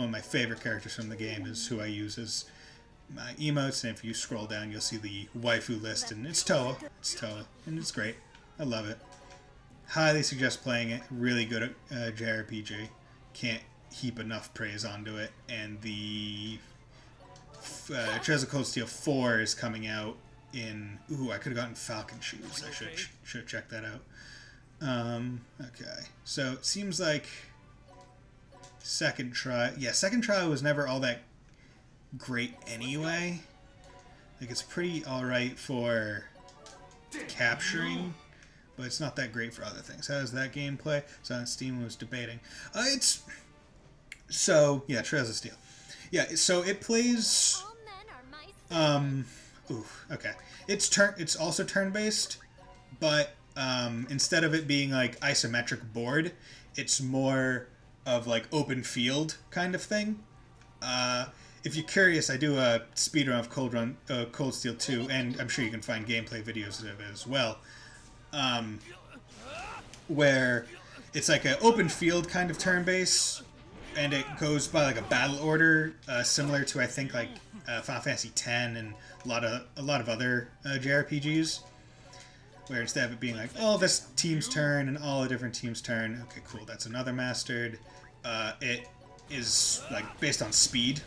of my favorite characters from the game is who I use as my emotes. And if you scroll down, you'll see the waifu list, and it's Toa. It's Toa, and it's great. I love it. Highly suggest playing it. Really good at JRPG. Can't heap enough praise onto it. And the Trails of Cold Steel 4 is coming out in... Ooh, I could have gotten Falcon shoes. I should check that out. Okay. So it seems like second try... Yeah, second try was never all that great anyway. Like, it's pretty alright for capturing, but it's not that great for other things. How does that game play? So on Steam was debating. So, yeah, Trails of Steel. Yeah, so it plays... okay. It's also turn-based, but instead of it being, like, isometric board, it's more of, like, open field kind of thing. If you're curious, I do a speedrun of Cold Steel 2, and I'm sure you can find gameplay videos of it as well. Where it's like an open field kind of turn base, and it goes by like a battle order, similar to I think like Final Fantasy X and a lot of other JRPGs, where instead of it being like, oh, this team's turn and all the different teams' turn, okay, cool, that's another mastered. It is like based on speed,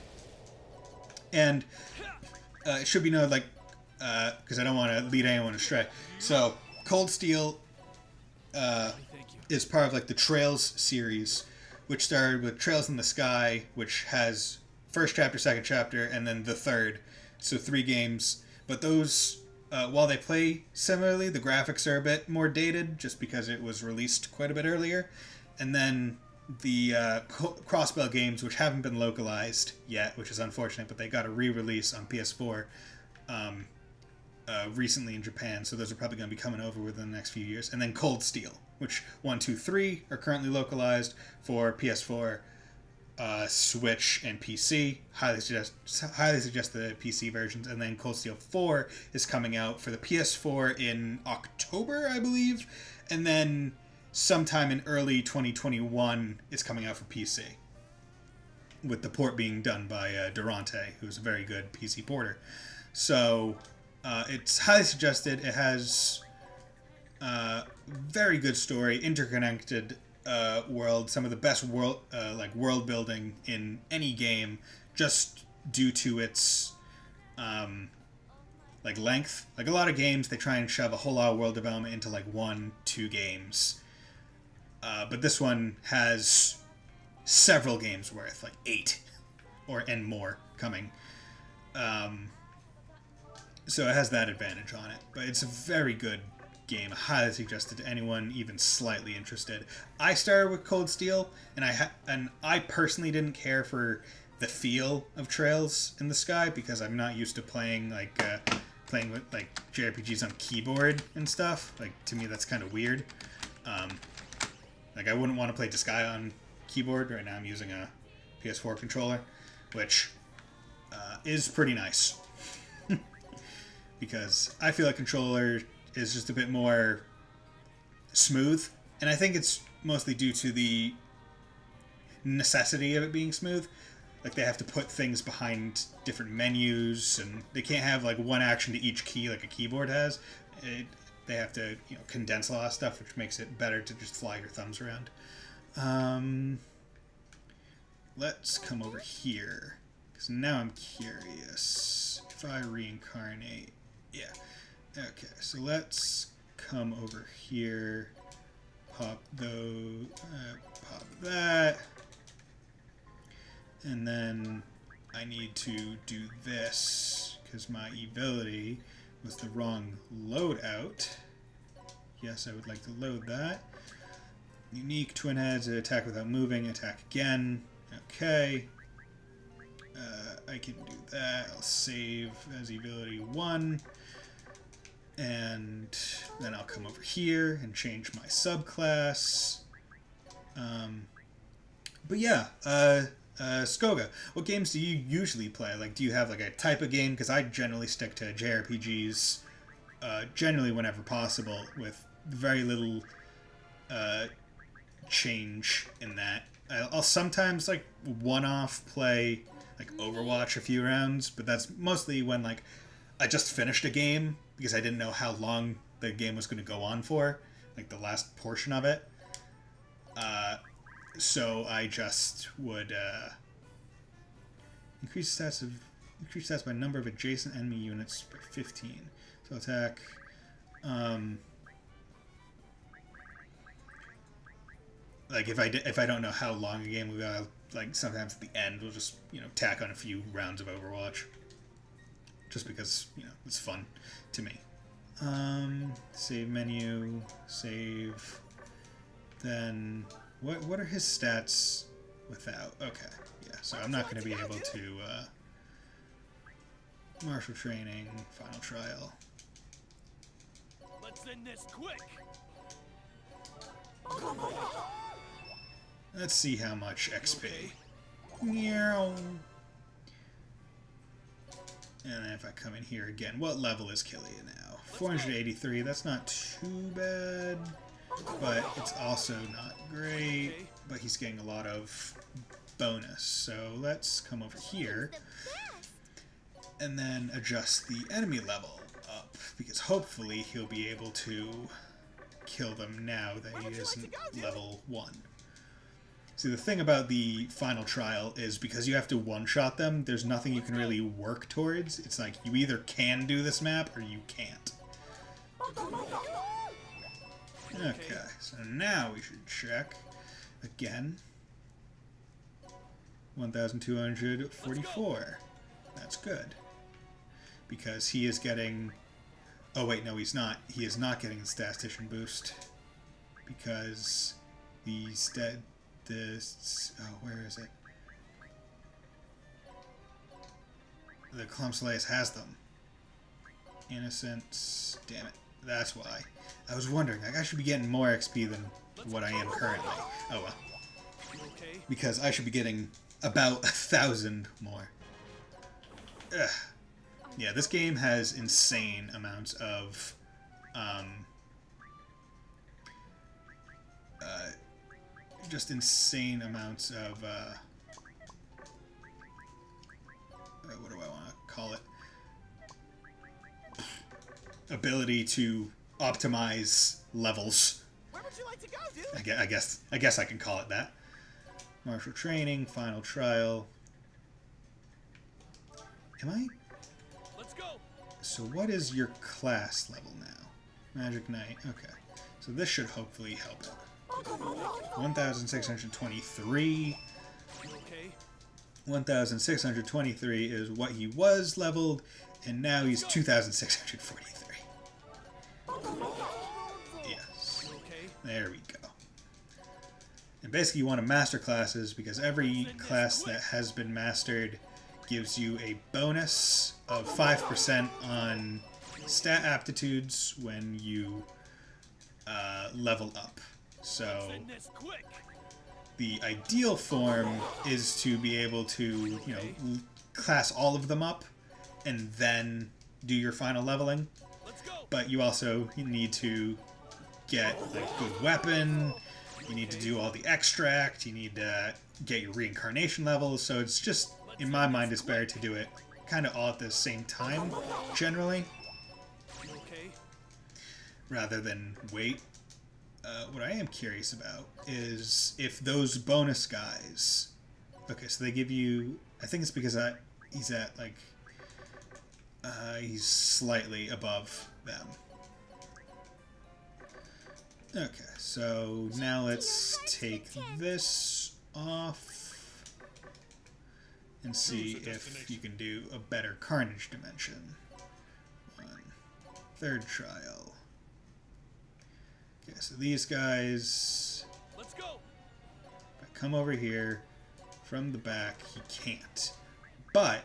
and it should be noted, like, because I don't want to lead anyone astray. So Cold Steel is part of like the Trails series, which started with Trails in the Sky, which has first chapter, second chapter, and then the third. So 3 games. But those, while they play similarly, the graphics are a bit more dated, just because it was released quite a bit earlier. And then the Crossbell games, which haven't been localized yet, which is unfortunate, but they got a re-release on PS4 recently in Japan, so those are probably going to be coming over within the next few years. And then Cold Steel, which 1, 2, 3 are currently localized for PS4, Switch, and PC. Highly suggest the PC versions. And then Cold Steel 4 is coming out for the PS4 in October, I believe. And then sometime in early 2021, it's coming out for PC, with the port being done by Durante, who's a very good PC porter. So it's highly suggested. It has very good story, interconnected world, some of the best world building in any game, just due to its like length. Like a lot of games, they try and shove a whole lot of world development into like 1-2 games. But this one has several games worth, like 8 and more coming. So it has that advantage on it. But it's a very good game. Highly suggested to anyone even slightly interested. I started with Cold Steel, and I personally didn't care for the feel of Trails in the Sky because I'm not used to playing with like JRPGs on keyboard and stuff. Like, to me, that's kind of weird. Like, I wouldn't want to play Disgaea on keyboard. Right now I'm using a PS4 controller, which is pretty nice. Because I feel like controller is just a bit more smooth. And I think it's mostly due to the necessity of it being smooth. Like, they have to put things behind different menus, and they can't have, like, one action to each key like a keyboard has. They have to, condense a lot of stuff, which makes it better to just fly your thumbs around. Let's come over here, because now I'm curious. If I reincarnate... Yeah. Okay, so let's come over here. Pop those... pop that... And then I need to do this because my ability was the wrong loadout. Yes, I would like to load that. Unique twin heads, attack without moving, attack again. Okay. I can do that. I'll save as ability 1. And then I'll come over here and change my subclass. But yeah, Skoga, what games do you usually play? Like, do you have like a type of game? Because I generally stick to JRPGs, generally whenever possible, with very little change in that. I'll sometimes like one-off play like Overwatch a few rounds, but that's mostly when like I just finished a game because I didn't know how long the game was going to go on for, like the last portion of it. So I just would increase stats by number of adjacent enemy units by 15. So attack. Like if I don't know how long a game we got, like sometimes at the end we'll just tack on a few rounds of Overwatch, just because it's fun to me. Save menu, save. Then what are his stats without? Okay, yeah. So I'm not going to be able to Marshal training, final trial. Let's end this quick. Let's see how much XP. Meow. And then if I come in here again, what level is Killia now? 483. That's not too bad, but it's also not great. But he's getting a lot of bonus. So let's come over here and then adjust the enemy level up, because hopefully he'll be able to kill them now that he isn't level 1. See, the thing about the final trial is because you have to one-shot them, there's nothing you can really work towards. It's like you either can do this map or you can't. Okay, so now we should check again. 1,244. That's good. Because he is getting... Oh wait, no he's not. He is not getting the statistician boost. Because the where is it? The Clumsolaeus has them. Innocence. Damn it. That's why. I was wondering, like, I should be getting more XP than what I am currently. Oh well. Because I should be getting about 1,000 more. Ugh. Yeah, this game has insane amounts of just insane amounts of what do I want to call it? Ability to optimize levels. Where would you like to go, dude? I guess I can call it that. Marshal training, final trial. Am I so what is your class level now? Magic Knight. Okay. So this should hopefully help it. 1,623. Okay. 1,623 is what he was leveled, and now he's 2,643. Yes. There we go. And basically you want to master classes because every class that has been mastered gives you a bonus of 5% on stat aptitudes when you level up. So the ideal form is to be able to, you know, class all of them up and then do your final leveling. But you also need to get like good weapon, you need to do all the extract, you need to get your reincarnation levels, so it's just, in my mind, it's better to do it kind of all at the same time, generally, rather than wait. What I am curious about is if those bonus guys... Okay, so they give you... I think it's because he's at, like... he's slightly above them. Okay, so now let's take this off and see if you can do a better Carnage Dimension. Third trial. Okay, so these guys... Let's go. If I come over here from the back, he can't. But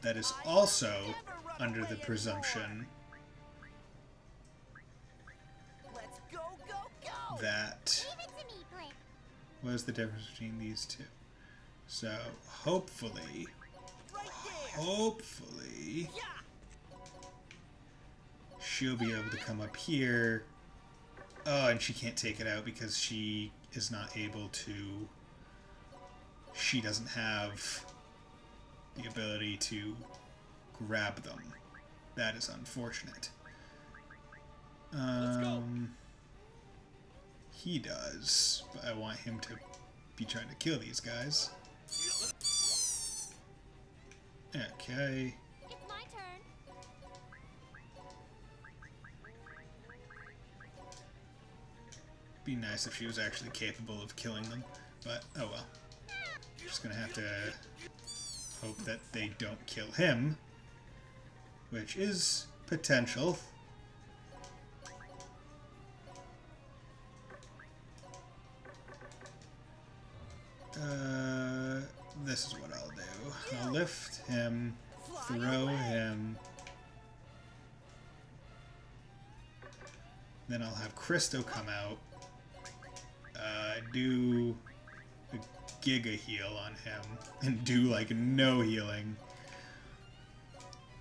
that is also under the presumption that... What is the difference between these two? So, hopefully... she'll be able to come up here. Oh, and she can't take it out because she is not able to... She doesn't have the ability to grab them. That is unfortunate. He does, but I want him to be trying to kill these guys. Okay. It's my turn. Be nice if she was actually capable of killing them, but oh well. Just gonna have to hope that they don't kill him, which is potential. This is what I'll do. I'll lift him, throw him, then I'll have Christo come out, do a Giga heal on him, and do like no healing,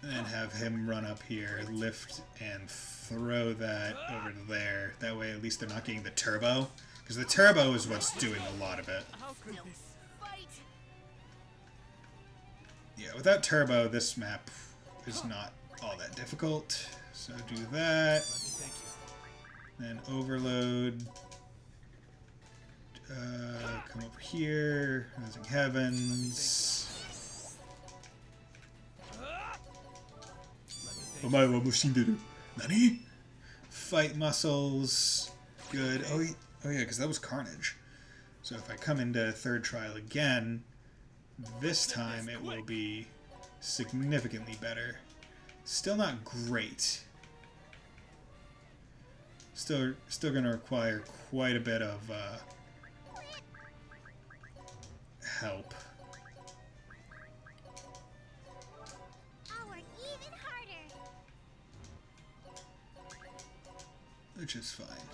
and then have him run up here, lift and throw that over to there. That way at least they're not getting the turbo, because the turbo is what's doing a lot of it. Yeah, without turbo, this map is not all that difficult. So do that. Then overload. Come over here. Rising Heavens. Omae wa mushinderu. Nani? Fight muscles. Good. Oh yeah, because that was Carnage. So if I come into third trial again, this time it will be significantly better. Still not great. Still going to require quite a bit of help. I'll work even harder. Which is fine.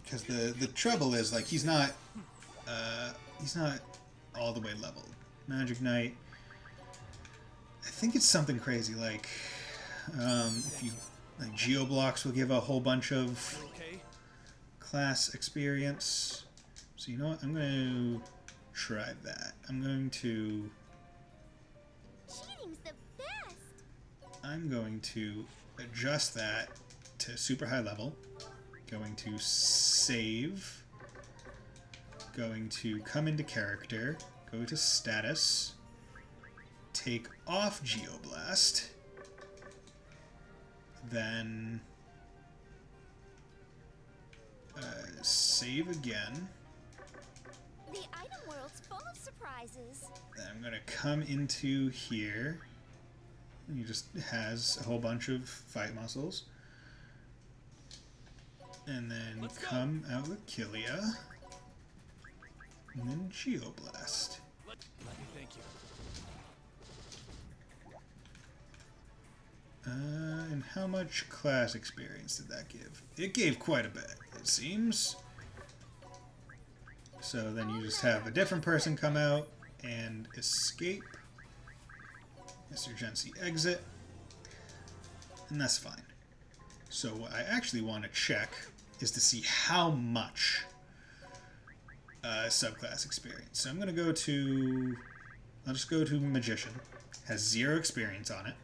Because the trouble is, like, he's not all the way leveled. Magic Knight, I think it's something crazy, like, if you, like, Geoblocks will give a whole bunch of class experience. So you know what, I'm going to try that. I'm going to... Cheating's the best. I'm going to adjust that to super high level. Going to save, going to come into character, go to status, take off Geoblast. Then save again. The item world's full of surprises. Then I'm gonna come into here. He just has a whole bunch of fight muscles. And then come out with Killia. And then Geoblast. Let me thank you. And how much class experience did that give? It gave quite a bit, it seems. So then you just have a different person come out and escape. Insurgency exit. And that's fine. So what I actually want to check is to see how much subclass experience. So I'm going to go to... I'll just go to Magician. Has 0 experience on it.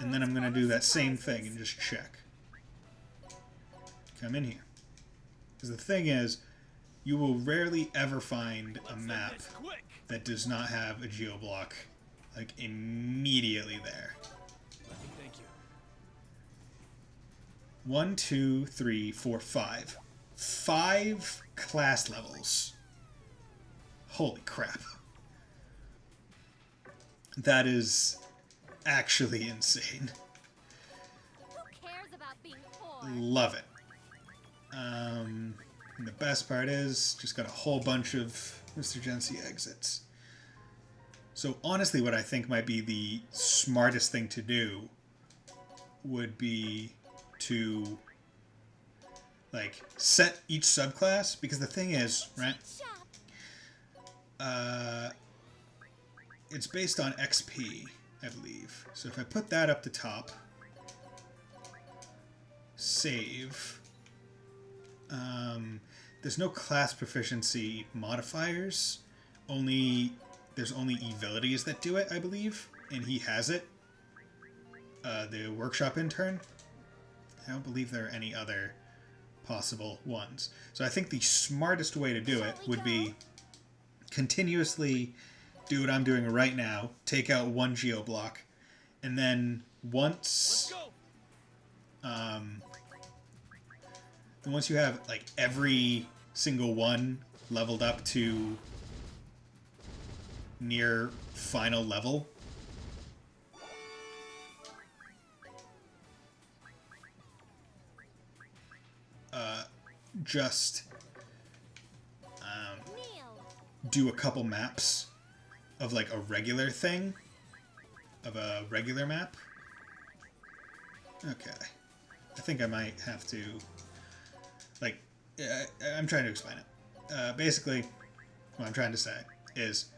And then I'm going to do that same thing and just check. Come in here. Because the thing is, you will rarely ever find a map that does not have a geoblock, like, immediately there. Let me thank you. 1, 2, 3, 4, 5. 5 class levels. Holy crap. That is actually insane. Who cares about being poor? Love it. And the best part is, just got a whole bunch of Insurgency exits. So honestly, what I think might be the smartest thing to do would be to, like, set each subclass, because the thing is, right, it's based on XP, I believe. So if I put that up the top, save, there's no class proficiency modifiers, there's only abilities that do it, I believe, and he has it. The workshop intern. I don't believe there are any other possible ones. So I think the smartest way to do it would be continuously do what I'm doing right now, take out 1 geoblock, and then once you have, like, every single one leveled up to near final level, just do a couple maps of, like, a regular thing, of a regular map. Okay. I think I might have to, like, I'm trying to explain it. Basically, what I'm trying to say is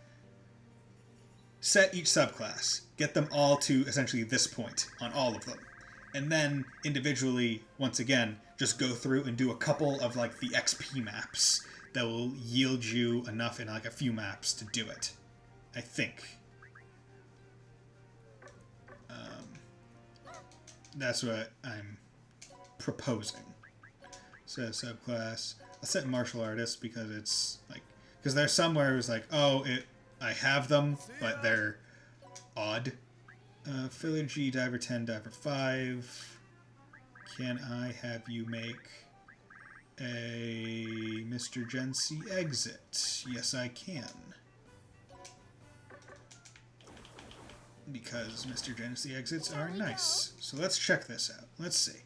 set each subclass, get them all to essentially this point on all of them, and then individually, once again, just go through and do a couple of, like, the XP maps that will yield you enough in, like, a few maps to do it. I think. That's what I'm proposing. So subclass. I'll set martial artist because it's like, because there's some where it was like, oh, I have them, but they're odd. Filler G, Diver 10, Diver 5. Can I have you make a Mr. Gency exit? Yes, I can. Because Mr. Gency exits are nice. So let's check this out. Let's see.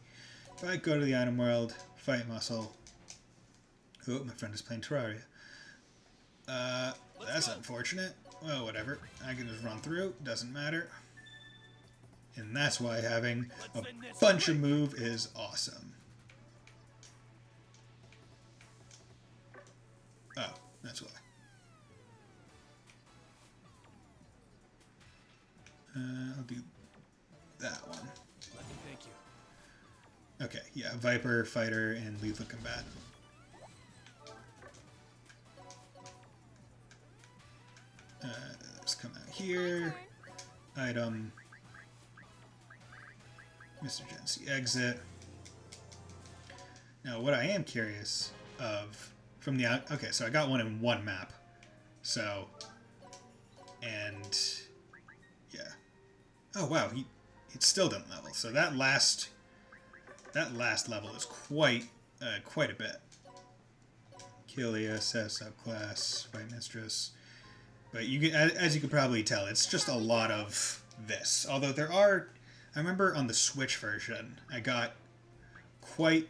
If I go to the item world, fight muscle. Oh, my friend is playing Terraria. That's unfortunate. Well, whatever. I can just run through. Doesn't matter. And that's why having a bunch of move is awesome. Oh, that's why. I'll do that one. Let me thank you. Okay, yeah, Viper, Fighter, and Lethal Combatant. Let's come out here. Item. Mr. Gency exit. Now, what I am curious of from the out. Okay, so I got one in one map. So, and Oh wow, it still didn't level. So that last level is quite a bit. Killia, says subclass, Fight Mistress. But you can, as you can probably tell, it's just a lot of this. Although there are, I remember on the Switch version, I got quite,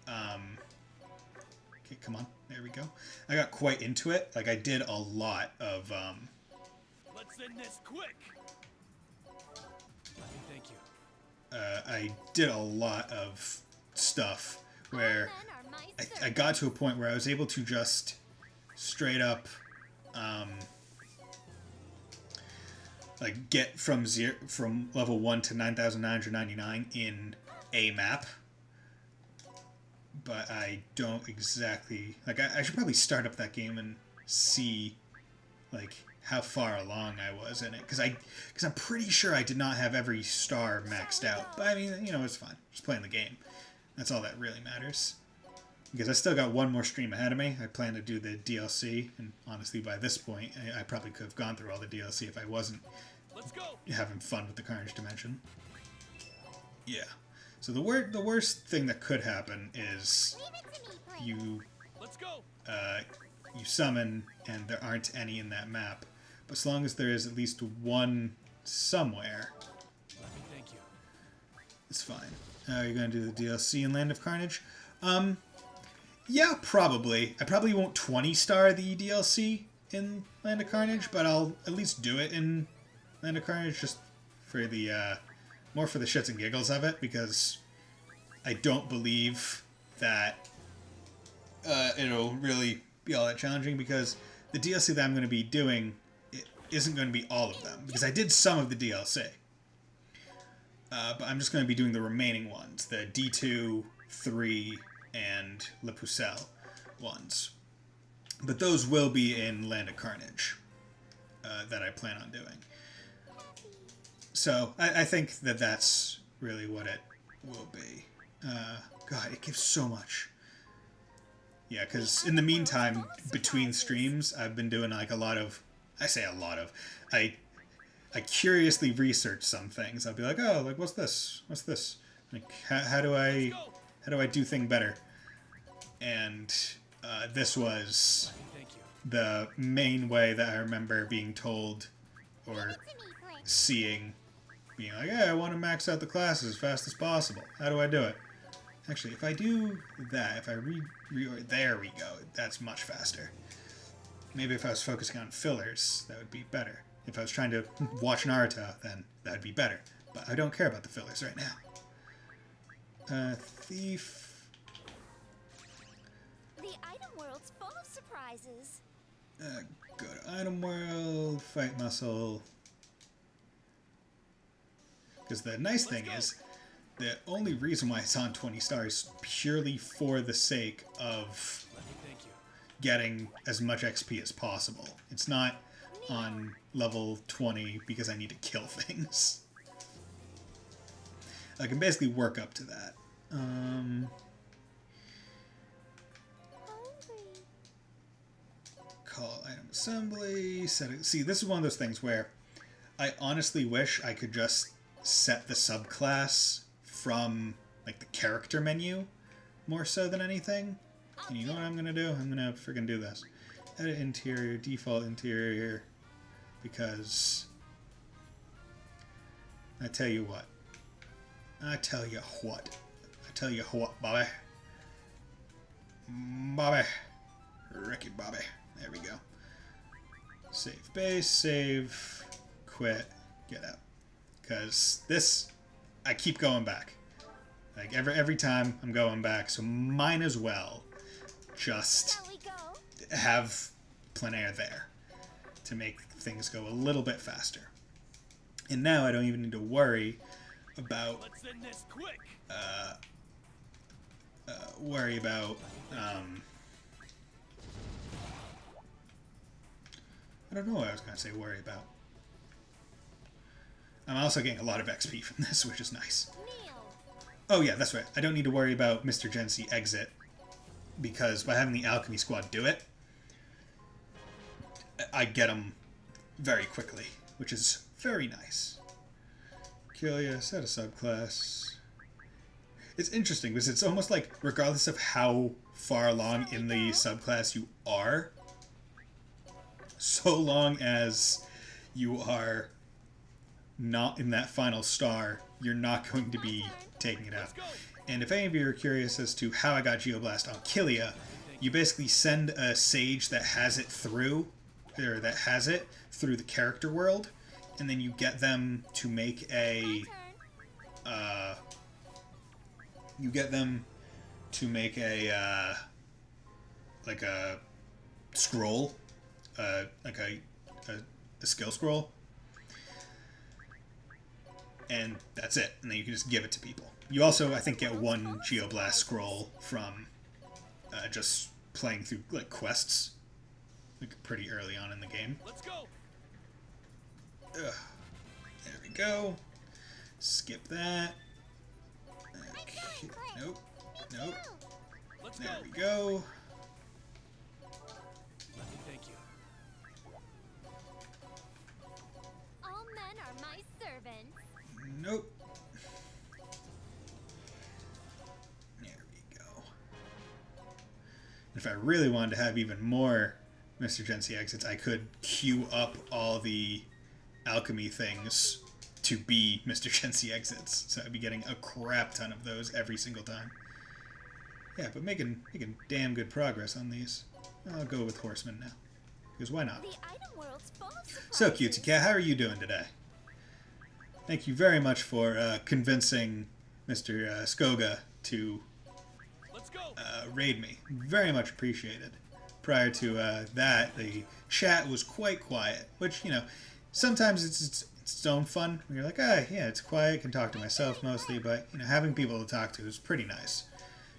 okay, come on, there we go. I got quite into it. Like, I did a lot of, Let's end this quick. Thank you. I did a lot of stuff where I got to a point where I was able to just straight up, like get from level 1 to 9,999 in a map. But I don't exactly, like, I should probably start up that game and see, like, how far along I was in it. Because I'm pretty sure I did not have every star maxed out. But I mean, you know, it's fine. Just playing the game. That's all that really matters. Because I still got one more stream ahead of me. I plan to do the DLC, and honestly, by this point, I probably could have gone through all the DLC if I wasn't having fun with the Carnage Dimension. Yeah. So the worst thing that could happen is you summon and there aren't any in that map. But as long as there is at least one somewhere, Thank you. it's fine. You're gonna do the DLC in Land of Carnage? Yeah, probably. I probably won't 20-star the DLC in Land of Carnage, but I'll at least do it in Land of Carnage just for the, more for the shits and giggles of it, because I don't believe that it'll really be all that challenging, because the DLC that I'm going to be doing isn't going to be all of them, because I did some of the DLC. But I'm just going to be doing the remaining ones, the D2, 3, and Le Pucelle ones. But those will be in Land of Carnage that I plan on doing. So I think that that's really what it will be. God, it gives so much. Yeah, because in the meantime, between streams, I've been doing like a lot of... I say a lot of... I curiously research some things. I'll be like, oh, like, what's this? What's this? Like, how do I do thing better? And this was the main way that I remember being told or seeing, being like, hey, I want to max out the classes as fast as possible. How do I do it? Actually, if I do that, if I there we go. That's much faster. Maybe if I was focusing on fillers, that would be better. If I was trying to watch Naruto, then that'd be better. But I don't care about the fillers right now. Thief. The item world's full of surprises. Go to item world, fight muscle. Because the nice thing is, the only reason why it's on 20 stars is purely for the sake of getting as much XP as possible. It's not on level 20 because I need to kill things. I can basically work up to that. Call item assembly. Set it. See, this is one of those things where I honestly wish I could just set the subclass from like the character menu more so than anything. And you know what I'm gonna do? I'm gonna freaking do this. Edit interior, default interior, because I tell you what, Bobby. Ricky Bobby. There we go. Save base, save, quit, get out. Because this, I keep going back. Like every time I'm going back, so might as well just have plein air there to make things go a little bit faster. And now I don't even need to worry about I don't know what I was going to say worry about. I'm also getting a lot of XP from this, which is nice. Oh yeah, that's right. I don't need to worry about Mr. Gency exit, because by having the Alchemy Squad do it, I get them very quickly, which is very nice. Killia, set a subclass. It's interesting because it's almost like regardless of how far along in the subclass you are, so long as you are not in that final star, you're not going to be taking it out. And if any of you are curious as to how I got Geoblast on Killia, you basically send a sage that has it through, or that has it through the character world, and then you get them to make a, like a scroll, like a skill scroll, and that's it. And then you can just give it to people. You also, I think, get one Geoblast scroll from just playing through like quests, like pretty early on in the game. Let's go. Ugh. There we go. Skip that. Okay. Nope. Nope. There we go. Let me thank you. All men are my servants. Nope. There we go. If I really wanted to have even more Mr. Gency exits, I could queue up all the alchemy things to be Mr. Gency exits. So I'd be getting a crap ton of those every single time. Yeah, but making damn good progress on these. I'll go with Horseman now. Because why not? The item world's full of surprises. So, Cutesy Cat, how are you doing today? Thank you very much for convincing Mr. Skoga to raid me. Very much appreciated. Prior to that, the chat was quite quiet, which, you know, sometimes it's its own fun. When you're like, yeah, it's quiet, can talk to myself mostly, but, you know, having people to talk to is pretty nice.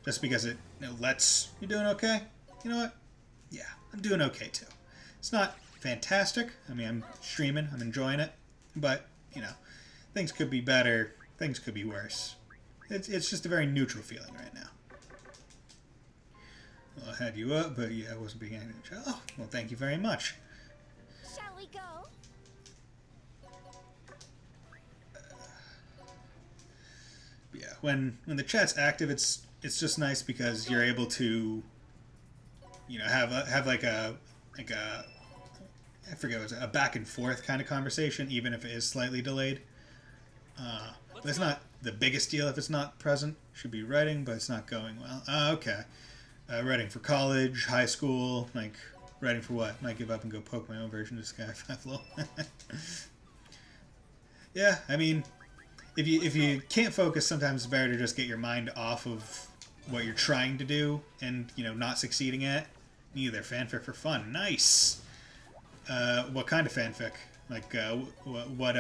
Just because it lets... You doing okay? You know what? Yeah, I'm doing okay, too. It's not fantastic. I mean, I'm streaming, I'm enjoying it, but, you know, things could be better, things could be worse. It's just a very neutral feeling right now. Well, I had you up, but yeah, I wasn't being angry. Oh, well, thank you very much. Shall we go? Yeah, when the chat's active, it's just nice because you're able to, you know, have like a I forget what it was, a back and forth kind of conversation, even if it is slightly delayed. But it's not the biggest deal if it's not present. Should be writing, but it's not going well. Okay. Writing for college, high school, like, writing for what? Might give up and go poke my own version of Disgaea 5 lol. Yeah, I mean, if you can't focus, sometimes it's better to just get your mind off of what you're trying to do and, you know, not succeeding at. Neither. Fanfic for fun. Nice! What kind of fanfic? Like, what,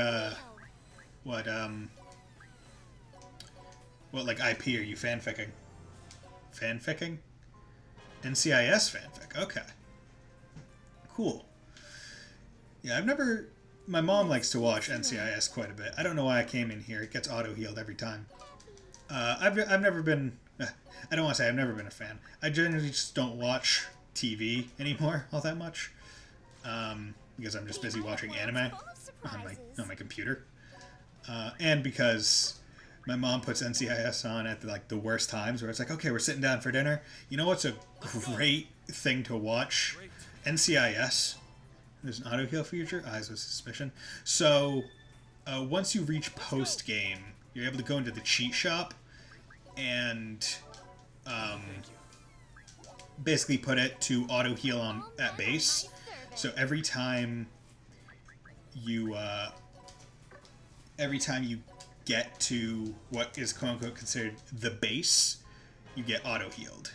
like, IP are you fanficking? Fanficking? NCIS fanfic. Okay. Cool. Yeah, I've never... My mom likes to watch NCIS quite a bit. I don't know why I came in here. It gets auto-healed every time. I've never been... I don't want to say I've never been a fan. I generally just don't watch TV anymore all that much. Because I'm just busy watching anime on my computer. And because my mom puts NCIS on at the worst times where it's like, okay, we're sitting down for dinner. You know what's a great thing to watch? NCIS. There's an auto-heal feature. Eyes with suspicion. So, once you reach post-game, you're able to go into the cheat shop and basically put it to auto-heal on at base. So every time you get to what is quote-unquote considered the base, you get auto-healed.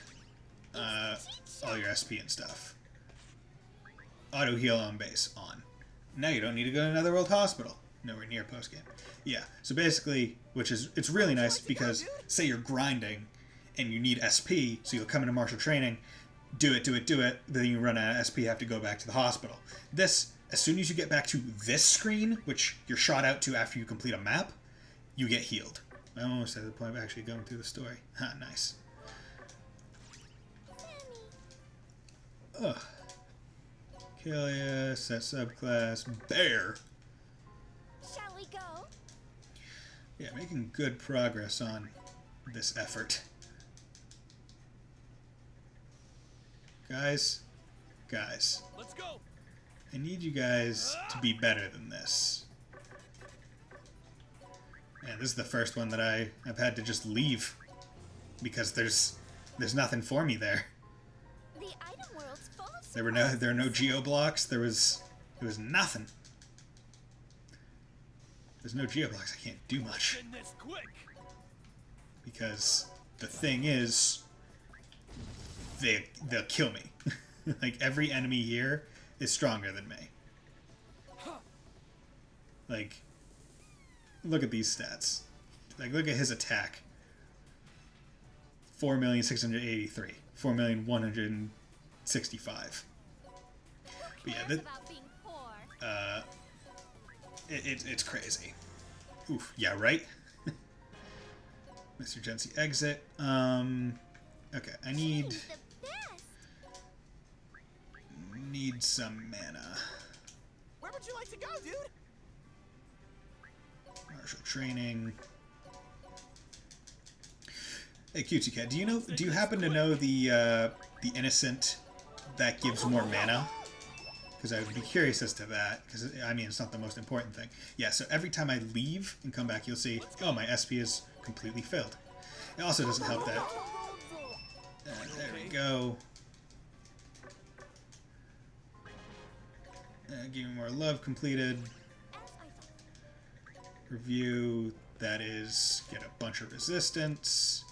All your SP and stuff. Auto-heal on base, on. Now you don't need to go to another world hospital. Nowhere near post-game. Yeah, so basically, it's really nice because, say you're grinding, and you need SP, so you'll come into Marshal training, do it, then you run out of SP, have to go back to the hospital. This, as soon as you get back to this screen, which you're shot out to after you complete a map, you get healed. I almost at the point of actually going through the story. Ha, nice. Ugh. Killia, set subclass, bear. Shall we go? Yeah, making good progress on this effort. Guys, Let's go. I need you guys to be better than this. And this is the first one that I've had to just leave because there's nothing for me there. The item world's full of There are no geo blocks. There was nothing. There's no geo blocks. I can't do much In this quick. because the thing is, they'll kill me. Like every enemy here is stronger than me. Like, look at these stats. Like, look at his attack. 4,683,000. 4,165,000. But yeah, it's crazy. Oof, yeah, right? Mr. Gensi exit. Okay, I need some mana. Where would you like to go, dude? Marshal training. Hey, Cutesy Cat, do you happen to know the innocent that gives more mana? Because I would be curious as to that, because, I mean, it's not the most important thing. Yeah, so every time I leave and come back, you'll see, oh, my SP is completely filled. It also doesn't help that... there we go. Give me more love completed. Review, that is, get a bunch of resistance.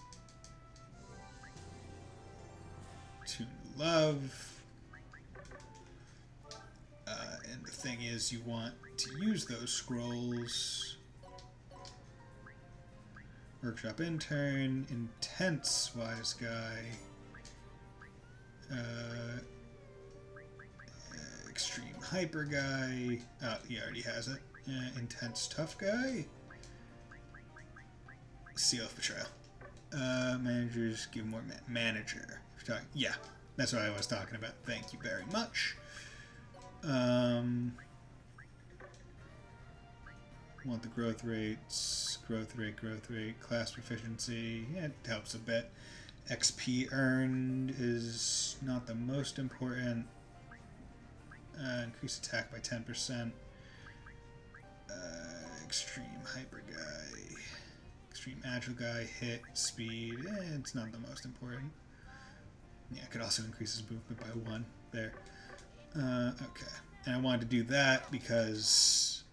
2 new love. And the thing is, you want to use those scrolls. Workshop intern, intense wise guy. Extreme hyper guy. Oh, he already has it. Intense tough guy. Seal of betrayal. Managers give more manager. Yeah, that's what I was talking about. Thank you very much. Want the growth rates, growth rate, class proficiency. Yeah, it helps a bit. XP earned is not the most important. Increase attack by 10%. Extreme hyper guy, extreme agile guy, hit speed. It's not the most important. Yeah, it could also increase his movement by 1 there. Okay, and I wanted to do that because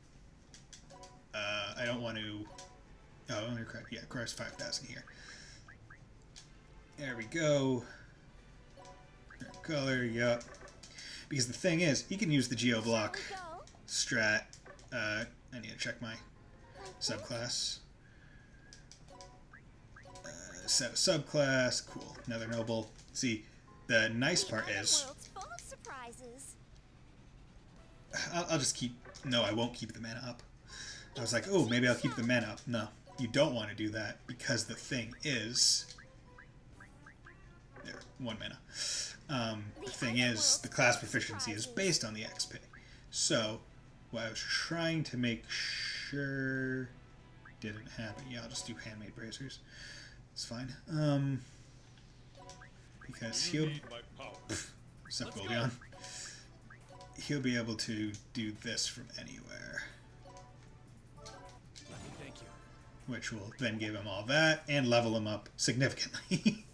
I don't want to. Oh, only correct. Yeah, requires 5,000 here. There we go. Color, yup. Because the thing is, he can use the geo block strat. I need to check my subclass. Set a subclass. Cool. Another noble. See, the nice part is... I'll just keep... No, I won't keep the mana up. I was like, oh, maybe I'll keep the mana up. No, you don't want to do that because the thing is... There, 1 mana. The thing is, the class proficiency is based on the XP. So, what I was trying to make sure didn't happen. Yeah, I'll just do handmade bracers. It's fine. Because he'll... What's up, Goldion? He'll be able to do this from anywhere. Let me thank you. Which will then give him all that and level him up significantly.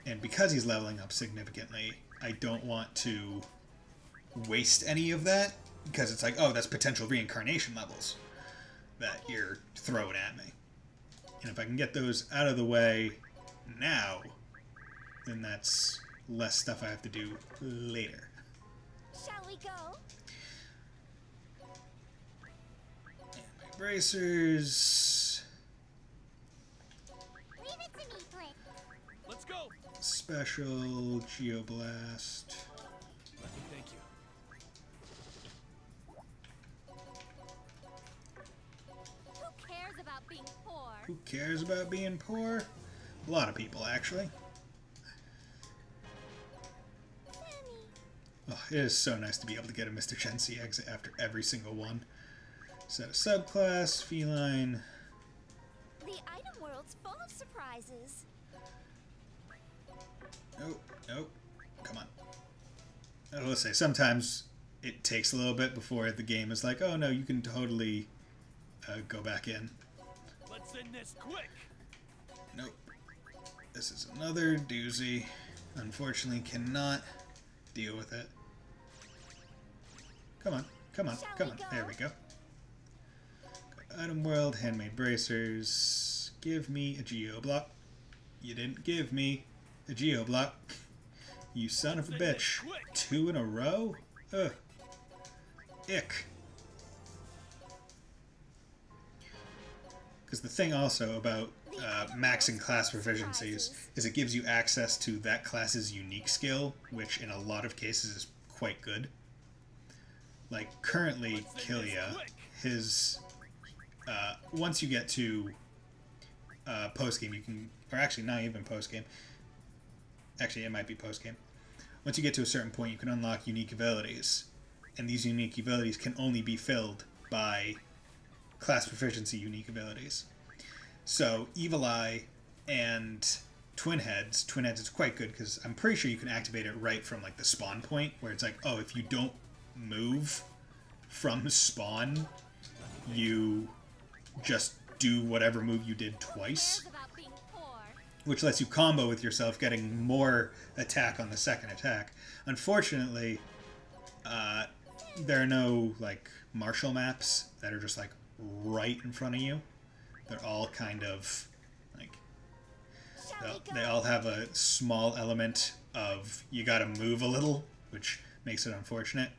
And because he's leveling up significantly, I don't want to waste any of that, because it's like, oh, that's potential reincarnation levels that you're throwing at me. And if I can get those out of the way now, then that's less stuff I have to do later. Shall we go? And my bracers. Leave it to me, Flip. Let's go. Special Geoblast. Let me thank you. Who cares about being poor? Who cares about being poor? A lot of people, actually. Oh, it is so nice to be able to get a Mr. Gensi exit after every single one. Set a subclass, feline. The item world's full of surprises. Oh, oh, come on. I will say, sometimes it takes a little bit before the game is like, oh no, you can totally go back in. Let's end this quick. Nope. This is another doozy. Unfortunately, cannot deal with it. Come on, come on, come on. There we go. Item world, handmade bracers. Give me a geo block. You didn't give me a geo block. You son of a bitch. 2 in a row? Ugh. Ick. Because the thing also about maxing class proficiencies is it gives you access to that class's unique skill, which in a lot of cases is quite good. Like, currently, Killia, his... once you get to post-game, you can... Or actually, not even post-game. Actually, it might be post-game. Once you get to a certain point, you can unlock unique abilities. And these unique abilities can only be filled by class proficiency unique abilities. So, Evil Eye and Twin Heads is quite good because I'm pretty sure you can activate it right from like the spawn point, where it's like, oh, if you don't move from spawn, you just do whatever move you did twice, which lets you combo with yourself, getting more attack on the second attack. Unfortunately, there are no like Marshal maps that are just like right in front of you. They're all kind of like, they all have a small element of you gotta move a little, which makes it unfortunate.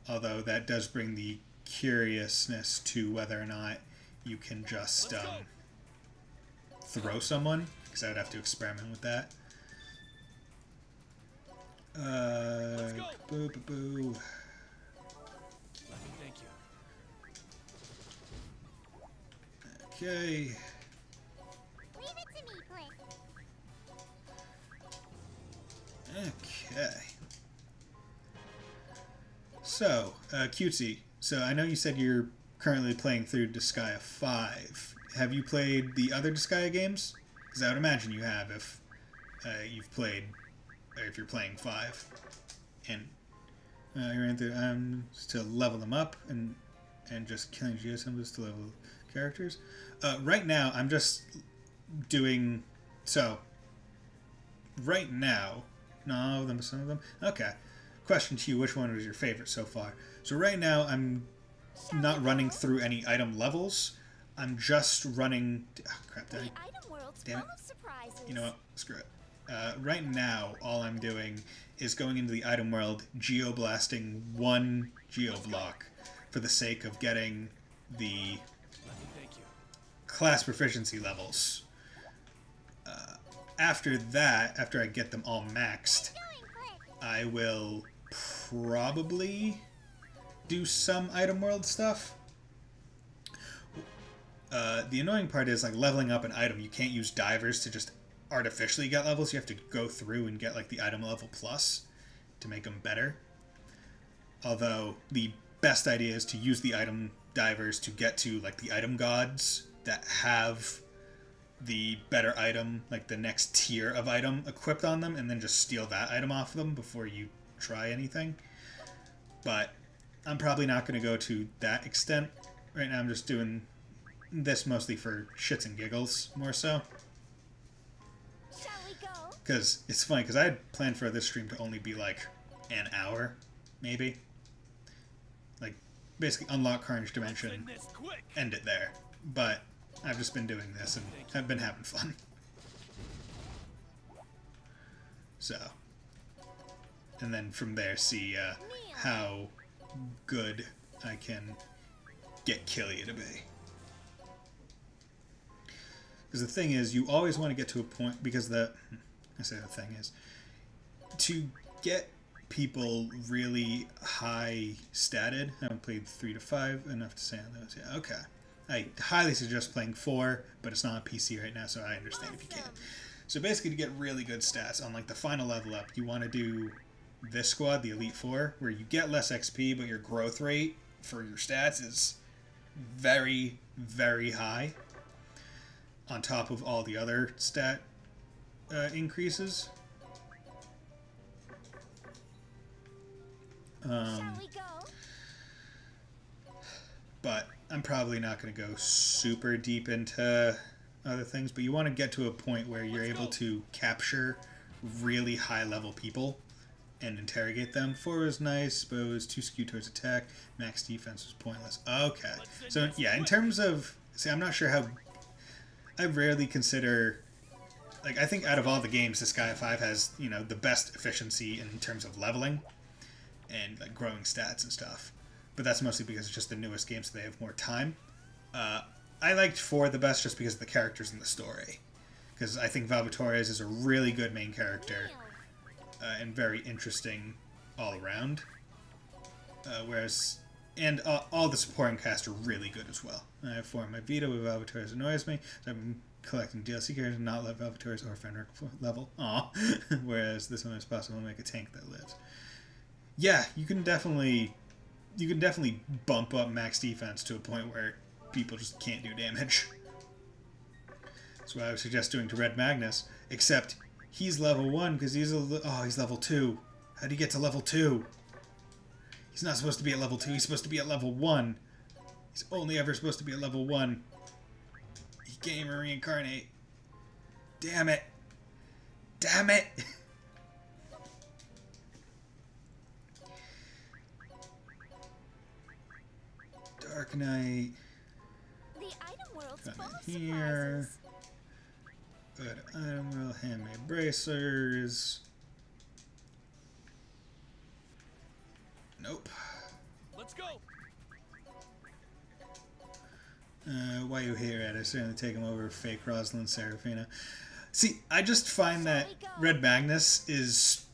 Although that does bring the curiousness to whether or not you can just throw someone, because I would have to experiment with that. Boo, boo, boo. Thank you. Okay. Leave it to me, Cliff. Okay. So, Cutesy. So I know you said you're currently playing through Disgaea 5. Have you played the other Disgaea games? Because I would imagine you have if you've played, or if you're playing 5. And you ran through to level them up and just killing geosymbols to level characters. Right now, I'm just doing so. Right now, no, some of them. Okay. Question to you: which one was your favorite so far? So right now, I'm not running through any item levels. I'm just running. Oh, crap! Damn it! You know what? Screw it. Right now, all I'm doing is going into the item world, geoblasting one geoblock for the sake of getting the class proficiency levels. After that, after I get them all maxed, I will probably do some item world stuff. The annoying part is, like, leveling up an item. You can't use divers to just artificially get levels. You have to go through and get, like, the item level plus to make them better. Although, the best idea is to use the item divers to get to, like, the item gods that have the better item, like the next tier of item equipped on them, and then just steal that item off them before you try anything. But I'm probably not going to go to that extent. Right now I'm just doing this mostly for shits and giggles, more so. Because it's funny, because I had planned for this stream to only be like an hour, maybe. Like, basically unlock Carnage Dimension, end it there. But I've just been doing this and I've been having fun. So, and then from there see how good I can get Killia to be. Because the thing is, you always want to get to a point, because the thing is, to get people really high statted, I haven't played 3 to 5, enough to say on those. Yeah, okay. I highly suggest playing 4, but it's not on PC right now, so I understand if you can't. So basically, to get really good stats on like the final level up, you want to do this squad, the Elite 4, where you get less XP, but your growth rate for your stats is very, very high on top of all the other stat increases. Shall we go? But I'm probably not going to go super deep into other things, but you want to get to a point where you're able to capture really high level people and interrogate them. 4 was nice, but it was too skewed towards attack. Max defense was pointless. Okay. So yeah, in terms of, see, I'm not sure how, I rarely consider, like, I think out of all the games, Disgaea 5 has, you know, the best efficiency in terms of leveling and like growing stats and stuff. But that's mostly because it's just the newest game, so they have more time. I liked 4 the best just because of the characters in the story. Because I think Valva Torres is a really good main character and very interesting all around. And all the supporting cast are really good as well. I have 4 on my Vita, with Valva Torres annoys me. So I've been collecting DLC characters and not let Valva Torres or Fenric level. Aw. Whereas this one is possible to make a tank that lives. Yeah, you can definitely bump up max defense to a point where people just can't do damage. That's what I would suggest doing to Red Magnus, except he's level 1 because he's level 2. How do you get to level 2? He's not supposed to be at level 2, he's supposed to be at level 1. He's only ever supposed to be at level 1. He can't even reincarnate. Damn it. Damn it! Dark Knight. The item world's Come full of in here. surprises. Good item world, handmade bracers. Nope. Let's go. Why you here at? I certainly take him over fake Rosalind Serafina. See, I just find that Red Magnus is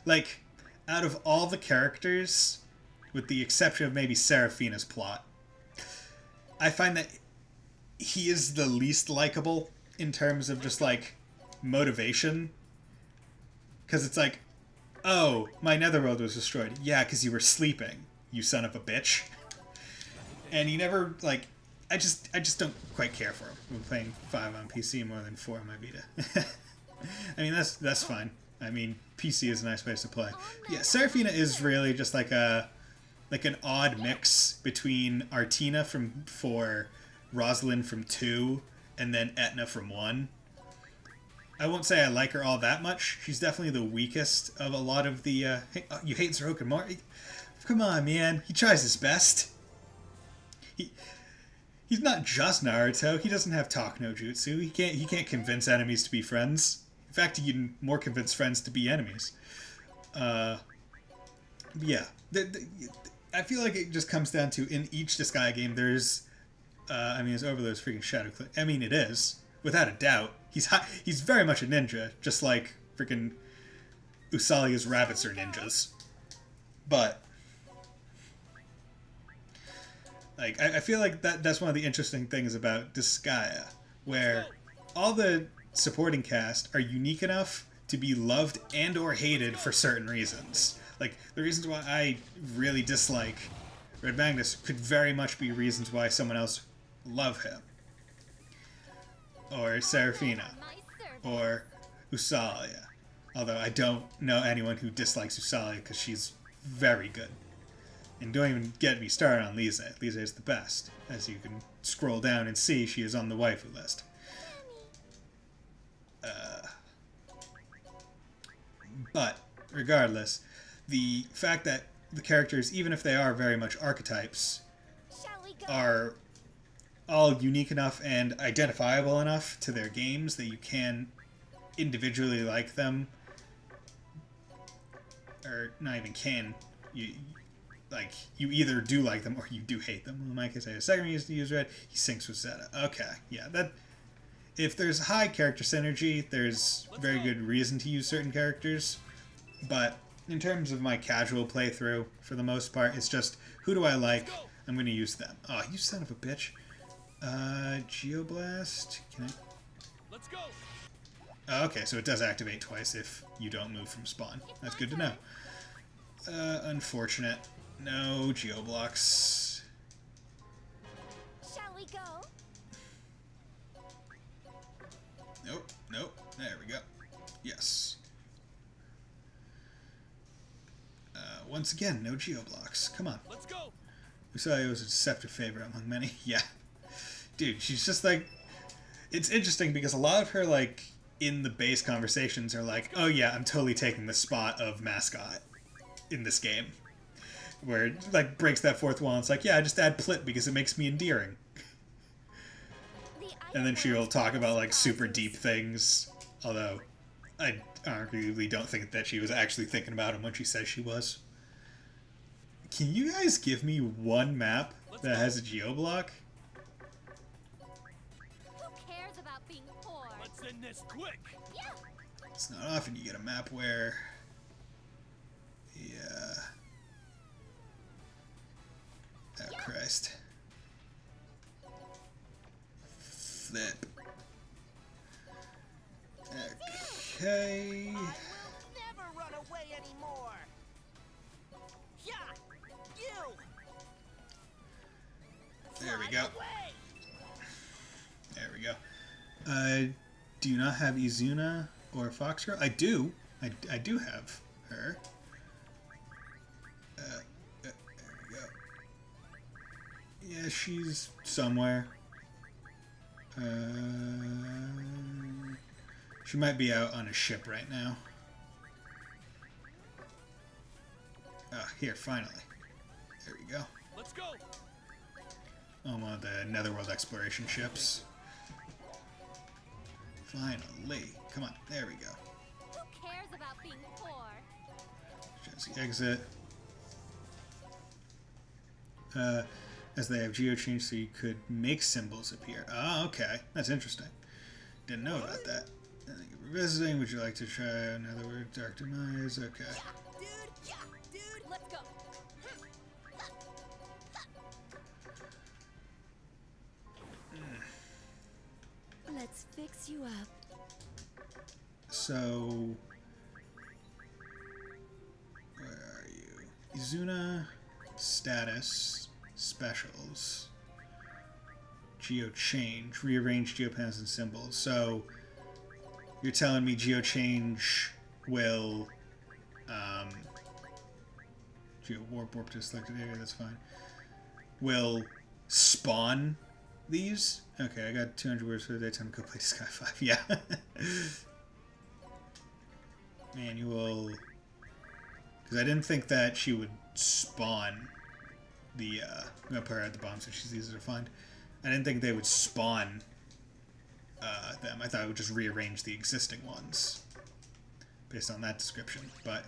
like, out of all the characters, with the exception of maybe Serafina's plot, I find that he is the least likable in terms of just, like, motivation. Because it's like, oh, my netherworld was destroyed. Yeah, because you were sleeping, you son of a bitch. And he never, like, I just don't quite care for him. I'm playing 5 on PC more than 4 on my Vita. I mean, that's fine. I mean, PC is a nice place to play. Yeah, Serafina is really just like an odd mix between Artina from 4, Rosalind from 2, and then Etna from 1. I won't say I like her all that much. She's definitely the weakest of a lot of the... hey, you hate Sorokin more? Come on, man. He tries his best. He's not just Naruto. He doesn't have talk no jutsu. He can't convince enemies to be friends. In fact, he can more convince friends to be enemies. Yeah. I feel like it just comes down to, in each Disgaea game, there's... I mean, it's Overlord's freaking Shadow Clip. I mean, it is. Without a doubt. He's very much a ninja, just like freaking Usalia's rabbits are ninjas. But... like, I feel like that's one of the interesting things about Disgaea, where all the supporting cast are unique enough to be loved and or hated for certain reasons. Like, the reasons why I really dislike Red Magnus could very much be reasons why someone else love him. Or Serafina. Or Usalia. Although I don't know anyone who dislikes Usalia because she's very good. And don't even get me started on Lisa. Lisa is the best. As you can scroll down and see, she is on the waifu list. But, regardless, the fact that the characters, even if they are very much archetypes, are all unique enough and identifiable enough to their games that you can individually like them. Or not even can. You either do like them or you do hate them. In my case, I have a second reason to use Red. He syncs with Zeta. Okay, yeah. If there's high character synergy, there's very good reason to use certain characters. But in terms of my casual playthrough, for the most part, it's just, who do I like? I'm going to use them. Oh, you son of a bitch. Geoblast? Can I... Let's go. Oh, okay, so it does activate twice if you don't move from spawn. That's good to know. Unfortunate. No geoblocks. Shall we go? Nope, nope. There we go. Yes. Once again, no geoblocks. Come on. Let's go. Disgaea was a deceptive favorite among many. Yeah. Dude, she's just like... It's interesting because a lot of her, like, in the base conversations are like, oh yeah, I'm totally taking the spot of mascot in this game. Where it, like, breaks that fourth wall and it's like, yeah, I just add Plip because it makes me endearing. And then she'll talk about, like, super deep things. Although, I arguably don't think that she was actually thinking about him when she says she was. Can you guys give me one map that has a geoblock? Who cares about being poor? Let's end this quick. Yeah. It's not often you get a map where... Yeah... Oh, Christ. Flip. Okay... I will never run away anymore. Yeah, you. There we Fly go. away. There we go. Do you not have Izuna or Foxgirl? I do. I do have her. There we go. Yeah, she's somewhere. She might be out on a ship right now. Ah, here, finally. There we go. Let's go. On one of the Netherworld exploration ships. Finally. Come on, there we go. Who cares about being poor? Chassis exit. As they have geochange so you could make symbols appear. Oh, okay. That's interesting. Didn't know about that. Thank you for visiting. Would you like to try another word? Dark Demise? Okay. Yeah, dude. Let's go. Let's fix you up. So... Where are you? Izuna, status, specials, geochange, rearrange geopanels and symbols. So you're telling me geochange will warp to a selected area, that's fine. Will spawn these? Okay, I got 200 words for the day. Time to go play Disgaea 5. Yeah. Manual. Because I didn't think that she would spawn the, I'm going to put her at the bottom so she's easier to find. I didn't think they would spawn them. I thought it would just rearrange the existing ones based on that description, but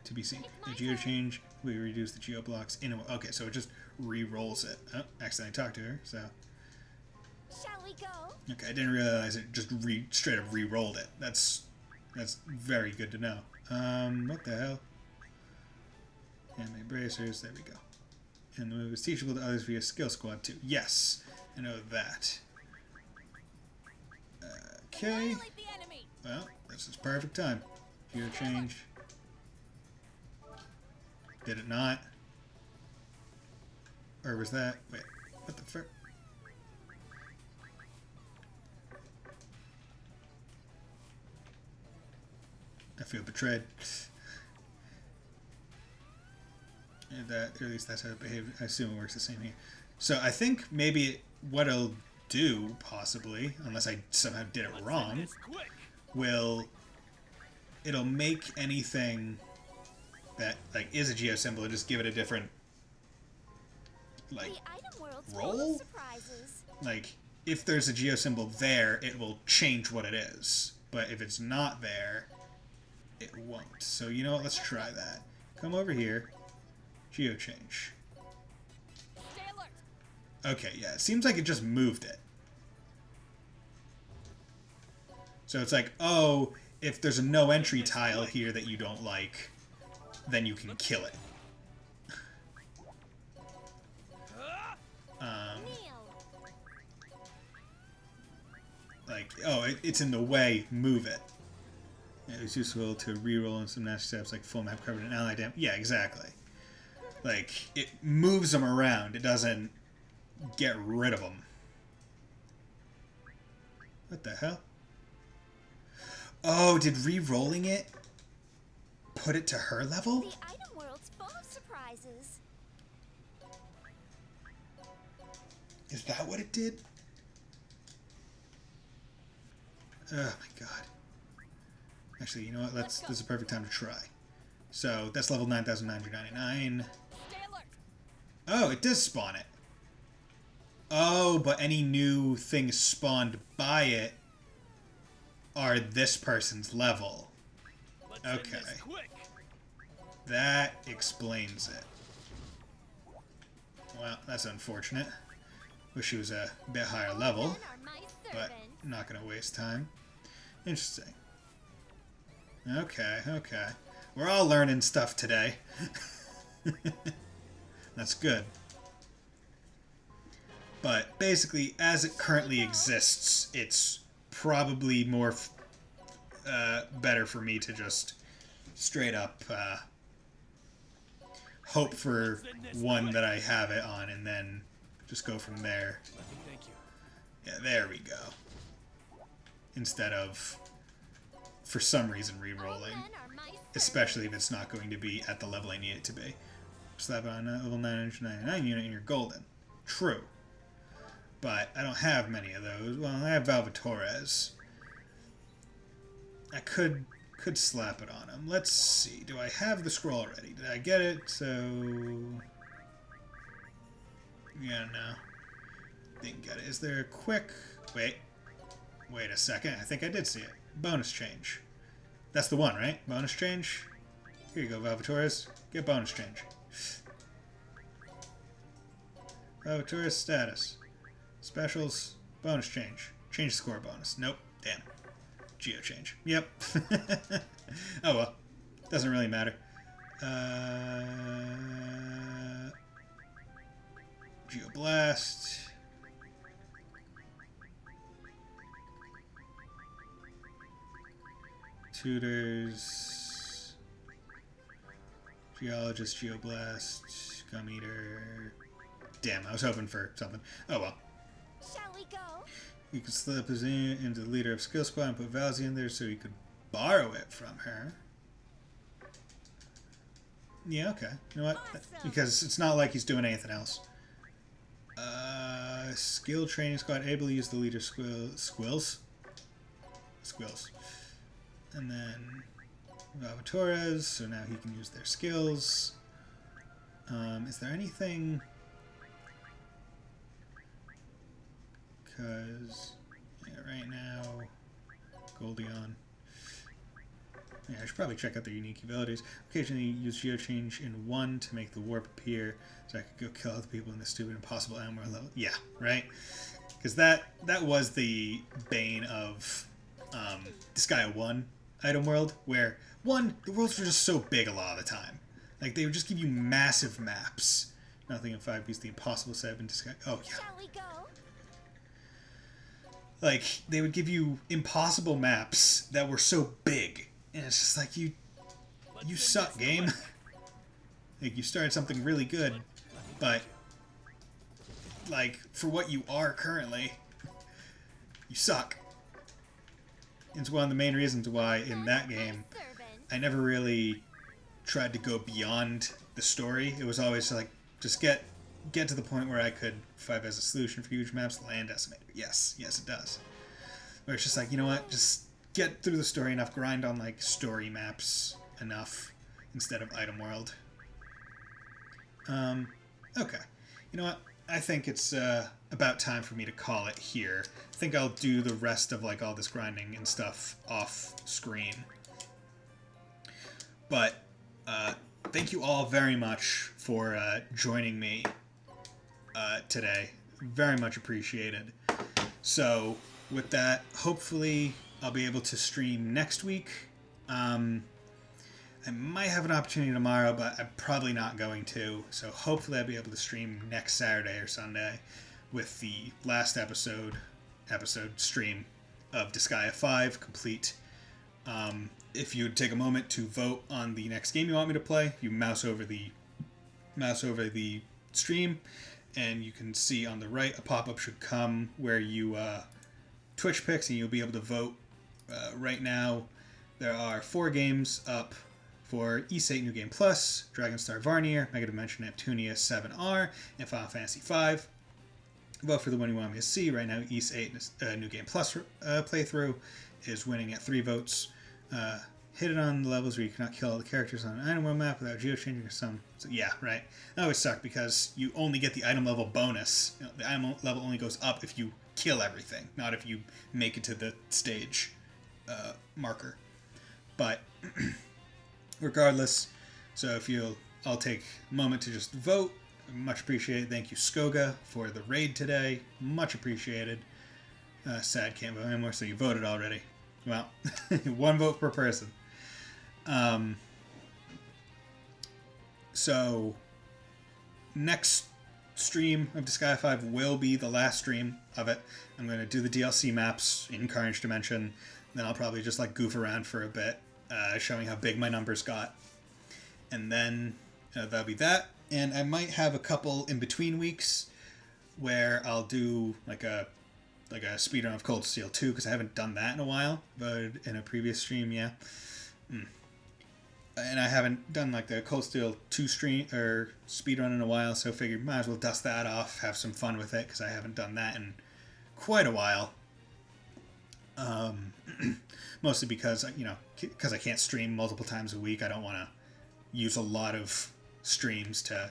to be seen. The geochange, we reduce the geoblocks in a... Okay, so it just re-rolls it. Oh, accidentally talked to her, so... Shall we go? Okay, I didn't realize it just straight up re-rolled it. That's very good to know. What the hell? Anime bracers, there we go. And the move is teachable to others via skill squad too. Yes, I know that. Okay. Annihilate the enemy. Well, this is perfect time. Geochange. Did it not? Or was that... Wait, what the frick? I feel betrayed. And that, or at least that's how it behaves. I assume it works the same here. So I think maybe what it'll do, possibly, unless I somehow did it wrong, it'll make anything that like is a geo symbol and just give it a different like The item world's roll. full of surprises. Like if there's a geo symbol there, it will change what it is. But if it's not there, it won't. So you know what? Let's try that. Come over here. Geochange. Stay alert. Okay, yeah. It seems like it just moved it. So it's like, oh, if there's a no entry tile here that you don't like, then you can kill it. Like, oh, it's in the way, move it. It was useful to reroll in some nasty steps like full map covered in ally damage. Yeah, exactly. Like, it moves them around. It doesn't get rid of them. What the hell? Oh, did re-rolling it put it to her level? The item world's full of surprises. Is that what it did? Oh my god. Actually, you know what? This is a perfect time to try. So, that's level 9,999. Oh, it does spawn it. Oh, but any new things spawned by it are this person's level. Okay. That explains it. Well, that's unfortunate. Wish she was a bit higher level, but not gonna waste time. Interesting. Okay, okay. We're all learning stuff today. That's good. But basically, as it currently exists, it's probably more better for me to just straight up hope for one that I have it on and then just go from there. Thank you. Yeah, there we go. Instead of, for some reason, re-rolling. Especially if it's not going to be at the level I need it to be. Slap on a level 999 unit and you're golden. True. But I don't have many of those. Well, I have Valvatores. I could slap it on him. Let's see. Do I have the scroll already? Did I get it? So... yeah, no. Didn't get it. Is there a quick... Wait a second. I think I did see it. Bonus change. That's the one, right? Bonus change? Here you go, Valvatores. Get bonus change. Valvatores status. Specials. Bonus change. Change score bonus. Nope. Damn. Geo change. Yep. Oh well. Doesn't really matter. Geoblast. Tutors. Geologist, Geoblast, Gum Eater. Damn, I was hoping for something. Oh well. Shall we go? You can slip his into the leader of skill squad and put Valzy in there so you could borrow it from her. Yeah, okay. You know what? Awesome. Because it's not like he's doing anything else. Skill training squad able to use the leader squills. And then Valvatores, so now he can use their skills. Is there anything... Because, yeah, right now, Goldion. Yeah, I should probably check out their unique abilities. Occasionally use Geochange in 1 to make the warp appear, so I could go kill other people in this stupid impossible Amor level. Yeah, right? Because that was the bane of Disgaea 1 item world, where, 1, the worlds were just so big a lot of the time. Like, they would just give you massive maps. Nothing in 5 beats the impossible set in Disgaea. Oh, yeah. Shall we go? Like, they would give you impossible maps that were so big. And it's just like, you suck, game. Like, you started something really good, but, like, for what you are currently, you suck. It's one of the main reasons why, in that game, I never really tried to go beyond the story. It was always like, just get to the point where I could 5 as a solution for huge maps, land estimator. Yes, it does. Where it's just like, you know what, just get through the story enough, grind on like story maps enough instead of item world. Okay. You know what, I think it's about time for me to call it here. I think I'll do the rest of like all this grinding and stuff off screen. But thank you all very much for joining me today. Very much appreciated. So with that, hopefully I'll be able to stream next week. I might have an opportunity tomorrow, but I'm probably not going to. So hopefully I'll be able to stream next Saturday or Sunday with the last episode stream of Disgaea 5 complete. If you would take a moment to vote on the next game you want me to play, if you mouse over the mouse over the stream, and you can see on the right a pop-up should come where you Twitch picks, and you'll be able to vote. Right now, there are 4 games up for East 8 New Game Plus, Dragonstar Varnier, Mega Dimension Neptunia 7R, and Final Fantasy V. Vote for the one you want me to see. Right now, East 8 New Game Plus playthrough is winning at 3 votes. Hit it on the levels where you cannot kill all the characters on an item world map without geochanging or some. So yeah, right. That always sucked because you only get the item level bonus. You know, the item level only goes up if you kill everything, not if you make it to the stage marker. But regardless, so if I'll take a moment to just vote. Much appreciated. Thank you, Skoga, for the raid today. Much appreciated. Sad can't vote anymore, so you voted already. Well, 1 vote per person. So next stream of Disgaea 5 will be the last stream of it. I'm going to do the DLC maps in Carnage Dimension. Then I'll probably just like goof around for a bit, showing how big my numbers got. And then that'll be that. And I might have a couple in between weeks where I'll do like a speedrun of Cold Steel 2, because I haven't done that in a while, but in a previous stream, yeah. And I haven't done like the Cold Steel 2 stream or speedrun in a while, so I figured might as well dust that off, have some fun with it, because I haven't done that in quite a while. Mostly because, because I can't stream multiple times a week, I don't want to use a lot of streams to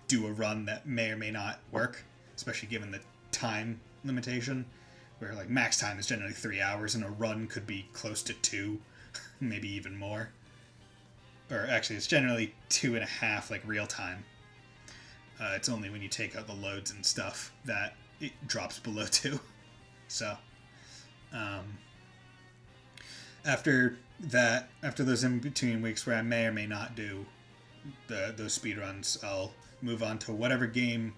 do a run that may or may not work, especially given the time limitation, where like max time is generally 3 hours and a run could be close to 2, maybe even more. Or actually, it's generally 2.5, like real time. It's only when you take out the loads and stuff that it drops below 2. So after those in between weeks where I may or may not do those speedruns, I'll move on to whatever game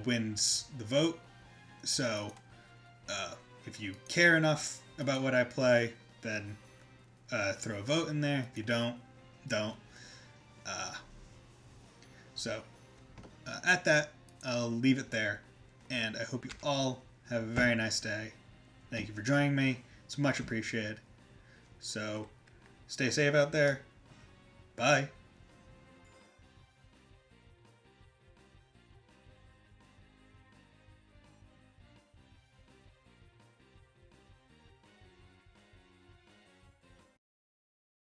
wins the vote. So if you care enough about what I play, then throw a vote in there. If you don't. So at that, I'll leave it there, and I hope you all have a very nice day. Thank you for joining me. It's much appreciated. So stay safe out there. Bye.